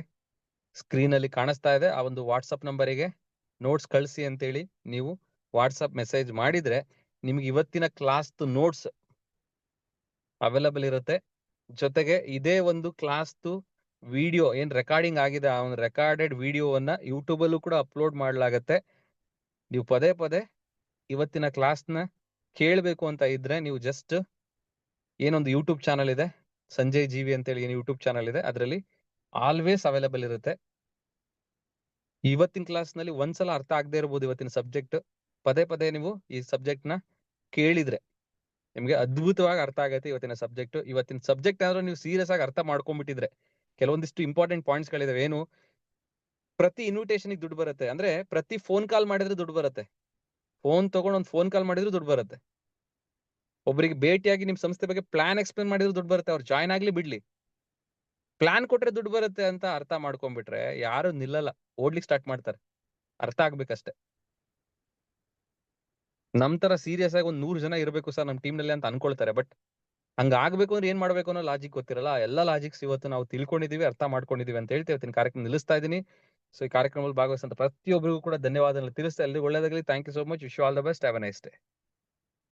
ಸ್ಕ್ರೀನ್ ಅಲ್ಲಿ ಕಾಣಿಸ್ತಾ ಇದೆ. ಆ ಒಂದು ವಾಟ್ಸಪ್ ನಂಬರಿಗೆ ನೋಟ್ಸ್ ಕಳಿಸಿ ಅಂತೇಳಿ ನೀವು ವಾಟ್ಸಪ್ ಮೆಸೇಜ್ ಮಾಡಿದ್ರೆ ನಿಮ್ಗೆ ಇವತ್ತಿನ ಕ್ಲಾಸ್ ನೋಟ್ಸ್ ಅವೈಲಬಲ್ ಇರುತ್ತೆ. ಜೊತೆಗೆ ಇದೇ ಒಂದು ಕ್ಲಾಸ್ ವಿಡಿಯೋ ಏನ್ ರೆಕಾರ್ಡಿಂಗ್ ಆಗಿದೆ ಆ ಒಂದು ರೆಕಾರ್ಡೆಡ್ ವಿಡಿಯೋವನ್ನ ಯೂಟ್ಯೂಬ್ ಅಲ್ಲೂ ಕೂಡ ಅಪ್ಲೋಡ್ ಮಾಡಲಾಗತ್ತೆ. ನೀವು ಪದೇ ಪದೇ ಇವತ್ತಿನ ಕ್ಲಾಸ್ನ ಕೇಳಬೇಕು ಅಂತ ಇದ್ರೆ ನೀವು ಜಸ್ಟ್ ಏನೊಂದು ಯೂಟ್ಯೂಬ್ ಚಾನಲ್ ಇದೆ, ಸಂಜಯ್ ಜೀವಿ ಅಂತೇಳಿ ಏನು ಯೂಟ್ಯೂಬ್ ಚಾನಲ್ ಇದೆ, ಅದರಲ್ಲಿ ಆಲ್ವೇಸ್ ಅವೈಲಬಲ್ ಇರುತ್ತೆ. ಇವತ್ತಿನ ಕ್ಲಾಸ್ ನಲ್ಲಿ ಒಂದ್ಸಲ ಅರ್ಥ ಆಗದೆ ಇರಬಹುದು ಇವತ್ತಿನ ಸಬ್ಜೆಕ್ಟ್, ಪದೇ ಪದೇ ನೀವು ಈ ಸಬ್ಜೆಕ್ಟ್ ನ ಕೇಳಿದ್ರೆ ನಿಮ್ಗೆ ಅದ್ಭುತವಾಗಿ ಅರ್ಥ ಆಗತ್ತೆ ಇವತ್ತಿನ ಸಬ್ಜೆಕ್ಟ್. ಇವತ್ತಿನ ಸಬ್ಜೆಕ್ಟ್ ಏನಾದ್ರು ನೀವು ಸೀರಿಯಸ್ ಆಗಿ ಅರ್ಥ ಮಾಡ್ಕೊಂಡ್ಬಿಟ್ಟಿದ್ರೆ ಕೆಲವೊಂದಿಷ್ಟು ಇಂಪಾರ್ಟೆಂಟ್ ಪಾಯಿಂಟ್ಸ್ ಗಳಿದಾವೆ. ಏನು, ಪ್ರತಿ ಇನ್ವಿಟೇಷನ್ ದುಡ್ಡು ಬರುತ್ತೆ, ಅಂದ್ರೆ ಪ್ರತಿ ಫೋನ್ ಕಾಲ್ ಮಾಡಿದ್ರೆ ದುಡ್ಡು ಬರುತ್ತೆ. ಫೋನ್ ತಗೊಂಡು ಒಂದು ಫೋನ್ ಕಾಲ್ ಮಾಡಿದ್ರು ದುಡ್ಡು ಬರುತ್ತೆ. ಒಬ್ಬರಿಗೆ ಭೇಟಿಯಾಗಿ ನಿಮ್ ಸಂಸ್ಥೆ ಬಗ್ಗೆ ಪ್ಲಾನ್ ಎಕ್ಸ್ಪ್ಲೇನ್ ಮಾಡಿದ್ರು ದುಡ್ಡು ಬರುತ್ತೆ. ಅವ್ರು ಜಾಯ್ನ್ ಆಗ್ಲಿ ಬಿಡ್ಲಿ, ಪ್ಲಾನ್ ಕೊಟ್ರೆ ದುಡ್ಡು ಬರುತ್ತೆ ಅಂತ ಅರ್ಥ ಮಾಡ್ಕೊಂಡ್ಬಿಟ್ರೆ ಯಾರು ನಿಲ್ಲಲ್ಲ, ಓಡ್ಲಿಕ್ಕೆ ಸ್ಟಾರ್ಟ್ ಮಾಡ್ತಾರೆ. ಅರ್ಥ ಆಗ್ಬೇಕಷ್ಟೇ. ನಮ್ ತರ ಸೀರಿಯಸ್ ಆಗಿ 100 ಜನ ಇರಬೇಕು ಸರ್ ನಮ್ ಟೀಮ್ ನಲ್ಲಿ ಅಂತ ಅನ್ಕೊಳ್ತಾರೆ. ಬಟ್ ಹಂಗ ಆಗ್ಬೇಕು ಅಂದ್ರೆ ಏನ್ ಮಾಡ್ಬೇಕು ಅನ್ನೋ ಲಾಜಿಕ್ ಗೊತ್ತಿರಲ್ಲ. ಎಲ್ಲಾ ಲಾಜಿಕ್ಸ್ ಇವತ್ತು ನಾವು ತಿಳ್ಕೊಂಡಿದೀವಿ, ಅರ್ಥ ಮಾಡ್ಕೊಂಡಿದೀವಿ ಅಂತ ಹೇಳ್ತೀವಿ. ಇವತ್ತಿನ ಕಾರ್ಯಕ್ರಮ ನಿಲ್ಲಿಸ್ತಾ ಇದೀನಿ. ಸೊ ಈ ಕಾರ್ಯಕ್ರಮದಲ್ಲಿ ಭಾಗವಹಿಸಿದಂತ ಪ್ರತಿಯೊಬ್ಬರಿಗೂ ಕೂಡ ಧನ್ಯವಾದಗಳು ತಿಳಿಸ್ತಾ ಎಲ್ರಿಗೂ ಒಳ್ಳೆದಾಗಲಿ. Thank you so much. Wish you all the best. Have a nice day.